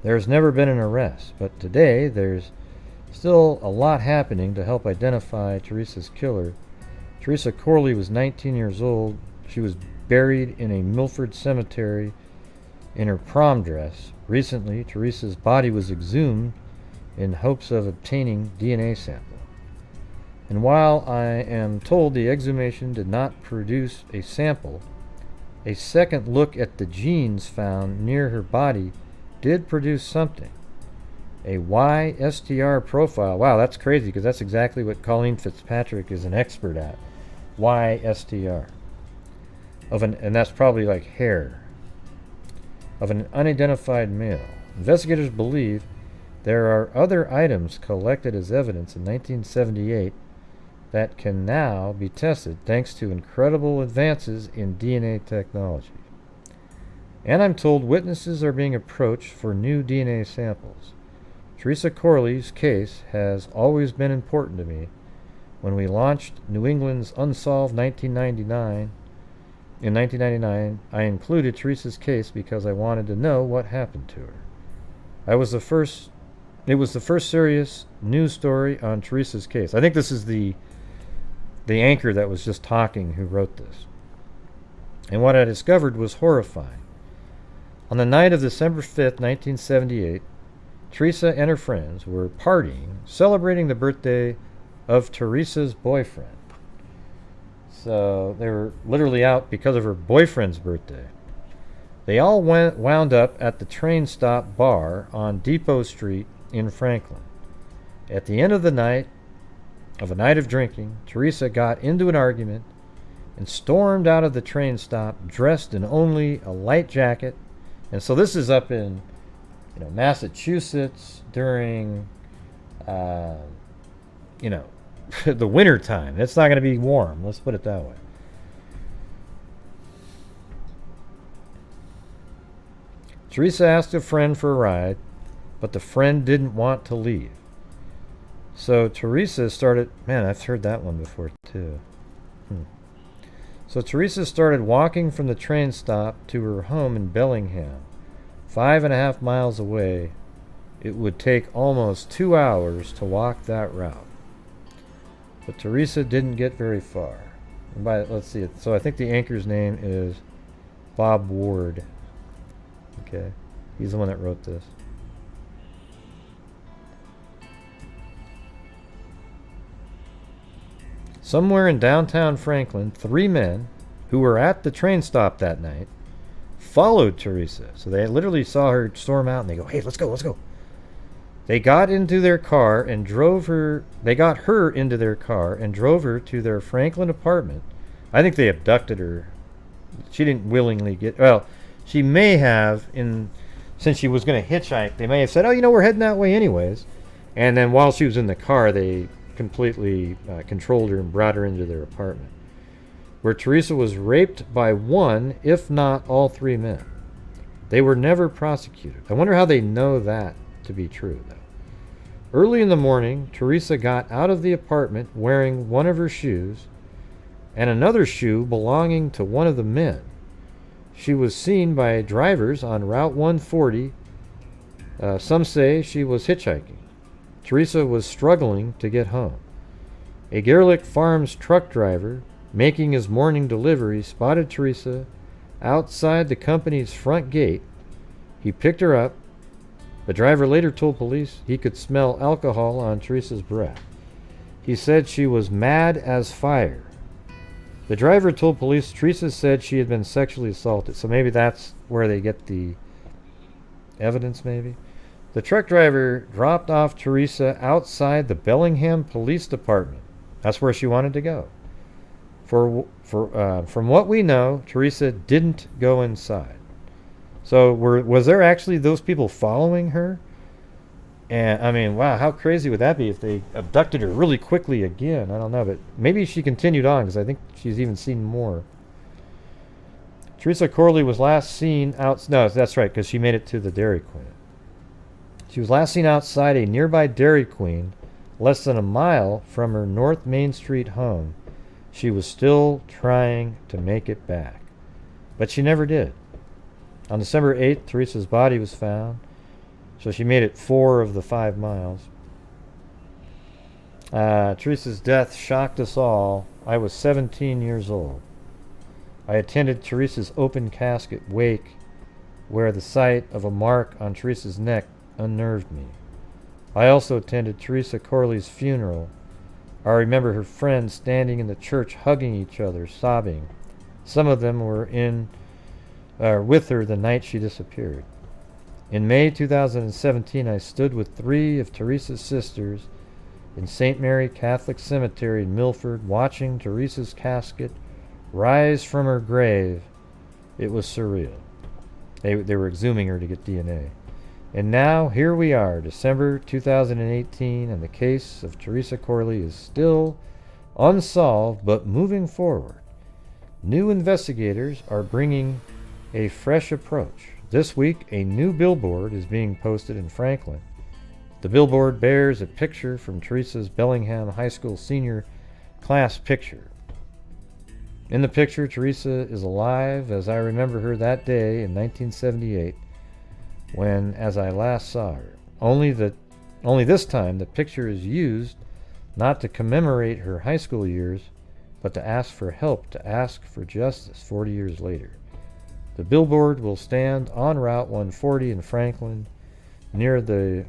There's never been an arrest, but today there's still a lot happening to help identify Theresa's killer. Theresa Corley was 19 years old. She was buried in a Milford cemetery in her prom dress. Recently, Theresa's body was exhumed in hopes of obtaining DNA sample. And while I am told the exhumation did not produce a sample, a second look at the genes found near her body did produce something. A YSTR profile. Wow, that's crazy because that's exactly what Colleen Fitzpatrick is an expert at. YSTR. And that's probably like hair. Of an unidentified male. Investigators believe there are other items collected as evidence in 1978 that can now be tested thanks to incredible advances in DNA technology. And I'm told witnesses are being approached for new DNA samples. Theresa Corley's case has always been important to me. When we launched New England's Unsolved 1999, in 1999, I included Theresa's case because I wanted to know what happened to her. It was the first serious news story on Theresa's case. I think this is the anchor that was just talking who wrote this. And what I discovered was horrifying. On the night of December 5th, 1978, Theresa and her friends were partying, celebrating the birthday of Theresa's boyfriend. So they were literally out because of her boyfriend's birthday. They all wound up at the train stop bar on Depot Street in Franklin. At the end of the night, of a night of drinking, Theresa got into an argument and stormed out of the train stop dressed in only a light jacket. And so this is up in Massachusetts during the winter time. It's not going to be warm, let's put it that way. Theresa asked a friend for a ride, but the friend didn't want to leave. So Theresa started, man, I've heard that one before too. So Theresa started walking from the train stop to her home in Bellingham, 5.5 miles away. It would take almost 2 hours to walk that route. But Theresa didn't get very far. And let's see it. So I think the anchor's name is Bob Ward. Okay, he's the one that wrote this. Somewhere in downtown Franklin, 3 men who were at the train stop that night followed Theresa. So they literally saw her storm out and they go, hey, let's go, let's go. They got into their car and drove her, they got her into their car and drove her to their Franklin apartment. I think they abducted her. She didn't willingly get, well, she may have, since she was going to hitchhike, they may have said, oh, we're heading that way anyways. And then while she was in the car, they completely controlled her and brought her into their apartment, where Theresa was raped by one, if not all 3 men. They were never prosecuted. I wonder how they know that to be true, though. Early in the morning, Theresa got out of the apartment wearing one of her shoes and another shoe belonging to one of the men. She was seen by drivers on Route 140. Some say she was hitchhiking. Theresa was struggling to get home. A Gerlich Farms truck driver making his morning delivery spotted Theresa outside the company's front gate. He picked her up. The driver later told police he could smell alcohol on Theresa's breath. He said she was mad as fire. The driver told police Theresa said she had been sexually assaulted. So maybe that's where they get the evidence, maybe. The truck driver dropped off Theresa outside the Bellingham Police Department. That's where she wanted to go. From what we know, Theresa didn't go inside. So was there actually those people following her? And I mean, wow, how crazy would that be if they abducted her really quickly again? I don't know, but maybe she continued on because I think she's even seen more. Theresa Corley was last seen out. No, that's right, because she made it to the Dairy Queen. She was last seen outside a nearby Dairy Queen, less than a mile from her North Main Street home. She was still trying to make it back, but she never did. On December 8th, Theresa's body was found, so she made it 4 of the 5 miles. Theresa's death shocked us all. I was 17 years old. I attended Theresa's open casket wake, where the sight of a mark on Theresa's neck unnerved me. I also attended Theresa Corley's funeral. I remember her friends standing in the church hugging each other, sobbing. Some of them were with her the night she disappeared. In May 2017, I stood with 3 of Theresa's sisters in St. Mary Catholic Cemetery in Milford, watching Theresa's casket rise from her grave. It was surreal. They were exhuming her to get DNA. And now, here we are, December 2018, and the case of Theresa Corley is still unsolved, but moving forward. New investigators are bringing a fresh approach. This week, a new billboard is being posted in Franklin. The billboard bears a picture from Theresa's Bellingham High School senior class picture. In the picture, Theresa is alive as I remember her that day in 1978, when, as I last saw her. Only this time, the picture is used not to commemorate her high school years, but to ask for help, to ask for justice 40 years later. The billboard will stand on Route 140 in Franklin, near the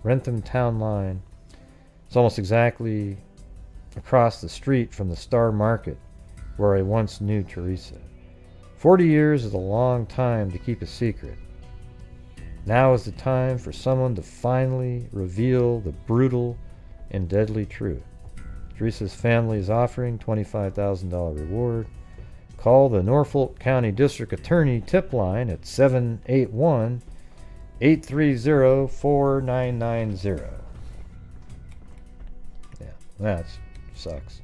Rentham town line. It's almost exactly across the street from the Star Market, where I once knew Theresa. 40 years is a long time to keep a secret. Now is the time for someone to finally reveal the brutal and deadly truth. Theresa's family is offering $25,000 reward. Call the Norfolk County District Attorney tip line at 781-830-4990. Yeah, that sucks.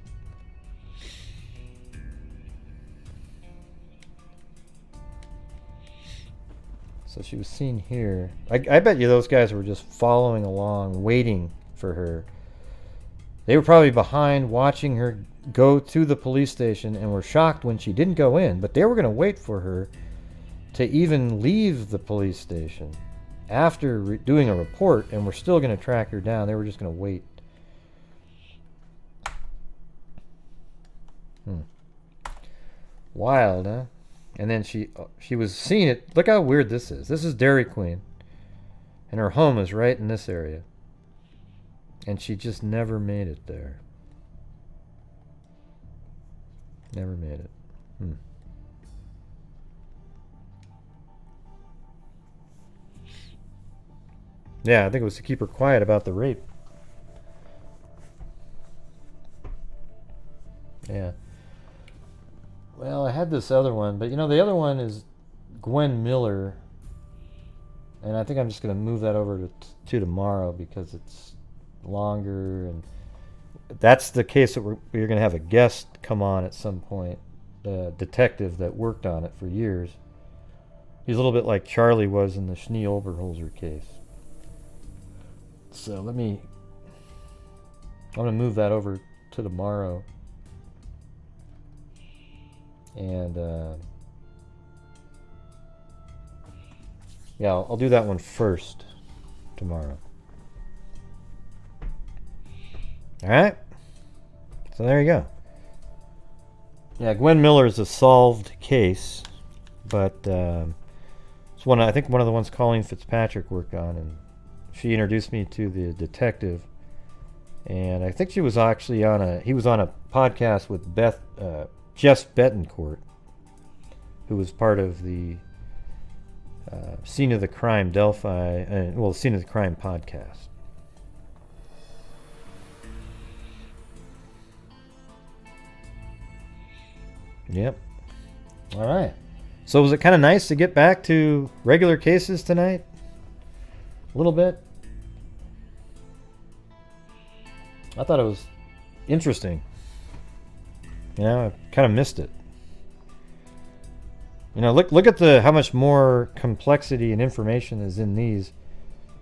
So she was seen here. I bet you those guys were just following along, waiting for her. They were probably behind, watching her go to the police station, and were shocked when she didn't go in. But they were going to wait for her to even leave the police station after doing a report, and were still going to track her down. They were just going to wait. Wild, huh? And then she was seen at, look how weird this is. This is Dairy Queen. And her home is right in this area. And she just never made it there. Never made it. Yeah, I think it was to keep her quiet about the rape. Yeah. Well, I had this other one, but you know, the other one is Gwen Miller. And I think I'm just going to move that over to tomorrow because it's longer. And that's the case that we're going to have a guest come on at some point. The detective that worked on it for years. He's a little bit like Charlie was in the Schnee Oberholzer case. So I'm going to move that over to tomorrow. And yeah, I'll do that one first tomorrow. All right. So there you go. Yeah, Gwen Miller is a solved case, but it's one. I think one of the ones Colleen Fitzpatrick worked on, and she introduced me to the detective. And I think she was actually he was on a podcast with Jess Betancourt, who was part of the Scene of the Crime Delphi, Scene of the Crime podcast. Yep. All right. So was it kind of nice to get back to regular cases tonight? A little bit. I thought it was interesting. You know, I kind of missed it. You know, look at how much more complexity and information is in these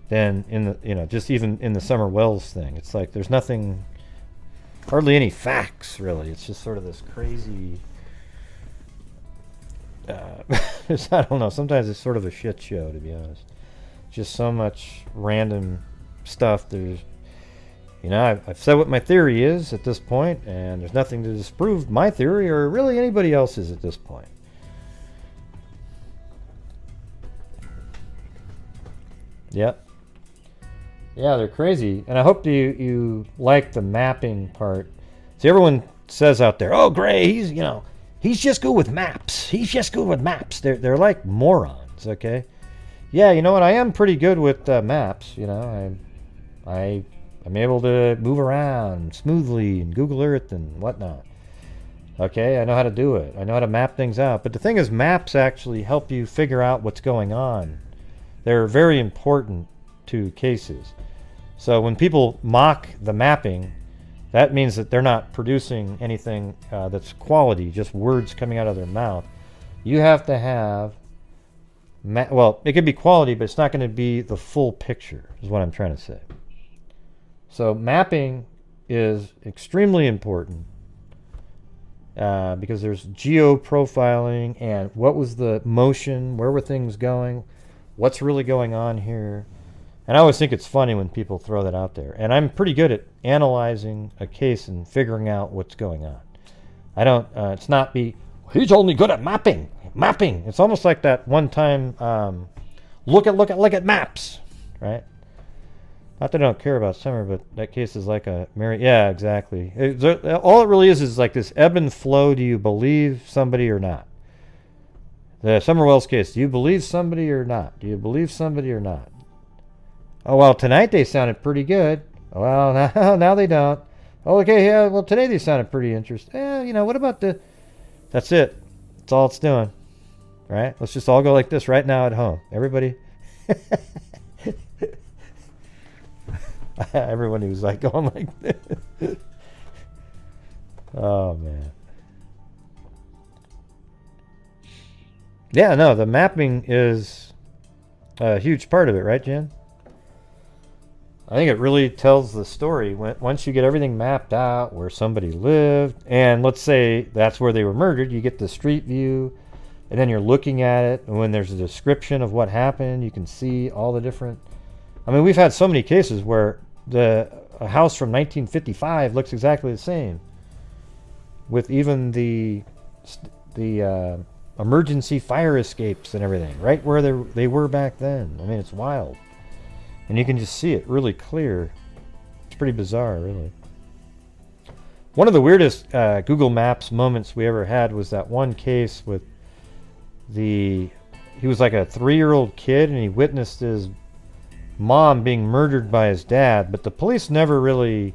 than in the, just even in the Summer Wells thing. It's like there's nothing, hardly any facts really. It's just sort of this crazy. I don't know. Sometimes it's sort of a shit show, to be honest. Just so much random stuff. There's, You know, I've said what my theory is at this point, and there's nothing to disprove my theory or really anybody else's at this point. Yep. Yeah, they're crazy. And I hope you like the mapping part. See, everyone says out there, oh, Gray, he's just good with maps. He's just good with maps. They're like morons, okay? Yeah, you know what? I am pretty good with maps. You know, I'm able to move around smoothly in Google Earth and whatnot. Okay, I know how to do it. I know how to map things out. But the thing is, maps actually help you figure out what's going on. They're very important to cases. So when people mock the mapping, that means that they're not producing anything that's quality, just words coming out of their mouth. You have to have, well, it could be quality, but it's not going to be the full picture, is what I'm trying to say. So mapping is extremely important because there's geo-profiling and what was the motion, where were things going, what's really going on here. And I always think it's funny when people throw that out there. And I'm pretty good at analyzing a case and figuring out what's going on. I don't, it's not he's only good at mapping. Mapping. It's almost like that one time, look at maps, right? Not that I don't care about Summer, but that case is like a yeah, exactly. All it really is like this ebb and flow. Do you believe somebody or not? The Summer Wells case, do you believe somebody or not? Do you believe somebody or not? Oh, well, tonight they sounded pretty good. Well, now they don't. Oh, okay, yeah, well, today they sounded pretty interesting. You know, what about that's it. That's all it's doing. Right? Let's just all go like this right now at home. Everybody. Everyone who's like going like this. Oh, man. Yeah, no, the mapping is a huge part of it, right, Jen? I think it really tells the story. Once you get everything mapped out, where somebody lived, and let's say that's where they were murdered, you get the street view, and then you're looking at it, and when there's a description of what happened, you can see all the different... I mean, we've had so many cases where a house from 1955 looks exactly the same, with even the emergency fire escapes and everything, right where they were back then. I mean, it's wild. And you can just see it really clear. It's pretty bizarre, really. One of the weirdest Google Maps moments we ever had was that one case with he was like a 3-year-old kid, and he witnessed his mom being murdered by his dad, but the police never really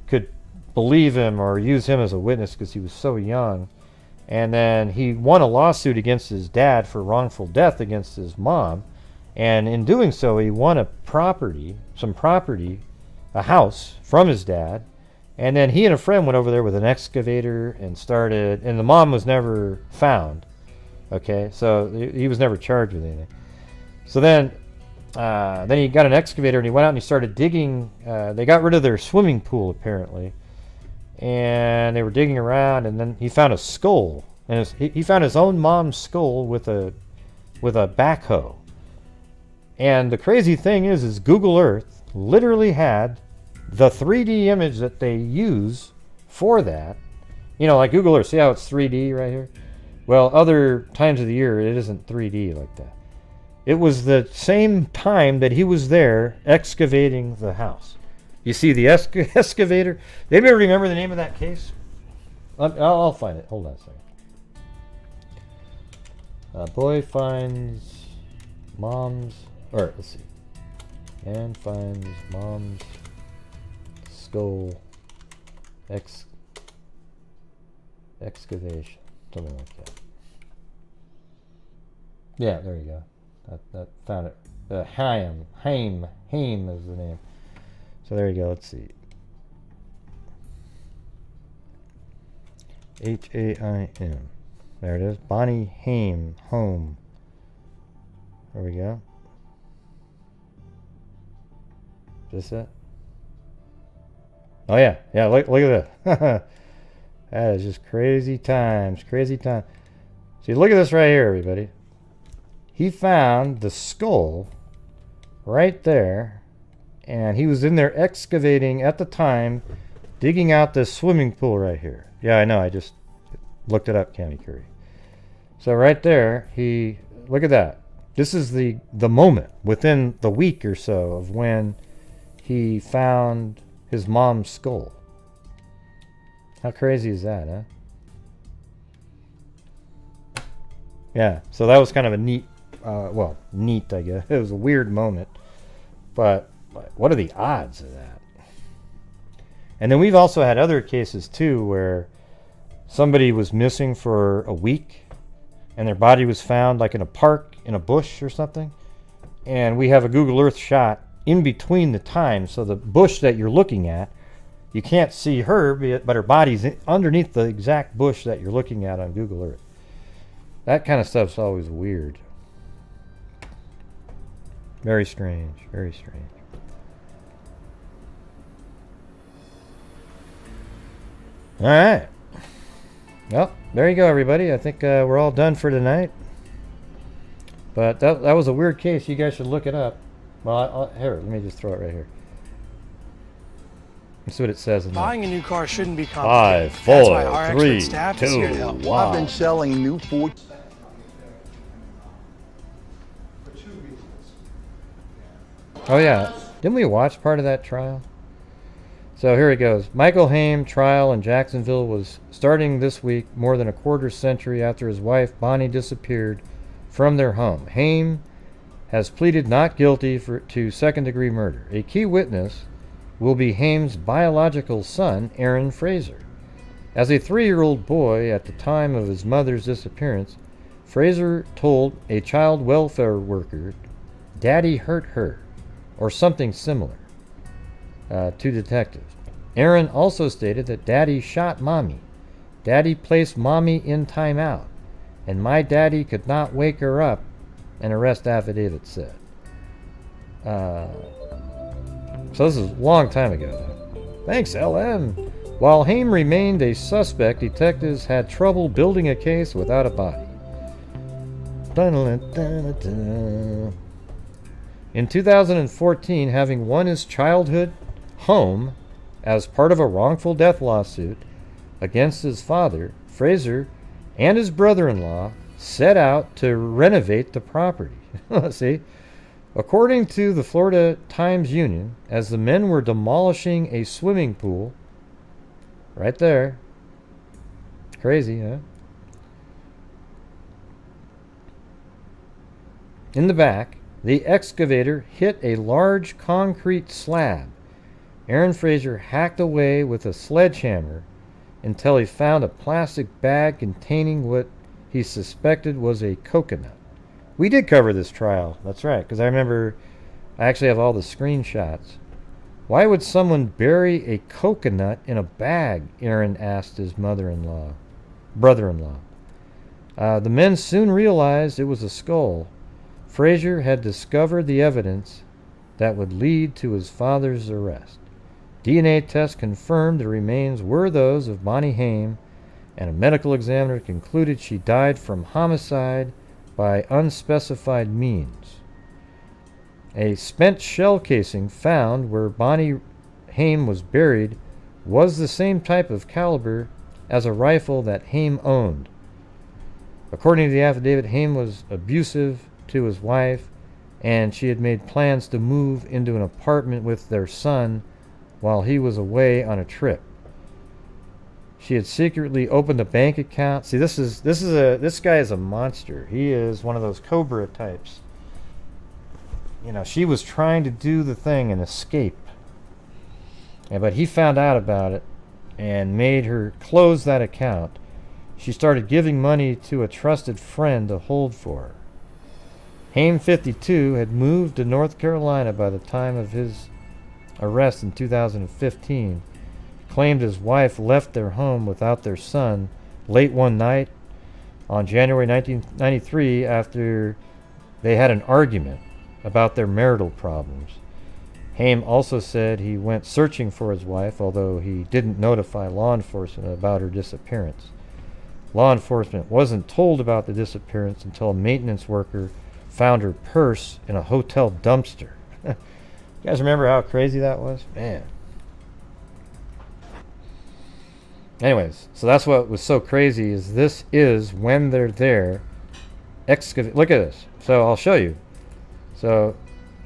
could believe him or use him as a witness because he was so young. And then he won a lawsuit against his dad for wrongful death against his mom. And in doing so, he won a house from his dad. And then he and a friend went over there with an excavator and the mom was never found. Okay, so he was never charged with anything. So then he got an excavator and he went out and he started digging. They got rid of their swimming pool, apparently. And they were digging around, and then he found a skull. And he found his own mom's skull with a backhoe. And the crazy thing is Google Earth literally had the 3D image that they use for that. You know, like Google Earth, see how it's 3D right here? Well, other times of the year, it isn't 3D like that. It was the same time that he was there excavating the house. You see the excavator? Anybody remember the name of that case? I'll find it. Hold on a second. Boy finds mom's... Or, let's see. Man finds mom's skull excavation. Something like that. Yeah, there you go. That found it. Haim is the name. So there you go. Let's see. Haim. There it is. Bonnie Haim. Home. There we go. Is this it? Oh yeah. Yeah, look at that. That is just crazy times. Crazy time. See, look at this right here, everybody. He found the skull right there. and he was in there excavating at the time, digging out this swimming pool right here. Yeah, I know, I just looked it up, Cammy Curry. So right there, look at that. This is the moment within the week or so of when he found his mom's skull. How crazy is that, huh? Yeah, so that was kind of a neat, neat, I guess. It was a weird moment. But what are the odds of that? And then we've also had other cases, too, where somebody was missing for a week and their body was found like in a park, in a bush or something. And we have a Google Earth shot in between the time. So the bush that you're looking at, you can't see her, but her body's underneath the exact bush that you're looking at on Google Earth. That kind of stuff's always weird. Very strange, very strange. All right. Well, there you go, everybody. I think we're all done for tonight. But that was a weird case. You guys should look it up. Well, here, let me just throw it right here. Let's see what it says in there. Buying a new car shouldn't be complicated. 5, That's why 4, our 3, expert staff is here to help. 2, 1. I've been selling new Ford. Oh yeah, didn't we watch part of that trial? So here it goes. Michael Haim trial in Jacksonville was starting this week, more than a quarter century after his wife Bonnie disappeared from their home. Haim has pleaded not guilty to second-degree murder. A key witness will be Haim's biological son, Aaron Fraser. As a 3-year-old boy at the time of his mother's disappearance, Fraser told a child welfare worker, "Daddy hurt her," or something similar, to detectives. Aaron also stated that Daddy shot Mommy. Daddy placed Mommy in timeout, and my daddy could not wake her up, an arrest affidavit said. So this is a long time ago, though. Thanks, LM. While Haim remained a suspect, detectives had trouble building a case without a body. Dun-dun-dun-dun-dun. In 2014, having won his childhood home as part of a wrongful death lawsuit against his father, Fraser and his brother-in-law set out to renovate the property. See? According to the Florida Times-Union, as the men were demolishing a swimming pool, right there, crazy, huh? In the back, the excavator hit a large concrete slab. Aaron Fraser hacked away with a sledgehammer until he found a plastic bag containing what he suspected was a coconut. We did cover this trial, that's right, because I remember I actually have all the screenshots. Why would someone bury a coconut in a bag? Aaron asked his brother-in-law. The men soon realized it was a skull. Fraser had discovered the evidence that would lead to his father's arrest. DNA tests confirmed the remains were those of Bonnie Haim, and a medical examiner concluded she died from homicide by unspecified means. A spent shell casing found where Bonnie Haim was buried was the same type of caliber as a rifle that Haim owned. According to the affidavit, Haim was abusive to his wife, and she had made plans to move into an apartment with their son while he was away on a trip. She had secretly opened a bank account. See, this guy is a monster. He is one of those Cobra types. You know, she was trying to do the thing and escape. Yeah, but he found out about it and made her close that account. She started giving money to a trusted friend to hold for her. Haim, 52, had moved to North Carolina by the time of his arrest in 2015. Claimed his wife left their home without their son late one night on January 1993 after they had an argument about their marital problems. Haim also said he went searching for his wife, although he didn't notify law enforcement about her disappearance. Law enforcement wasn't told about the disappearance until a maintenance worker found her purse in a hotel dumpster. You guys remember how crazy that was? Man. Anyways, so that's what was so crazy is this is when they're there. Look at this. So I'll show you. So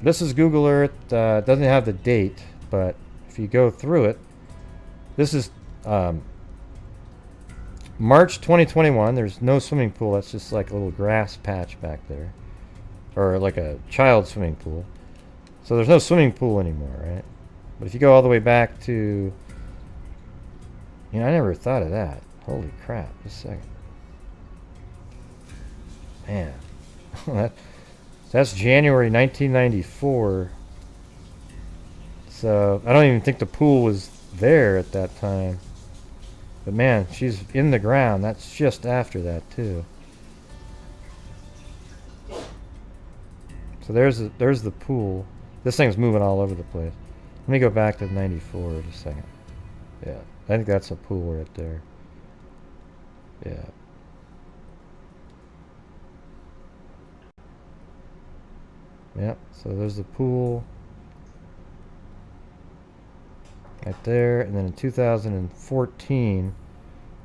this is Google Earth. It doesn't have the date, but if you go through it, this is March 2021. There's no swimming pool. That's just like a little grass patch back there, or like a child swimming pool. So there's no swimming pool anymore, right? But if you go all the way back to, you know, I never thought of that. Holy crap! Just a second. Man, that's January 1994. So I don't even think the pool was there at that time. But man, she's in the ground. That's just after that too. So there's the pool. This thing's moving all over the place. Let me go back to 94 just a second. Yeah, I think that's a pool right there. Yeah. Yep, so there's the pool right there, and then in 2014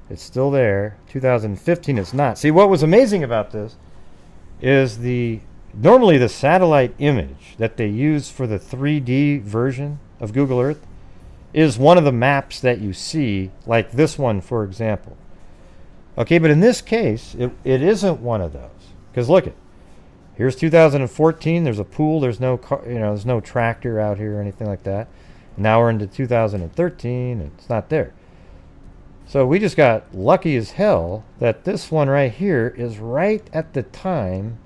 it's still there. 2015 it's not. See, what was amazing about this is normally the satellite image that they use for the 3D version of Google Earth is one of the maps that you see, like this one for example. Okay, but in this case it isn't one of those, because look at, here's 2014. There's a pool. There's no car, there's no tractor out here or anything like that. Now we're into 2013. It's not there. So we just got lucky as hell that this one right here is right at the time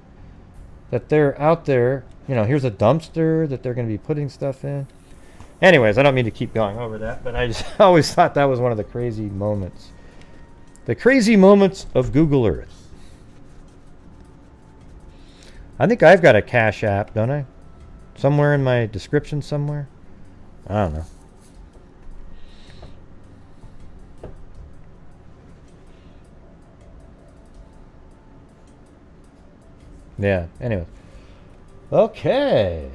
that they're out there. Here's a dumpster that they're going to be putting stuff in. Anyways, I don't mean to keep going over that, but I just always thought that was one of the crazy moments. The crazy moments of Google Earth. I think I've got a Cash App, don't I? Somewhere in my description somewhere? I don't know. Yeah, anyway. Okay.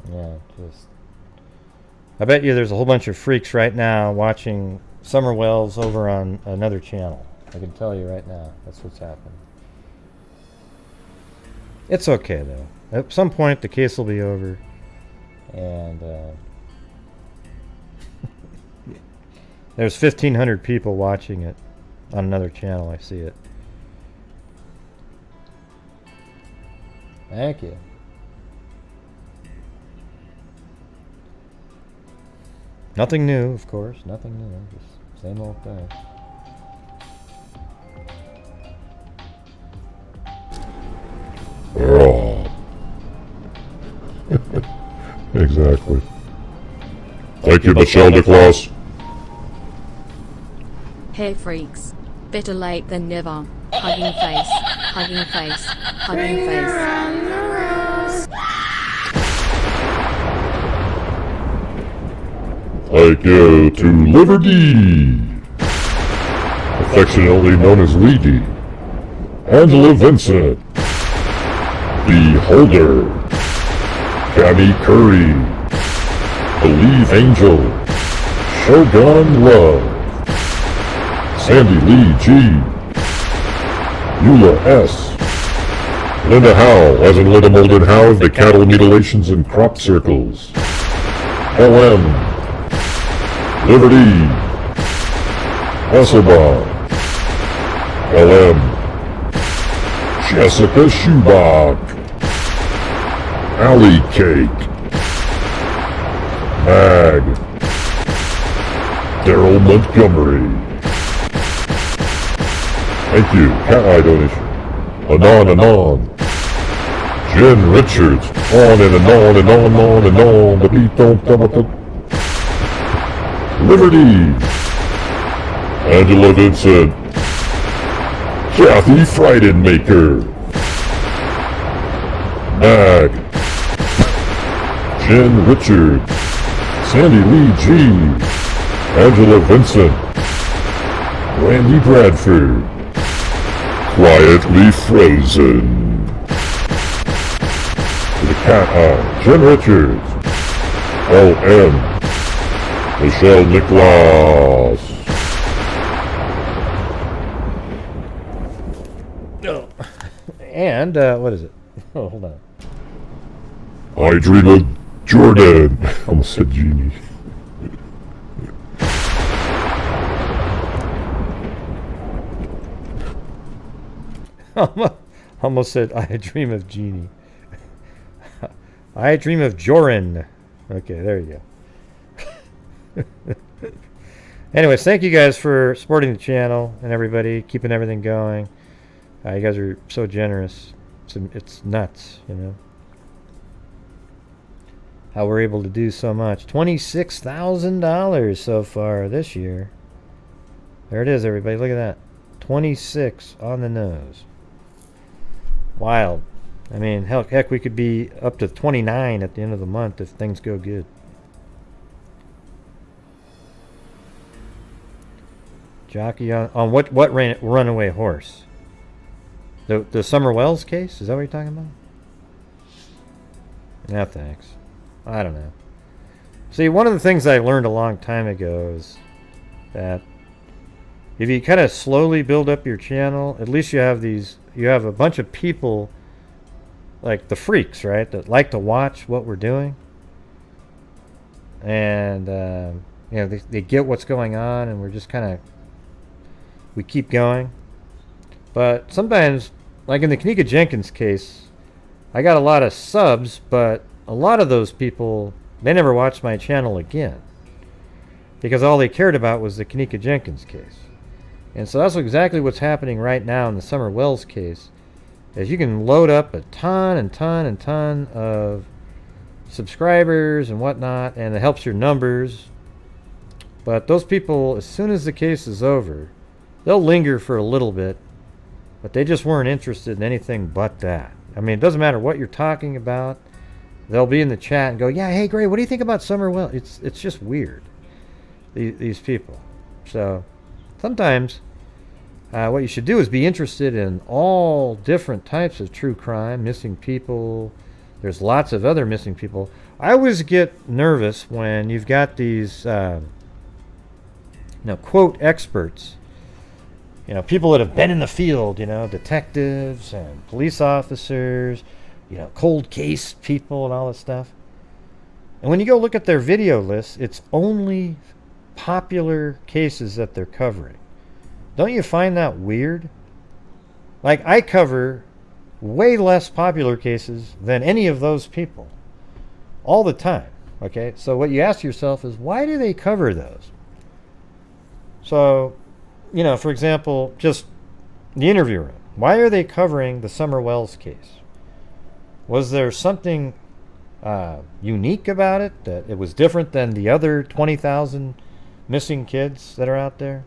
Yeah, just... I bet you there's a whole bunch of freaks right now watching Summer Wells over on another channel. I can tell you right now, that's what's happening. It's okay though. At some point the case will be over, and there's 1,500 people watching it on another channel. I see it. Thank you. Nothing new, of course. Nothing new. Just same old thing. Exactly. Thank you, Michelle Nicholas. Hey freaks. Better late than never. Hugging face. Hugging face. Hugging face. Thank you to Liberty, affectionately known as Lady, Angela Vincent, Beholder, Cammy Curry, Believe Angel, Shogun Love, Sandy Lee G, Eula S, Linda Howe, as in Linda Molded Howe of the Cattle Mutilations and Crop Circles, LM, Liberty, Hasselbaum, LM, Jessica Schubach, Alley Cake, Mag, Daryl Montgomery. Thank you, Cat Eye donation. Anon, Jen Richards, on and on, the beat don't come up. Liberty, Angela Vincent, Kathy Freidenmaker, Mag, Jen Richard, Sandy Lee G, Angela Vincent, Randy Bradford, quietly frozen. To the cat eye, Jen Richards, L.M., Michelle Nicholas. No. And, what is it? Oh, hold on. I dream of Jordan. Almost said Genie. Almost said I dream of Genie. I dream of Joran. Okay, there you go. Anyways, thank you guys for supporting the channel and everybody, keeping everything going. You guys are so generous. It's nuts, you know, how we're able to do so much. $26,000 so far this year. There it is, everybody. Look at that. 26 on the nose. Wild. I mean, heck, we could be up to 29 at the end of the month if things go good. Jockey on what runaway horse? The Summer Wells case? Is that what you're talking about? No, thanks. I don't know. See, one of the things I learned a long time ago is that if you kind of slowly build up your channel, at least you have a bunch of people like the freaks, right, that like to watch what we're doing. And, you know, they get what's going on, and we're just kind of, we keep going. But sometimes, like in the Kanika Jenkins case, I got a lot of subs, but a lot of those people, they never watched my channel again. Because all they cared about was the Kanika Jenkins case. And so that's exactly what's happening right now in the Summer Wells case. Is you can load up a ton and ton and ton of subscribers and whatnot, and it helps your numbers. But those people, as soon as the case is over, they'll linger for a little bit, but they just weren't interested in anything but that. I mean, it doesn't matter what you're talking about. They'll be in the chat and go, yeah, hey, great, what do you think about Summer Wells? It's just weird, these people. So sometimes what you should do is be interested in all different types of true crime, missing people. There's lots of other missing people. I always get nervous when you've got these, quote, experts. You know, people that have been in the field, you know, detectives and police officers, you know, cold case people and all this stuff. And when you go look at their video lists, it's only popular cases that they're covering. Don't you find that weird? Like, I cover way less popular cases than any of those people. All the time. Okay? So what you ask yourself is, why do they cover those? So, you know, for example, just the interview room. Why are they covering the Summer Wells case? Was there something unique about it, that it was different than the other 20,000 missing kids that are out there?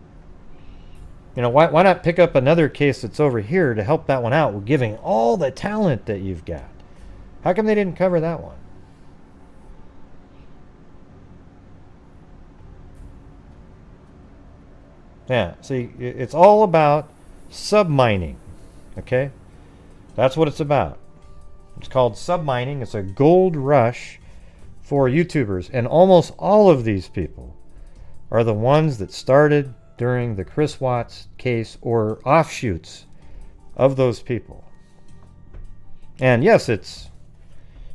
You know, why not pick up another case that's over here to help that one out with giving all the talent that you've got? How come they didn't cover that one? Yeah, see, it's all about submining, okay? That's what it's about. It's called submining. It's a gold rush for YouTubers, and almost all of these people are the ones that started during the Chris Watts case or offshoots of those people. And yes, it's,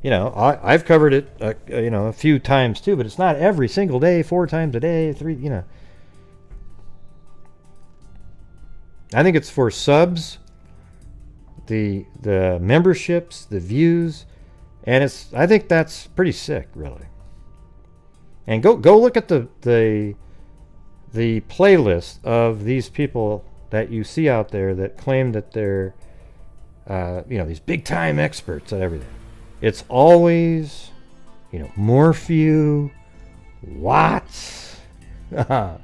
you know, I've covered it, you know, a few times too, but it's not every single day, 4 times a day, 3, you know. I think it's for subs, the memberships, the views, and it's, I think that's pretty sick, really. And go look at the playlist of these people that you see out there that claim that they're, you know, these big time experts at everything. It's always, you know, Morphew, Watts. Now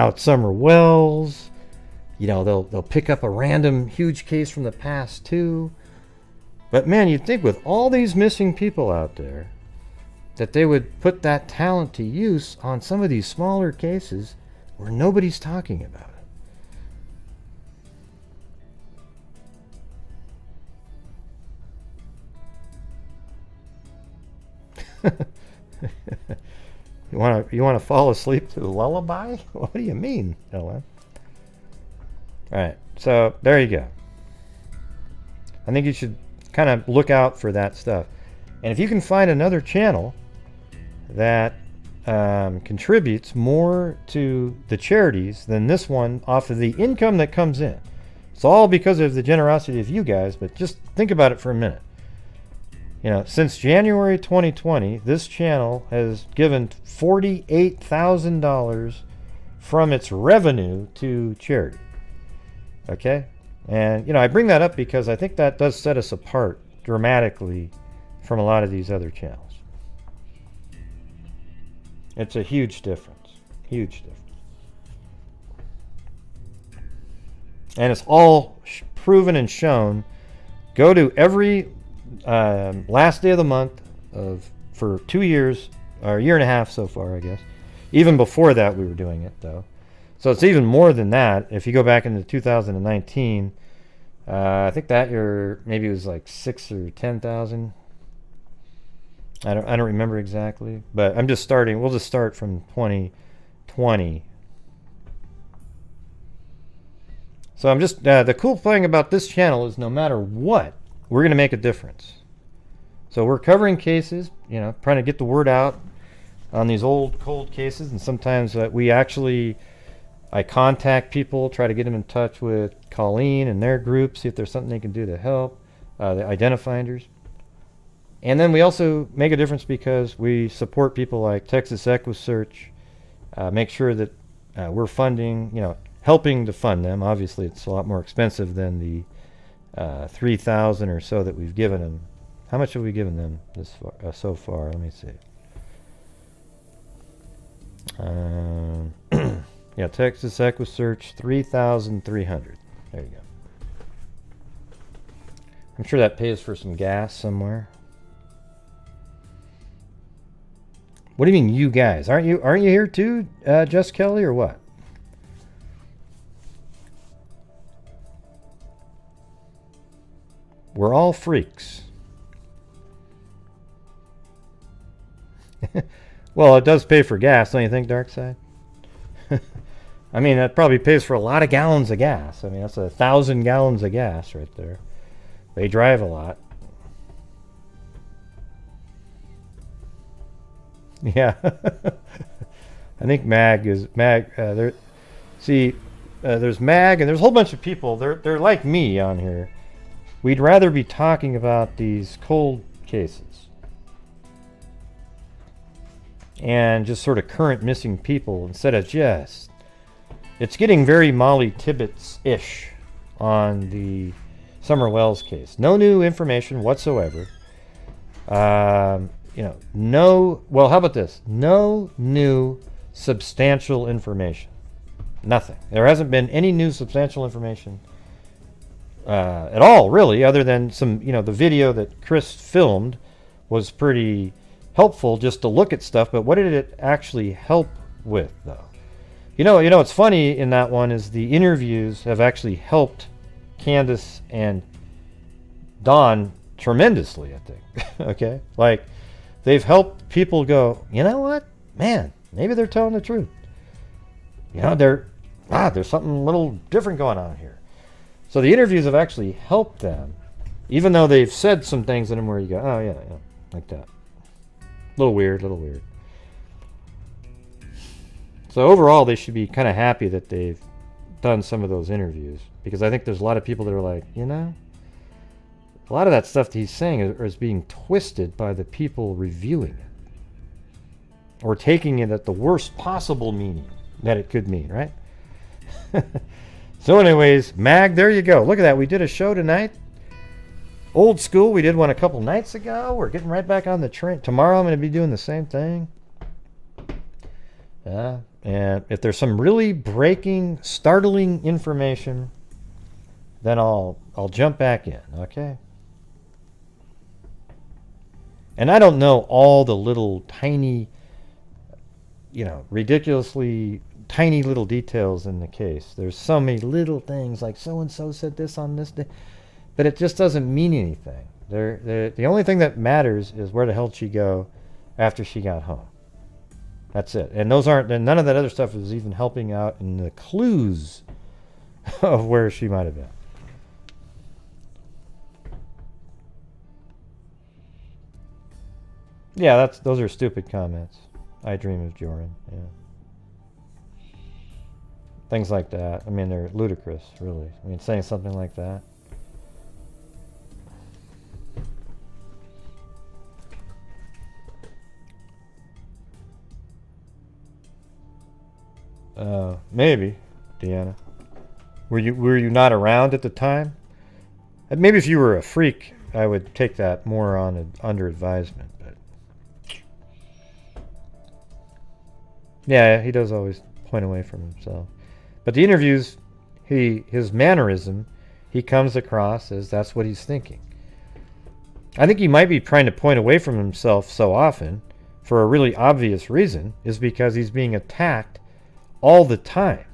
it's Summer Wells. You know, they'll pick up a random huge case from the past too. But man, you'd think with all these missing people out there that they would put that talent to use on some of these smaller cases where nobody's talking about it. You wanna fall asleep to a lullaby? What do you mean, Ellen? Alright, so there you go. I think you should kind of look out for that stuff. And if you can find another channel that contributes more to the charities than this one off of the income that comes in. It's all because of the generosity of you guys, but just think about it for a minute. You know, since January 2020, this channel has given $48,000 from its revenue to charity. Okay? And, you know, I bring that up because I think that does set us apart dramatically from a lot of these other channels. It's a huge difference. Huge difference. And it's all proven and shown. Go to every last day of the month for 2 years, or a year and a half so far, I guess. Even before that we were doing it, though. So it's even more than that. If you go back into 2019, I think that year maybe it was like 6,000 or 10,000. I don't remember exactly, but I'm just starting. We'll just start from 2020. So I'm just the cool thing about this channel is no matter what, we're going to make a difference. So we're covering cases, you know, trying to get the word out on these old cold cases, and sometimes I contact people, try to get them in touch with Colleen and their group, see if there's something they can do to help, the identifinders. And then we also make a difference because we support people like Texas EquiSearch, make sure that we're funding, you know, helping to fund them. Obviously, it's a lot more expensive than the $3,000 or so that we've given them. How much have we given them this far, so far? Let me see. Yeah, Texas EquiSearch, $3,300. There you go. I'm sure that pays for some gas somewhere. What do you mean, you guys? Aren't you here too, Jess Kelly, or what? We're all freaks. Well, it does pay for gas, don't you think, Darkside? I mean, that probably pays for a lot of gallons of gas. I mean, that's 1,000 gallons of gas right there. They drive a lot. Yeah. I think Mag is there. See, there's Mag, and there's a whole bunch of people. They're like me on here. We'd rather be talking about these cold cases and just sort of current missing people instead of just. It's getting very Molly Tibbetts-ish on the Summer Wells case. No new information whatsoever. You know, well, how about this? No new substantial information. Nothing. There hasn't been any new substantial information at all, really, other than some, you know, the video that Chris filmed was pretty helpful just to look at stuff, but what did it actually help with, though? You know, what's funny in that one is the interviews have actually helped Candace and Dawn tremendously, I think. Okay? Like, they've helped people go, you know what? Man, maybe they're telling the truth. You know, there's something a little different going on here. So the interviews have actually helped them, even though they've said some things in them where you go, oh, yeah, like that. Little weird. So overall, they should be kind of happy that they've done some of those interviews, because I think there's a lot of people that are like, you know, a lot of that stuff that he's saying is being twisted by the people reviewing it, or taking it at the worst possible meaning that it could mean, right? So anyways, Mag, there you go. Look at that. We did a show tonight. Old school. We did one a couple nights ago. We're getting right back on the train. Tomorrow I'm going to be doing the same thing. And if there's some really breaking, startling information, then I'll jump back in, okay? And I don't know all the little tiny, you know, ridiculously tiny little details in the case. There's so many little things, like so-and-so said this on this day, but it just doesn't mean anything. The only thing that matters is where the hell did she go, after she got home. That's it. And none of that other stuff is even helping out in the clues of where she might have been. Yeah, those are stupid comments. I dream of Jordan. Yeah. Things like that. I mean, they're ludicrous, really. I mean, saying something like that. Maybe, Deanna. Were you not around at the time? Maybe if you were a freak, I would take that more on under advisement. But yeah, he does always point away from himself. But the interviews, his mannerism, he comes across as that's what he's thinking. I think he might be trying to point away from himself so often for a really obvious reason, is because he's being attacked all the time.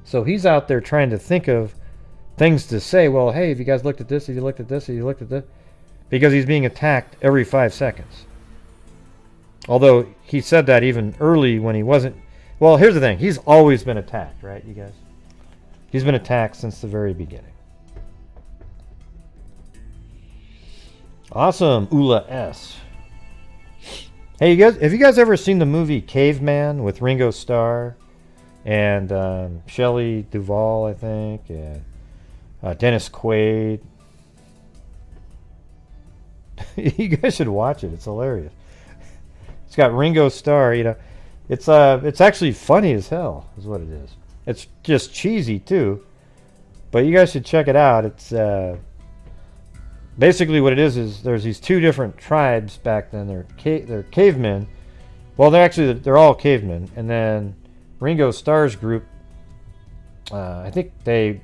So he's out there trying to think of things to say. Well, hey, have you guys looked at this? Have you looked at this? Have you looked at this? Because he's being attacked every 5 seconds. Although he said that even early when he wasn't. Well, here's the thing. He's always been attacked, right, you guys? He's been attacked since the very beginning. Awesome, Ula S. Hey, you guys, have you guys ever seen the movie Caveman with Ringo Starr and Shelley Duvall, I think, and Dennis Quaid? You guys should watch it. It's hilarious. It's got Ringo Starr. You know, it's actually funny as hell, is what it is. It's just cheesy too, but you guys should check it out. It's basically what it is there's these two different tribes back then. They're cavemen. Well, they're all cavemen, and then Ringo Starr's group, I think they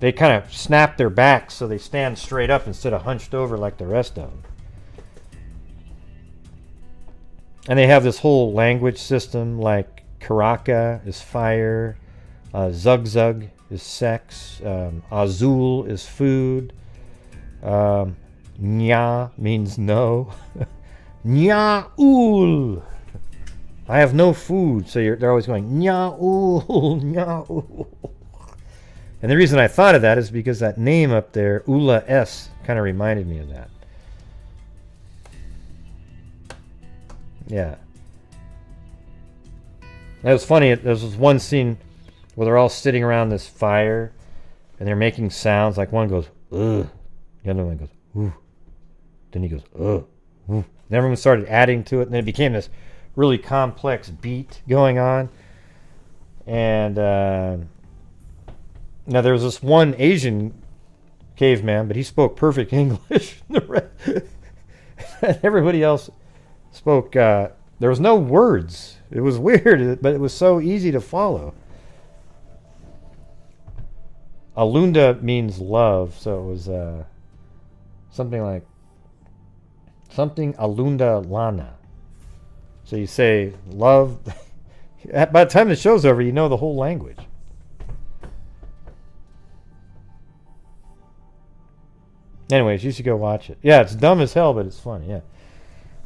kind of snap their backs so they stand straight up instead of hunched over like the rest of them. And they have this whole language system, like Karaka is fire, Zug Zug is sex, Azul is food, Nya means no, Nya-ul, I have no food, so they're always going Nya-ul, Nya-ul. And the reason I thought of that is because that name up there, Ula S, kind of reminded me of that. Yeah. That was funny. There was one scene where they're all sitting around this fire and they're making sounds. Like one goes, ugh. The other one goes, ooh. Then he goes, ugh. Ooh. And everyone started adding to it, and then it became this really complex beat going on. And now there was this one Asian caveman, but he spoke perfect English. Everybody else spoke, there was no words. It was weird, but it was so easy to follow. Alunda means love, so it was something Alunda Lana. So you say love. By the time the show's over, you know the whole language. Anyways, you should go watch it. Yeah, it's dumb as hell, but it's funny. Yeah.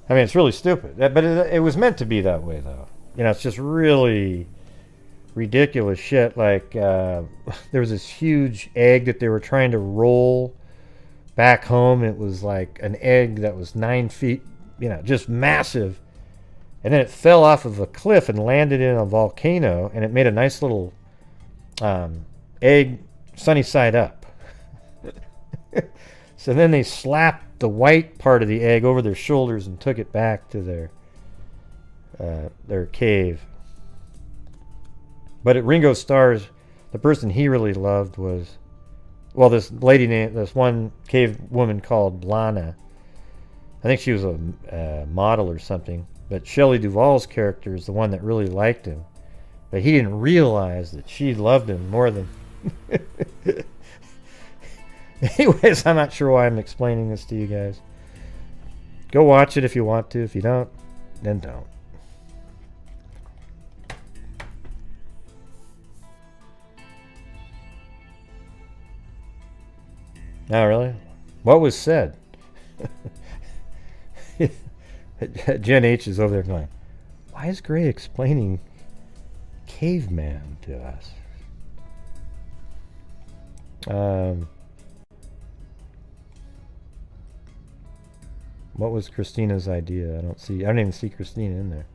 I mean, it's really stupid. But it was meant to be that way, though. You know, it's just really ridiculous shit. Like, there was this huge egg that they were trying to roll back home. It was like an egg that was 9 feet, you know, just massive. And then it fell off of a cliff and landed in a volcano, and it made a nice little egg sunny side up. So then they slapped the white part of the egg over their shoulders and took it back to their cave. But at Ringo Starr's, the person he really loved was, well, this one cave woman called Lana. I think she was a model or something. But Shelley Duvall's character is the one that really liked him. But he didn't realize that she loved him more than... Anyways, I'm not sure why I'm explaining this to you guys. Go watch it if you want to. If you don't, then don't. Oh, really? What was said? Jen H is over there going, why is Gray explaining caveman to us? What was Christina's idea? I don't even see Christina in there.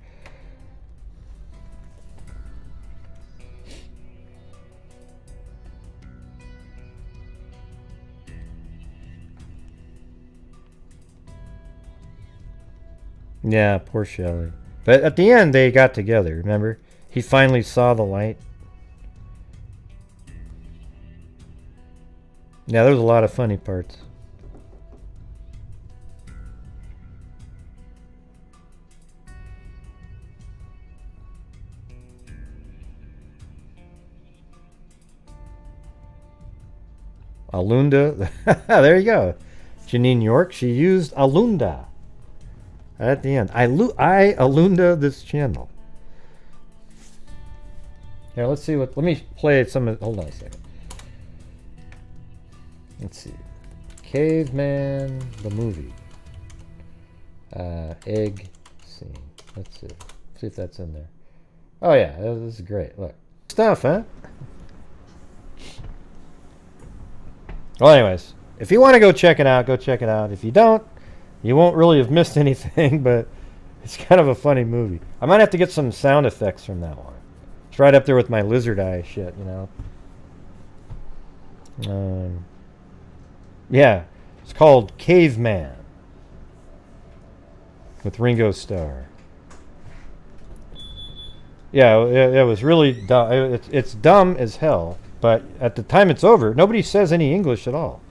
Yeah, poor Shelley. But at the end, they got together, remember? He finally saw the light. Yeah, there was a lot of funny parts. Alunda. There you go. Janine York, she used Alunda at the end. I Alunda this channel. Here, let's see what. Let me play some of. Hold on a second. Let's see. Caveman, the movie. Egg scene. Let's see. See if that's in there. Oh, yeah. This is great. Look. Stuff, huh? Well, anyways. If you want to go check it out, go check it out. If you don't, you won't really have missed anything, but it's kind of a funny movie. I might have to get some sound effects from that one. It's right up there with my lizard eye shit, you know. Yeah, it's called Caveman with Ringo Starr. Yeah, it was really dumb. It's dumb as hell, but at the time it's over, nobody says any English at all.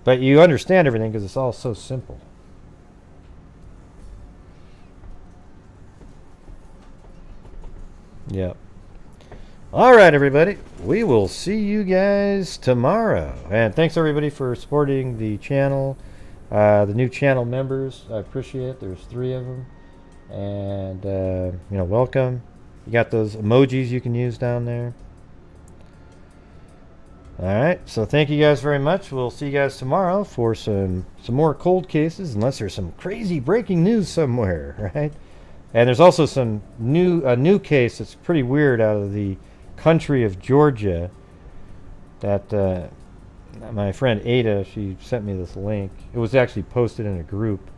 But you understand everything because it's all so simple. Yep. All right, everybody. We will see you guys tomorrow. And thanks, everybody, for supporting the channel. The new channel members, I appreciate it. There's 3 of them. And, you know, welcome. You got those emojis you can use down there. All right. So thank you guys very much. We'll see you guys tomorrow for some more cold cases, unless there's some crazy breaking news somewhere, right? And there's also some a new case that's pretty weird out of the country of Georgia that my friend Ada, she sent me this link. It was actually posted in a group.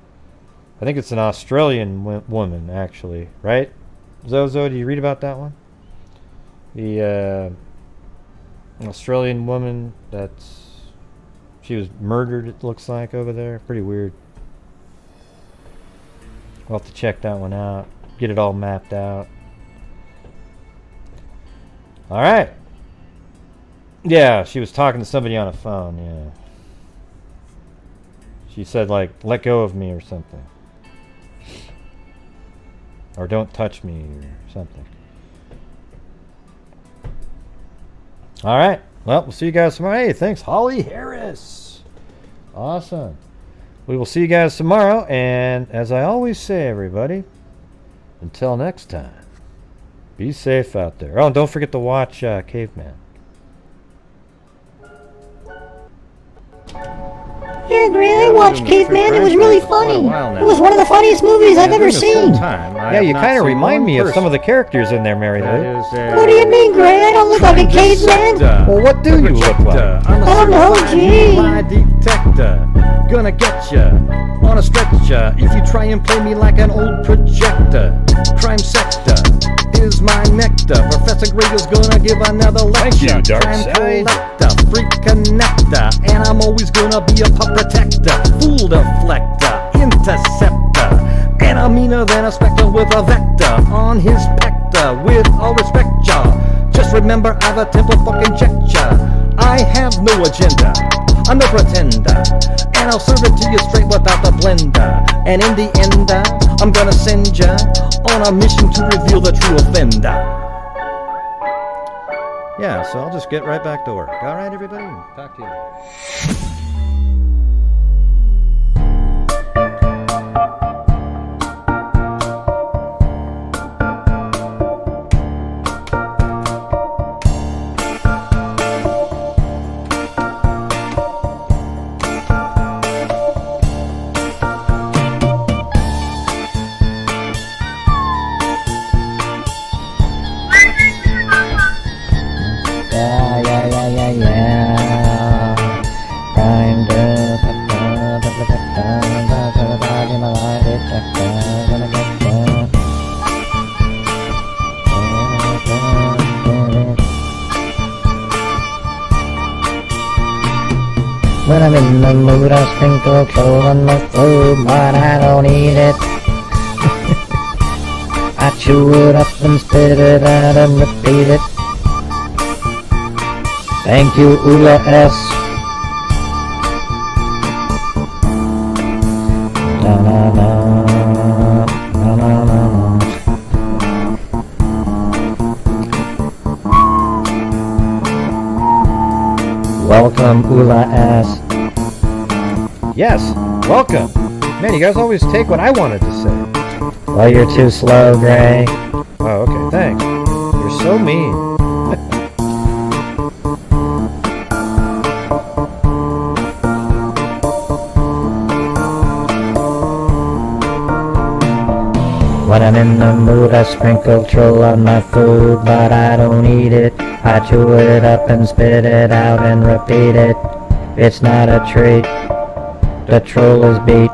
I think it's an Australian woman, actually, right? Zozo, do you read about that one? The Australian woman she was murdered, it looks like, over there. Pretty weird. We'll have to check that one out. Get it all mapped out. Alright. Yeah, she was talking to somebody on a phone, yeah. She said, like, let go of me or something. Or don't touch me or something. Alright. Well, we'll see you guys tomorrow. Hey, thanks, Holly Harris. Awesome. We will see you guys tomorrow, and as I always say, everybody, until next time, be safe out there. Oh, and don't forget to watch Caveman. Yeah, Gray, I watched Caveman. It was really funny. It was one of the funniest movies I've ever seen. Yeah, you kind of remind me of some of the characters in there, Mary Lou. What do you mean, Gray? I don't look like a caveman. Well, what do you look like? I don't know, gee. Lie detector, gonna get ya on a stretcher if you try and play me like an old projector. Crime sector is my nectar. Professor Gray is gonna give another lecture. Thank you, Crime Darkseid. collector, freak connector, and I'm always gonna be a pup protector, fool deflector, interceptor, and I'm meaner than a spectre with a vector on his pector. With all respect, y'all, just remember I've a temple fucking checked ya. I have no agenda, I'm no pretender, and I'll serve it to you straight without the blender. And in the end, I'm gonna send ya on a mission to reveal the true offender. Yeah, so I'll just get right back to work. All right, everybody? Talk to you later. When I'm in the mood, I sprinkle troll on my food, but I don't eat it. I chew it up and spit it out and repeat it. Thank you, Ula S. Na na na, na na na. Welcome, Ula S. Yes, welcome. Man, you guys always take what I wanted to say. Well, you're too slow, Gray. Oh, okay, thanks. You're so mean. When I'm in the mood, I sprinkle troll on my food, but I don't eat it. I chew it up and spit it out and repeat it. It's not a treat. The troll is beat.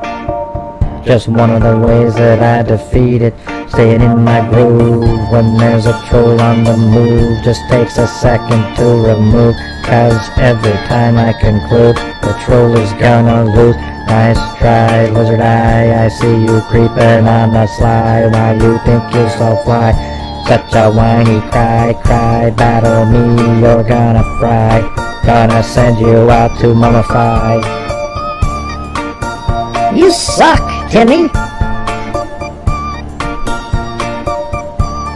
Just one of the ways that I defeat it. Staying in my groove when there's a troll on the move. Just takes a second to remove, 'cause every time I conclude, the troll is gonna lose. Nice try, lizard eye, I see you creeping on the sly. Why you think you're so fly? Such a whiny cry, cry, battle me, you're gonna fry. Gonna send you out to mummify. You suck, Timmy!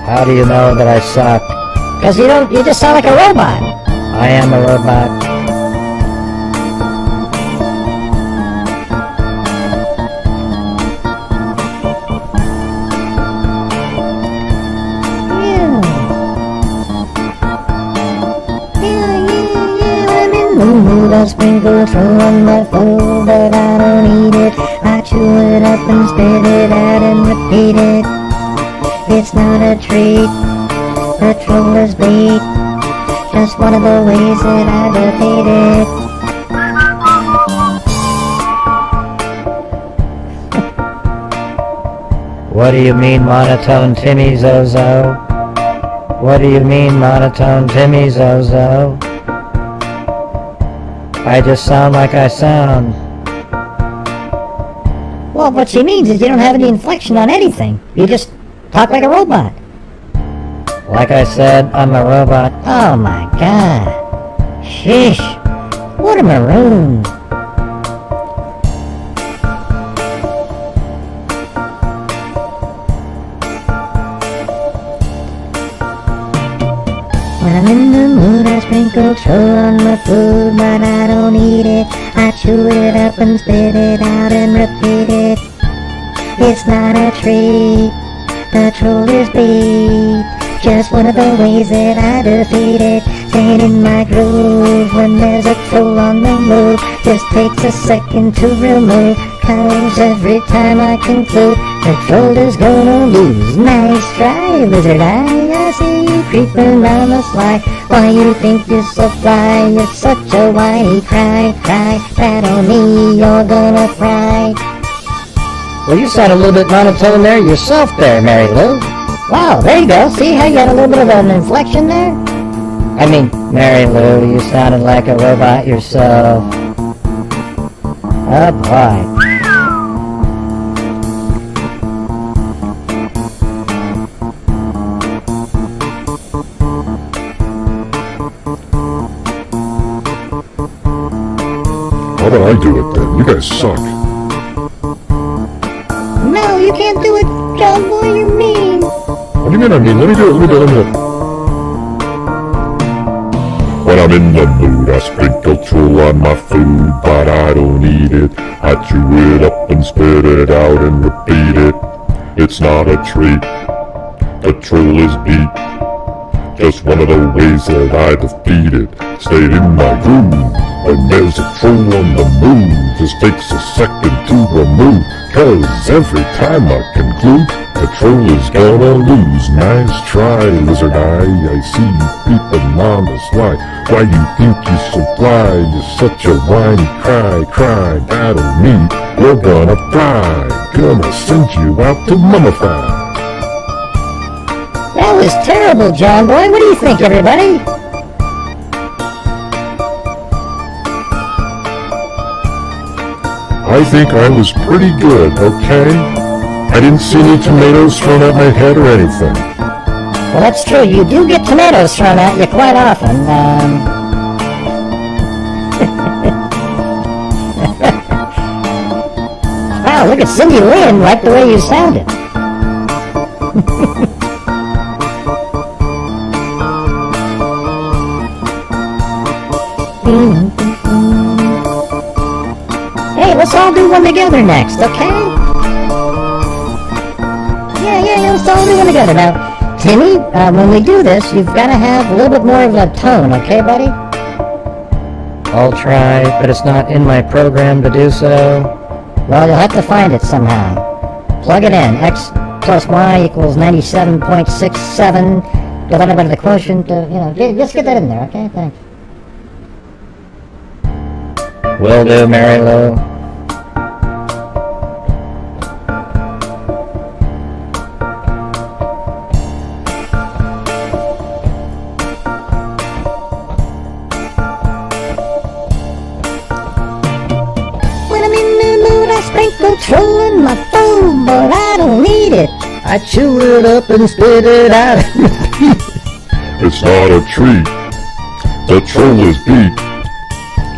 How do you know that I suck? 'Cause you just sound like a robot. I am a robot. I sprinkle troll on my food, but I don't eat it. I chew it up and spit it out and repeat it. It's not a treat, the troll is beat. Just one of the ways that I defeat it. What do you mean, monotone Timmy Zozo? What do you mean, monotone Timmy Zozo? I just sound like I sound. Well, what she means is you don't have any inflection on anything. You just talk like a robot. Like I said, I'm a robot. Oh my god. Sheesh. What a maroon. When I'm in the mood, I sprinkle troll on my food, but I don't eat it. I chew it up and spit it out and repeat it. It's not a treat, the troll is beat. Just one of the ways that I defeat it. Staying in my groove when there's a troll on the move. Just takes a second to remove, 'cause every time I conclude, the troll is gonna lose. Nice try, lizard eye, I see you creeping around the sly. Why you think you're so fly? You're such a whiny cry, cry, battle me, you're gonna cry. Well, you sound a little bit monotone there yourself there, Mary Lou. Wow, there you go. See how you got a little bit of an inflection there? I mean, Mary Lou, you sounded like a robot yourself. Oh boy. How about I do it then? You guys suck. No, you can't do it, John Boy, you're mean. What do you mean I mean? Let me do it, let me do it. When I'm in the mood, I sprinkle troll on my food, but I don't eat it. I chew it up and spit it out and repeat it. It's not a treat, the troll is beat. Just one of the ways that I defeat it. Stayed in my groove when there's a troll on the move. Just takes a second to remove, 'cause every time I conclude, the troll is gonna lose. Nice try, lizard eye, I see you creeping on the sly. Why you think you so fly? You're such a whiny cry, cry, battle me, you're gonna fly. Gonna send you out to mummify. That was terrible, John Boy. What do you think, everybody? I think I was pretty good, okay? I didn't see any tomatoes thrown at my head or anything. Well, that's true. You do get tomatoes thrown at you quite often. Wow, look at Cindy Lynn, like the way you sounded. Hey, let's all do one together next, okay? Yeah, let's all do one together. Now, Timmy, when we do this, you've got to have a little bit more of a tone, okay, buddy? I'll try, but it's not in my program to do so. Well, you'll have to find it somehow. Plug it in. X plus Y equals 97.67. Divided by the quotient of, just get that in there, okay? Thanks. Will do, Mary Lou. Control in my phone, but I don't need it. I chew it up and spit it out. It's not a treat. The troll is beat.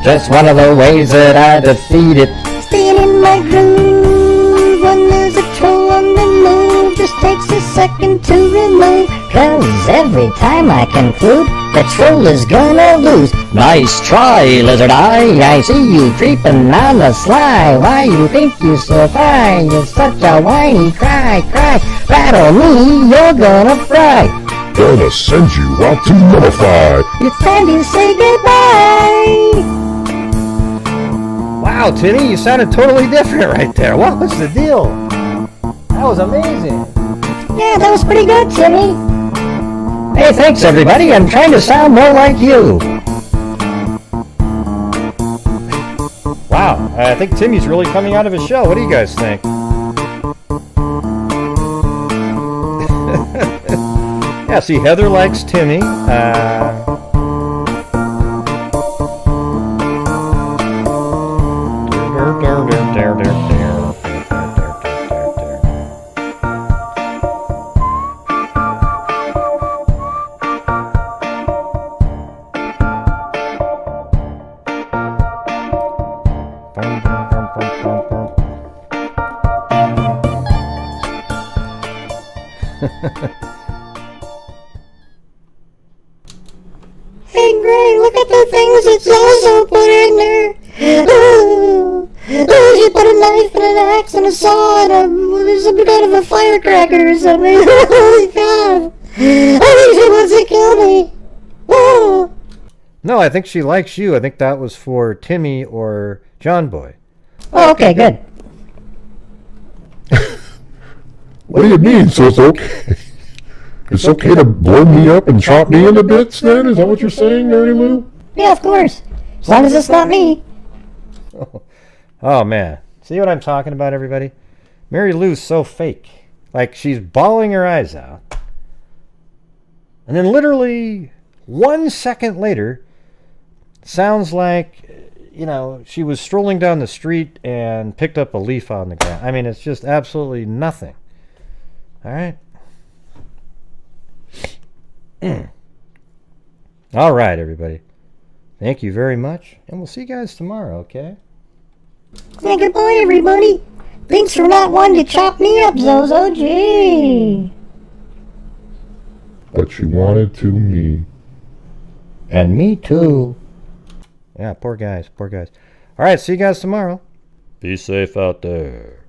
Just one of the ways that I defeat it. Staying in my groove when there's a troll on the move. Just takes a second to remove. Cause every time I conclude, the troll is gonna lose. Nice try, lizard eye. I see you creeping on the sly. Why you think you so fine? You're such a whiny cry. Battle me, you're gonna fry. Gonna send you out to nullify. It's time to say goodbye. Wow, Tinny, you sounded totally different right there. What was the deal? That was amazing. Yeah, that was pretty good, Timmy. Hey, thanks everybody. I'm trying to sound more like you. Wow, I think Timmy's really coming out of his shell. What do you guys think? Yeah, see, Heather likes Timmy. Hey Gray, look at the things that Zozo put in there. She put a knife and an axe and a saw and some kind of a firecracker or something. Holy God. I think she wants to kill me. Oh. No, I think she likes you. I think that was for Timmy or John Boy. Oh, okay, good. What do you mean, so it's okay? It's okay to blow me up and chop me into bits then? Is that what you're saying, Mary Lou? Yeah, of course. As long as it's not me. Oh, man. See what I'm talking about, everybody? Mary Lou's so fake. Like, she's bawling her eyes out. And then literally 1 second later, sounds like, she was strolling down the street and picked up a leaf on the ground. I mean, it's just absolutely nothing. All right? All right, everybody. Thank you very much. And we'll see you guys tomorrow, okay? Say goodbye, everybody. Thanks for not wanting to chop me up, Zozo. Gee. But you wanted to me. And me too. Yeah, poor guys, poor guys. All right, see you guys tomorrow. Be safe out there.